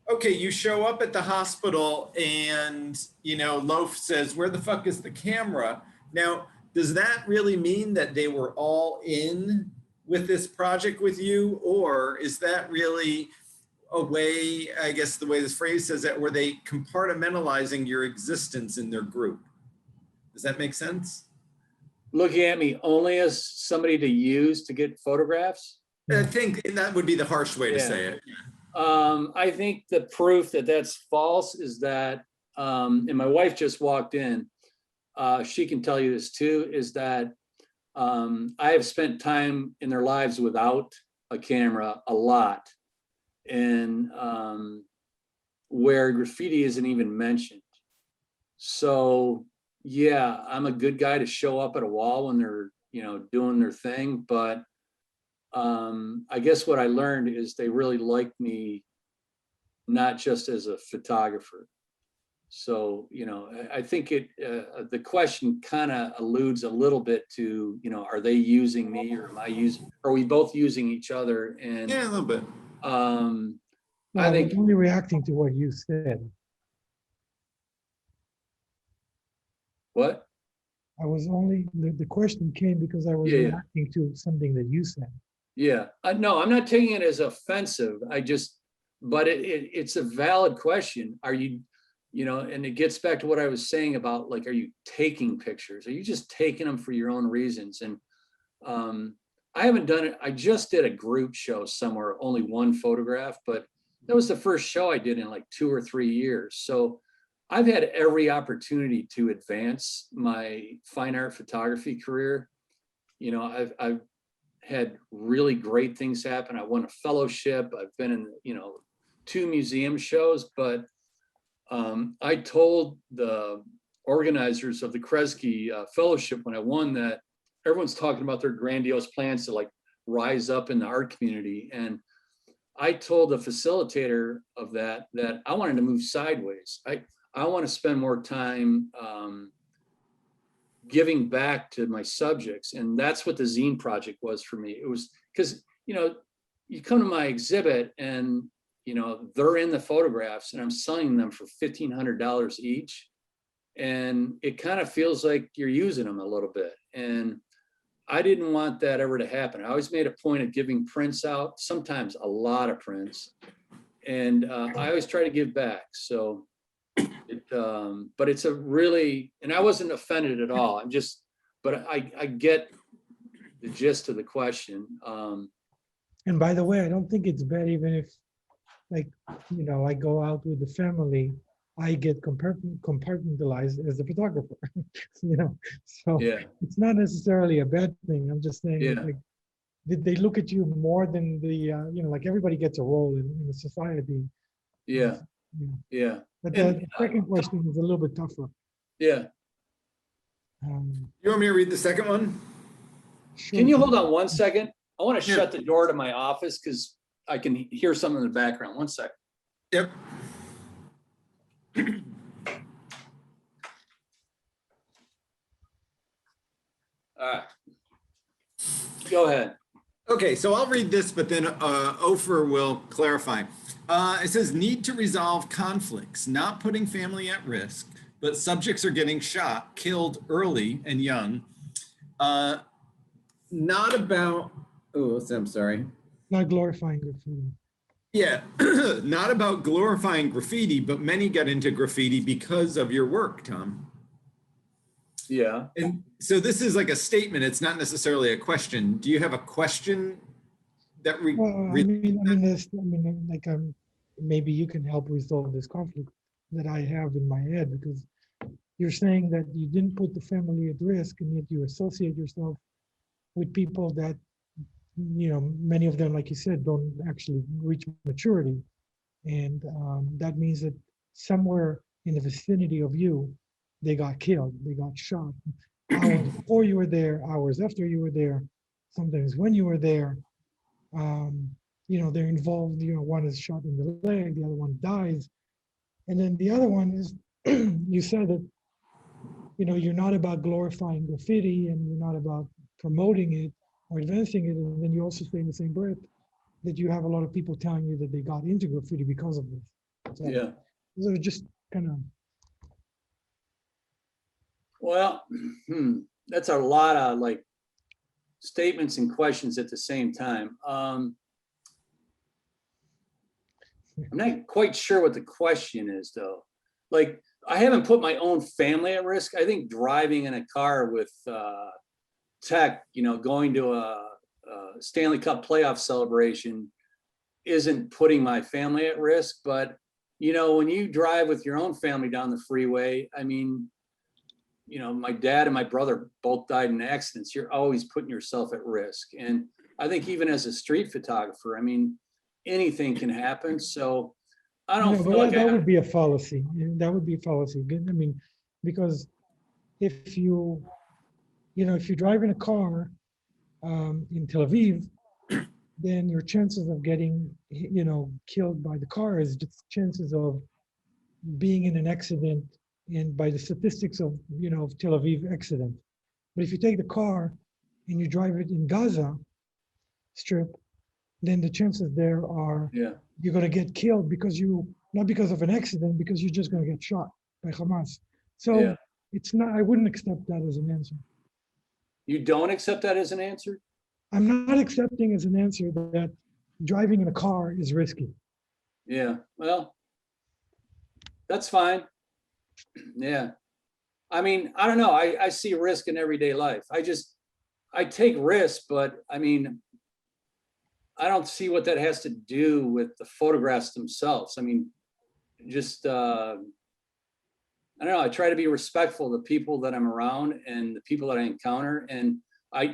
okay, you show up at the hospital and, you know, Loaf says, where the fuck is the camera? Now, does that really mean that they were all in with this project with you? Or is that really a way, I guess the way this phrase says that, were they compartmentalizing your existence in their group? Does that make sense? Looking at me only as somebody to use to get photographs? I think that would be the harsh way to say it. I think the proof that that's false is that, and my wife just walked in, she can tell you this too, is that I have spent time in their lives without a camera a lot. And where graffiti isn't even mentioned. So yeah, I'm a good guy to show up at a wall when they're, you know, doing their thing, but I guess what I learned is they really like me not just as a photographer. So, you know, I think the question kind of alludes a little bit to, you know, are they using me or are we both using each other? And Yeah, a little bit. Well, I I think, was only reacting to what you said. what? I was only, the question came because I was Yeah, yeah. reacting to something that you said. Yeah, no, I'm not taking it as offensive. But it's a valid question. Are you, you know, and it gets back to what I was saying about, like, are you taking pictures? Are you just taking them for your own reasons? And I haven't done it. I just did a group show somewhere, only one photograph, but that was the first show I did in like 2 or 3 years. So I've had every opportunity to advance my fine art photography career. You know, I've had really great things happen. I won a fellowship. I've been in, you know, 2 museum shows, but I told the organizers of the Kresge Fellowship when I won that everyone's talking about their grandiose plans to like rise up in the art community. And I told the facilitator of that I wanted to move sideways. I want to spend more time giving back to my subjects. And that's what the zine project was for me. It was because, you know, you come to my exhibit and, you know, they're in the photographs and I'm selling them for $1,500 each. And it kind of feels like you're using them a little bit. And I didn't want that ever to happen. I always made a point of giving prints out, sometimes a lot of prints. And I always try to give back. So, but it's a really, and I wasn't offended at all. I'm just, but I get the gist of the question. And by the way, I don't think it's bad even if, like, you know, I go out with the family, I get compartmentalized as a photographer, you know, so Yeah, it's not necessarily a bad thing. I'm just saying, Yeah. like, did they look at you more than the, you know, like everybody gets a role in the society. yeah, Yeah. yeah, But and the second question is a little bit tougher. yeah. You want me to read the second one? Sure. Can you hold on 1 second? I want to Yeah. shut the door to my office because I can hear something in the background. 1 second. Yep. All right. Go ahead. Okay, so I'll read this, but then Ofer will clarify. It says, need to resolve conflicts, not putting family at risk, but subjects are getting shot, killed early and young. Not about, oh, I'm sorry. Not glorifying graffiti. Yeah, not about glorifying graffiti, but many got into graffiti because of your work, Tom. Yeah. And so this is like a statement. It's not necessarily a question. Do you have a question that Well, I mean, like, maybe you can help resolve this conflict that I have in my head, because you're saying that you didn't put the family at risk, and yet you associate yourself with people that, you know, many of them, like you said, don't actually reach maturity. And that means that somewhere in the vicinity of you, they got killed, they got shot. Hours before you were there, hours after you were there, sometimes when you were there. You know, they're involved, you know, one is shot in the leg, the other one dies. And then the other one is, you said that, you know, you're not about glorifying graffiti and you're not about promoting it or advancing it. And then you also say in the same breath that you have a lot of people telling you that they got into graffiti because of this. So, Yeah. those are just kind of. Well, that's a lot of like statements and questions at the same time. I'm not quite sure what the question is though. Like, I haven't put my own family at risk. I think driving in a car with tech, you know, going to a Stanley Cup playoff celebration isn't putting my family at risk. But, you know, when you drive with your own family down the freeway, I mean, you know, my dad and my brother both died in accidents. You're always putting yourself at risk. And I think even as a street photographer, I mean, anything can happen. So I don't but feel like that would be a fallacy. That would be a fallacy. I mean, because if you, if you drive in a car in Tel Aviv, then your chances of getting, killed by the car is just chances of being in an accident, and by the statistics of, of Tel Aviv accident. But if you take the car and you drive it in Gaza Strip, then the chances there are yeah. you're going to get killed because not because of an accident, because you're just going to get shot by Hamas. So Yeah. it's not, I wouldn't accept that as an answer. You don't accept that as an answer? I'm not accepting as an answer that driving in a car is risky. Yeah, well, that's fine. Yeah. I mean, I don't know. I see risk in everyday life. I take risks, but I mean, I don't see what that has to do with the photographs themselves. I mean, just, I don't know. I try to be respectful of the people that I'm around and the people that I encounter. And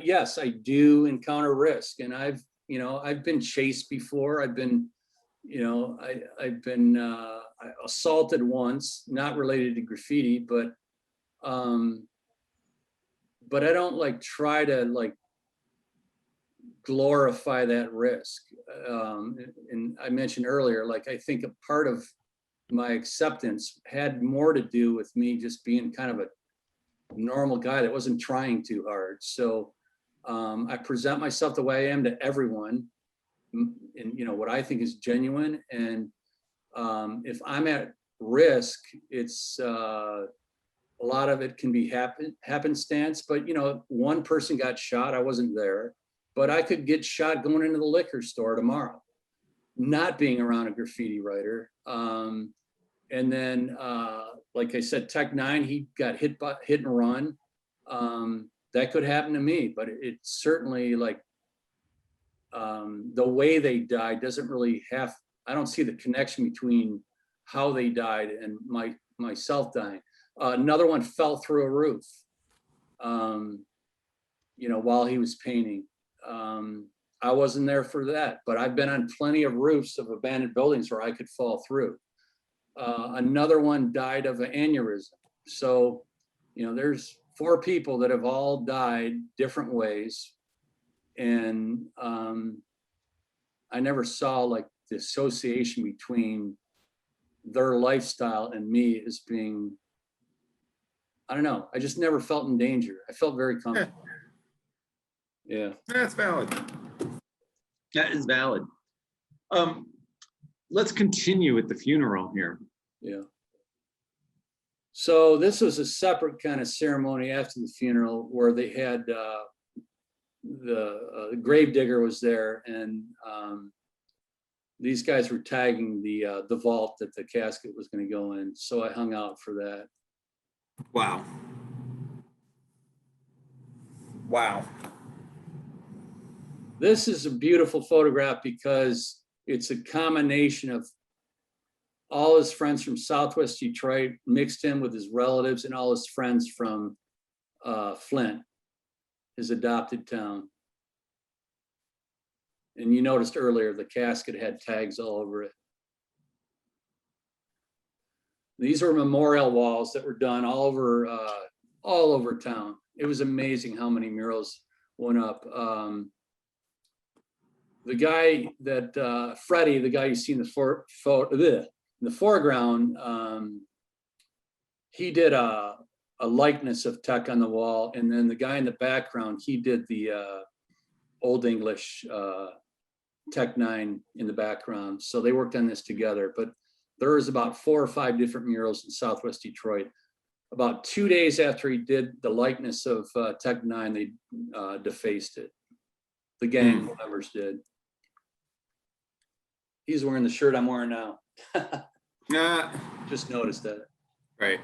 yes, I do encounter risk. And I've been chased before. I've been, I've been assaulted once, not related to graffiti, but I don't like try to like glorify that risk. And I mentioned earlier, like, I think a part of my acceptance had more to do with me just being kind of a normal guy that wasn't trying too hard. So I present myself the way I am to everyone, and what I think is genuine. And if I'm at risk, it's a lot of it can be happenstance. But one person got shot. I wasn't there, but I could get shot going into the liquor store tomorrow, not being around a graffiti writer. And then, like I said, Tech 9, he got hit and run. That could happen to me, but it's certainly like the way they died doesn't really I don't see the connection between how they died and myself dying. Another one fell through a roof, while he was painting. I wasn't there for that, but I've been on plenty of roofs of abandoned buildings where I could fall through. Another one died of an aneurysm. So, there's 4 people that have all died different ways. And I never saw like the association between their lifestyle and me as being, I don't know. I just never felt in danger. I felt very comfortable. Yeah. That's valid. That is valid. Let's continue with the funeral here. Yeah. So this was a separate kind of ceremony after the funeral where they had the gravedigger was there, and these guys were tagging the vault that the casket was going to go in. So I hung out for that. Wow. Wow. This is a beautiful photograph because it's a combination of all his friends from Southwest Detroit mixed in with his relatives and all his friends from Flint, his adopted town. And you noticed earlier, the casket had tags all over it. These were memorial walls that were done all over town. It was amazing how many murals went up. The guy that, Freddie, the guy you see in the foreground, he did a likeness of Tech on the wall. And then the guy in the background, he did the Old English Tech 9 in the background. So they worked on this together, but there was about 4 or 5 different murals in Southwest Detroit. About 2 days after he did the likeness of Tech 9, they defaced it. The gang members did. He's wearing the shirt I'm wearing now. Just noticed that. Right.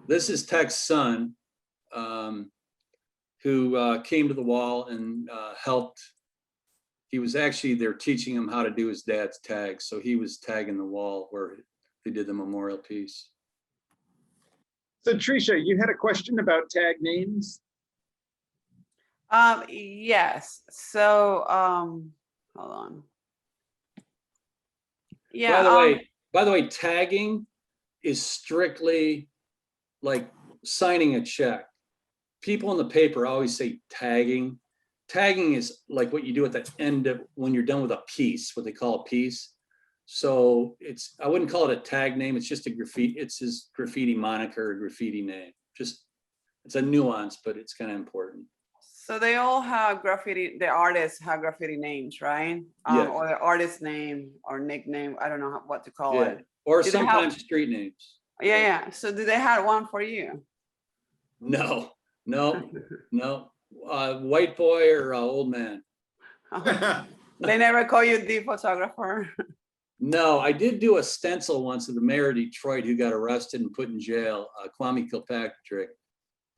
This is Tech's son, who came to the wall and helped. He was actually there teaching him how to do his dad's tags. So he was tagging the wall where they did the memorial piece. So Tricia, you had a question about tag names? Yes. So hold on. Yeah. By the way, tagging is strictly like signing a check. People in the paper always say tagging. Tagging is like what you do at the end of when you're done with a piece, what they call a piece. So I wouldn't call it a tag name. It's just a graffiti. It's his graffiti moniker, or graffiti name. Just, it's a nuance, but it's kind of important. So they all have graffiti, the artists have graffiti names, right? Yeah. Or the artist name or nickname, I don't know what to call Yeah. it. Or Do they have- sometimes street names. Yeah. So do they have one for you? No. White boy or old man. They never call you the photographer? No, I did do a stencil once of the mayor of Detroit who got arrested and put in jail, Kwame Kilpatrick.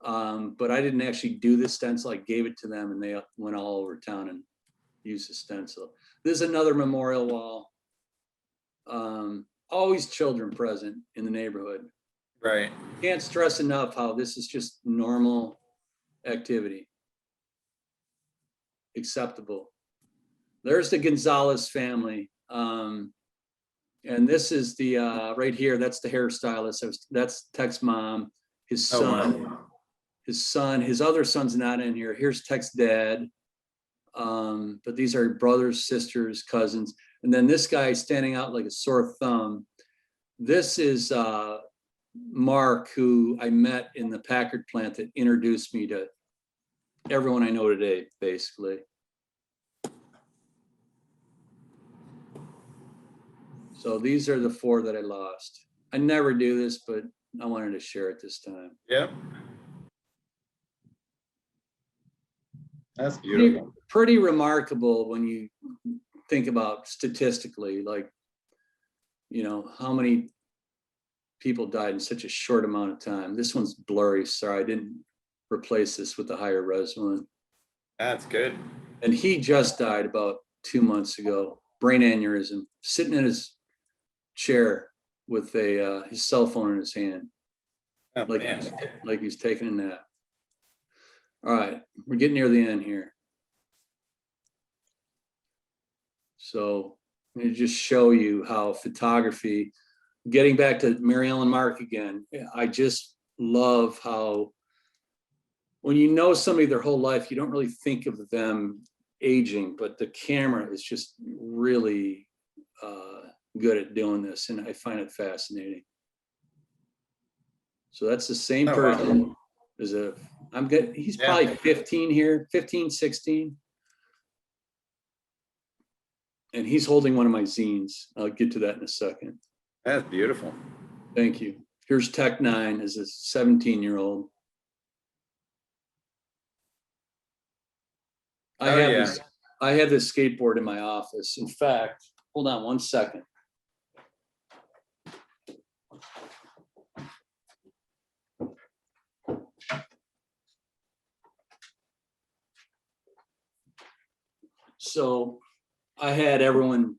But I didn't actually do the stencil. I gave it to them and they went all over town and used the stencil. There's another memorial wall. Always children present in the neighborhood. Right. Can't stress enough how this is just normal activity. Acceptable. There's the Gonzalez family. And this is the, right here, that's the hairstylist. That's Tech's mom, his son. wow. His other son's not in here. Here's Tech's dad. But these are brothers, sisters, cousins. And then this guy standing out like a sore thumb. This is Mark, who I met in the Packard plant that introduced me to everyone I know today, basically. So these are the 4 that I lost. I never do this, but I wanted to share it this time. Yep. That's beautiful. Pretty remarkable when you think about statistically, like, you know, how many people died in such a short amount of time. This one's blurry. Sorry, I didn't replace this with the higher res one. That's good. And he just died about 2 months ago, brain aneurysm, sitting in his chair with his cell phone in his hand, Oh, like man. like he's taking a nap. All right, we're getting near the end here. So I'm going to just show you how photography, getting back to Mary Ellen Mark again, I just love how when you know somebody their whole life, you don't really think of them aging, but the camera is just really good at doing this, and I find it fascinating. So that's the same Oh, wow. person as he's probably 15 here, 15, 16. And he's holding one of my zines. I'll get to that in a second. That's beautiful. Thank you. Here's Tech 9 as a 17-year-old. I have this skateboard in my office. In fact, hold on one second. So I had everyone,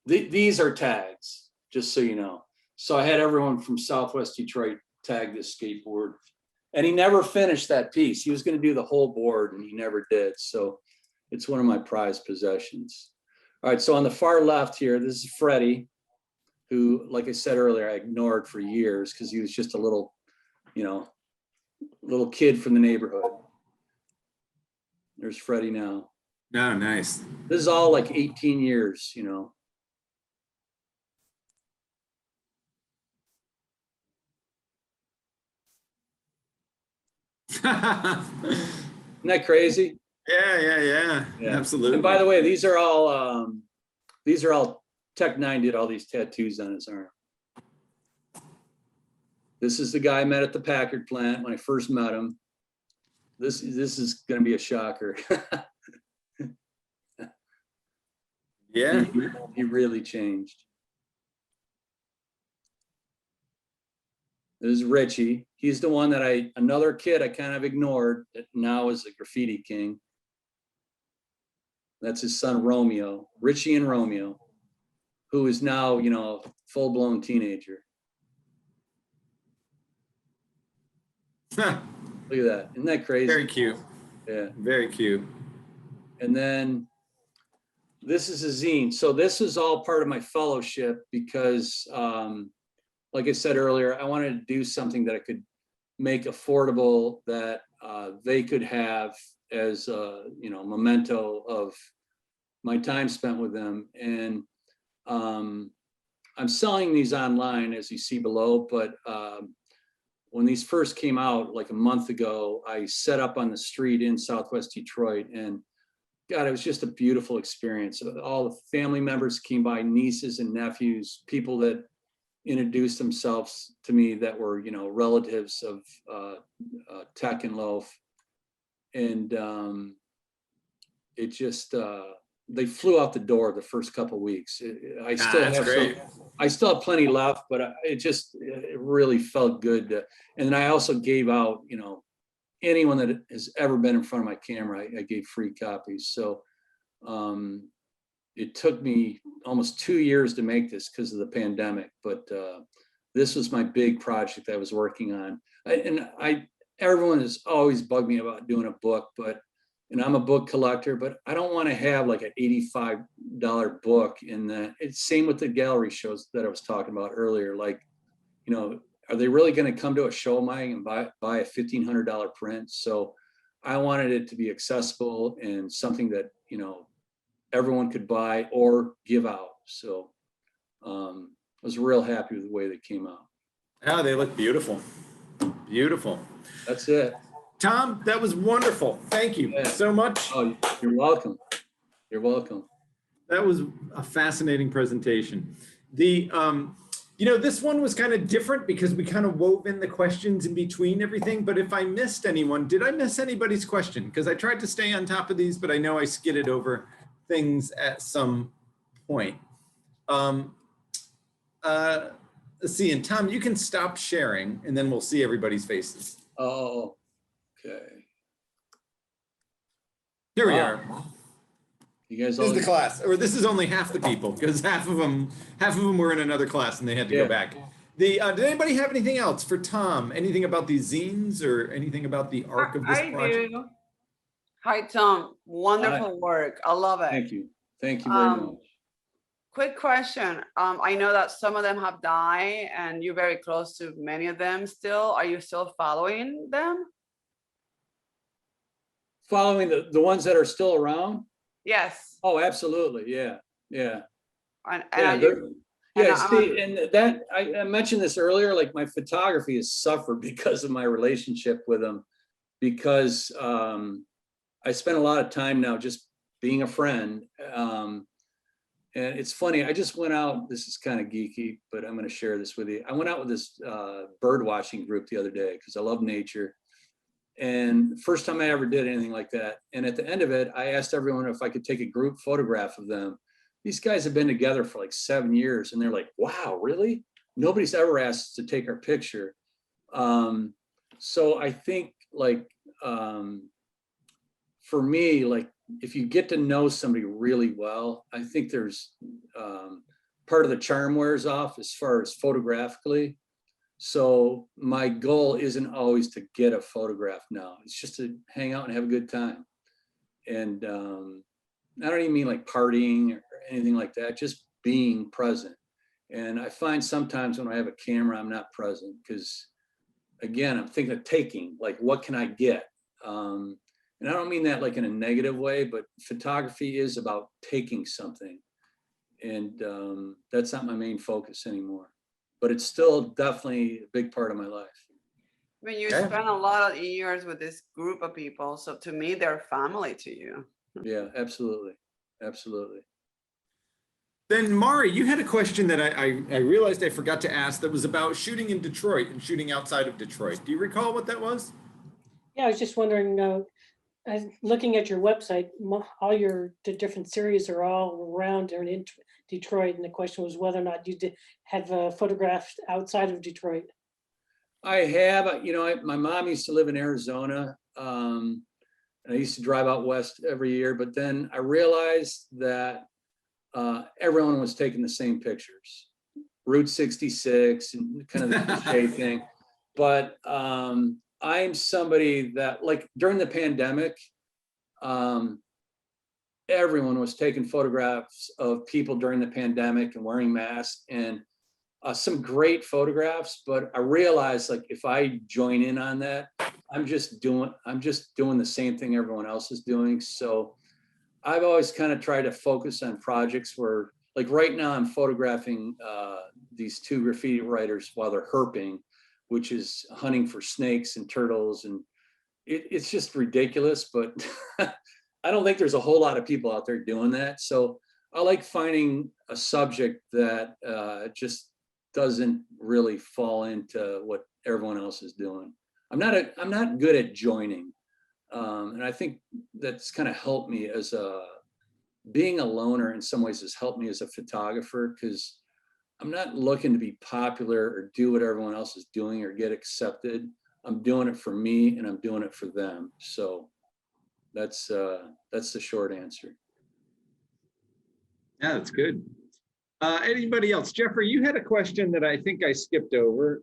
these are tags, just so you know. So I had everyone from Southwest Detroit tag this skateboard, and he never finished that piece. He was going to do the whole board and he never did. So it's one of my prized possessions. All right, so on the far left here, this is Freddie, who, like I said earlier, I ignored for years because he was just a little, you know, little kid from the neighborhood. There's Freddie now. Oh, nice. This is all like 18 years, you know. Isn't that crazy? Yeah. Absolutely. And by the way, these are all Tech 9 did all these tattoos on his arm. This is the guy I met at the Packard plant when I first met him. This is going to be a shocker. Yeah. He really changed. This is Richie. He's the one that another kid I kind of ignored that now is a graffiti king. That's his son, Romeo, Richie and Romeo, who is now, you know, a full-blown teenager. Look at that. Isn't that crazy? Very cute. Yeah. Very cute. And then This is a zine. So this is all part of my fellowship because, like I said earlier, I wanted to do something that I could make affordable that they could have as a, you know, memento of my time spent with them. And I'm selling these online, as you see below, but when these first came out like a month ago, I set up on the street in Southwest Detroit, and God, it was just a beautiful experience. All the family members came by, nieces and nephews, people that introduced themselves to me that were, you know, relatives of Tech and Loaf. And it just, they flew out the door the first couple of weeks. I still that's have great. I still have plenty left, but it really felt good. And then I also gave out, you know, anyone that has ever been in front of my camera, I gave free copies. So it took me almost 2 years to make this because of the pandemic, but this was my big project I was working on. Everyone has always bugged me about doing a book, and I'm a book collector, but I don't want to have like an $85 book in that. It's same with the gallery shows that I was talking about earlier. Like, you know, are they really going to come to a show of mine and buy a $1,500 print? So I wanted it to be accessible and something that, you know, everyone could buy or give out. So I was real happy with the way they came out. Oh, they look beautiful. Beautiful. That's it. Tom, that was wonderful. Thank you so much. Oh, you're welcome. You're welcome. That was a fascinating presentation. The, you know, this one was kind of different because we kind of wove in the questions in between everything. But if I missed anyone, did I miss anybody's question? Because I tried to stay on top of these, but I know I skidded over things at some point. Let's see, and Tom, you can stop sharing and then we'll see everybody's faces. Oh, okay. Here we are. You guys This all is the class, or this is only half the people because half of them were in another class and they had to go back. Did anybody have anything else for Tom? Anything about these zines or anything about the arc of this project? do. Hi, Tom. Wonderful work. I love it. Thank you. Thank you very much. Quick question. I know that some of them have died and you're very close to many of them still. Are you still following them? Following the ones that are still around? Yes. Oh, absolutely. Yeah. Yeah. And Yeah, are you, yeah, and see, and that I mentioned this earlier, like my photography has suffered because of my relationship with them, because I spend a lot of time now just being a friend. And it's funny, I just went out, this is kind of geeky, but I'm going to share this with you. I went out with this bird watching group the other day because I love nature. And first time I ever did anything like that. And at the end of it, I asked everyone if I could take a group photograph of them. These guys have been together for like 7 years and they're like, wow, really? Nobody's ever asked to take our picture. So I think like, for me, like if you get to know somebody really well, I think there's part of the charm wears off as far as photographically. So my goal isn't always to get a photograph now. It's just to hang out and have a good time. And I don't even mean like partying or anything like that, just being present. And I find sometimes when I have a camera, I'm not present because again, I'm thinking of taking, like, what can I get? And I don't mean that like in a negative way, but photography is about taking something. And that's not my main focus anymore. But it's still definitely a big part of my life. I mean, you spend a lot of years with this group of people. So to me, they're family to you. Yeah, absolutely. Absolutely. Then Mari, you had a question that I realized I forgot to ask that was about shooting in Detroit and shooting outside of Detroit. Do you recall what that was? Yeah, I was just wondering, looking at your website, all the different series are all around or in Detroit, and the question was whether or not you have photographed outside of Detroit. I have, you know, my mom used to live in Arizona. And I used to drive out west every year, but then I realized that everyone was taking the same pictures, Route 66 and kind of the cliche thing. But I'm somebody that, like, during the pandemic, everyone was taking photographs of people during the pandemic and wearing masks, and some great photographs. But I realized, like, if I join in on that, I'm just doing the same thing everyone else is doing. So I've always kind of tried to focus on projects where, like right now, I'm photographing these two graffiti writers while they're herping, which is hunting for snakes and turtles, and it's just ridiculous. But I don't think there's a whole lot of people out there doing that. So I like finding a subject that just doesn't really fall into what everyone else is doing. I'm not good at joining. And I think that's kind of helped me as being a loner in some ways has helped me as a photographer, because I'm not looking to be popular or do what everyone else is doing or get accepted. I'm doing it for me and I'm doing it for them. So that's the short answer. Yeah, that's good. Anybody else? Jeffrey, you had a question that I think I skipped over.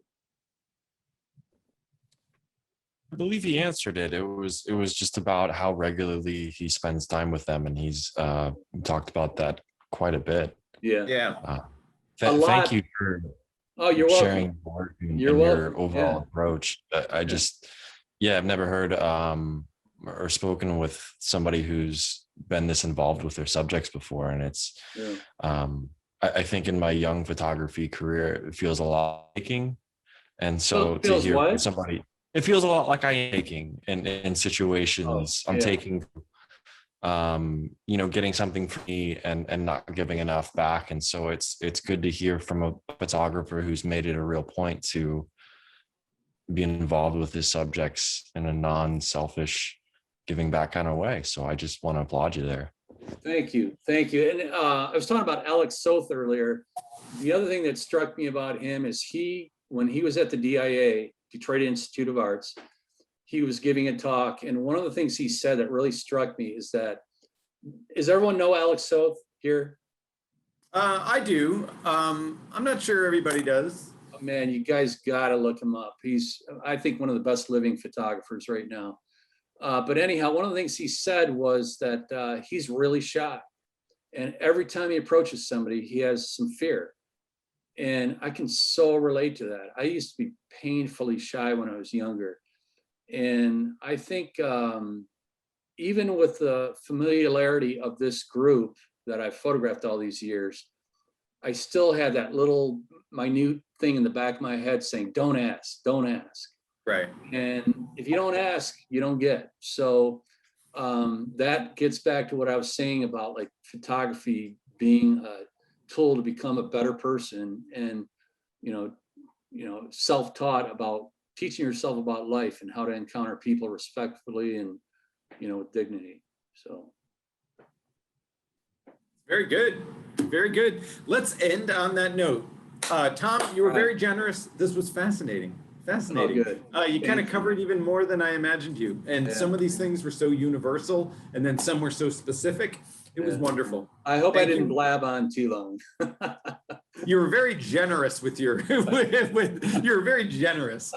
I believe he answered it. It was just about how regularly he spends time with them, and he's talked about that quite a bit. Yeah. Yeah. Thank you for you're sharing welcome. your work and You're your welcome. overall Yeah. approach. I've never heard or spoken with somebody who's been this involved with their subjects before, and it's I think in my young photography career, it feels a lot taking, and so to hear from somebody. It feels a lot like I am taking in situations. I'm taking, getting something for me and not giving enough back. And so it's good to hear from a photographer who's made it a real point to be involved with his subjects in a non-selfish, giving back kind of way. So I just want to applaud you there. Thank you. Thank you. And I was talking about Alex Soth earlier. The other thing that struck me about him is when he was at the DIA, Detroit Institute of Arts, he was giving a talk, and one of the things he said that really struck me is that, does everyone know Alex Soth here? I do. I'm not sure everybody does. Oh, man, you guys gotta look him up. He's, I think, one of the best living photographers right now. But anyhow, one of the things he said was that he's really shy, and every time he approaches somebody, he has some fear. And I can so relate to that. I used to be painfully shy when I was younger. And I think even with the familiarity of this group that I've photographed all these years, I still had that little minute thing in the back of my head saying, don't ask, don't ask. Right. And if you don't ask, you don't get. So that gets back to what I was saying about like photography being a tool to become a better person, and self-taught about teaching yourself about life and how to encounter people respectfully and with dignity. So very good, very good. Let's end on that note. Tom, you were very generous. This was fascinating. Fascinating. You kind of covered even more than I imagined you, and some of these things were so universal, and then some were so specific. It was wonderful. I hope I didn't blab on too long. You were very generous with your, you were very generous.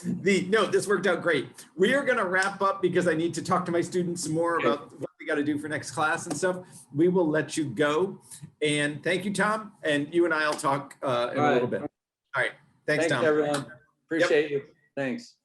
This worked out great. We are going to wrap up because I need to talk to my students some more about what we got to do for next class and stuff. We will let you go. And thank you, Tom. And you and I will talk in a little bit. All right. Thanks, Tom. Everyone. Appreciate you. Thanks.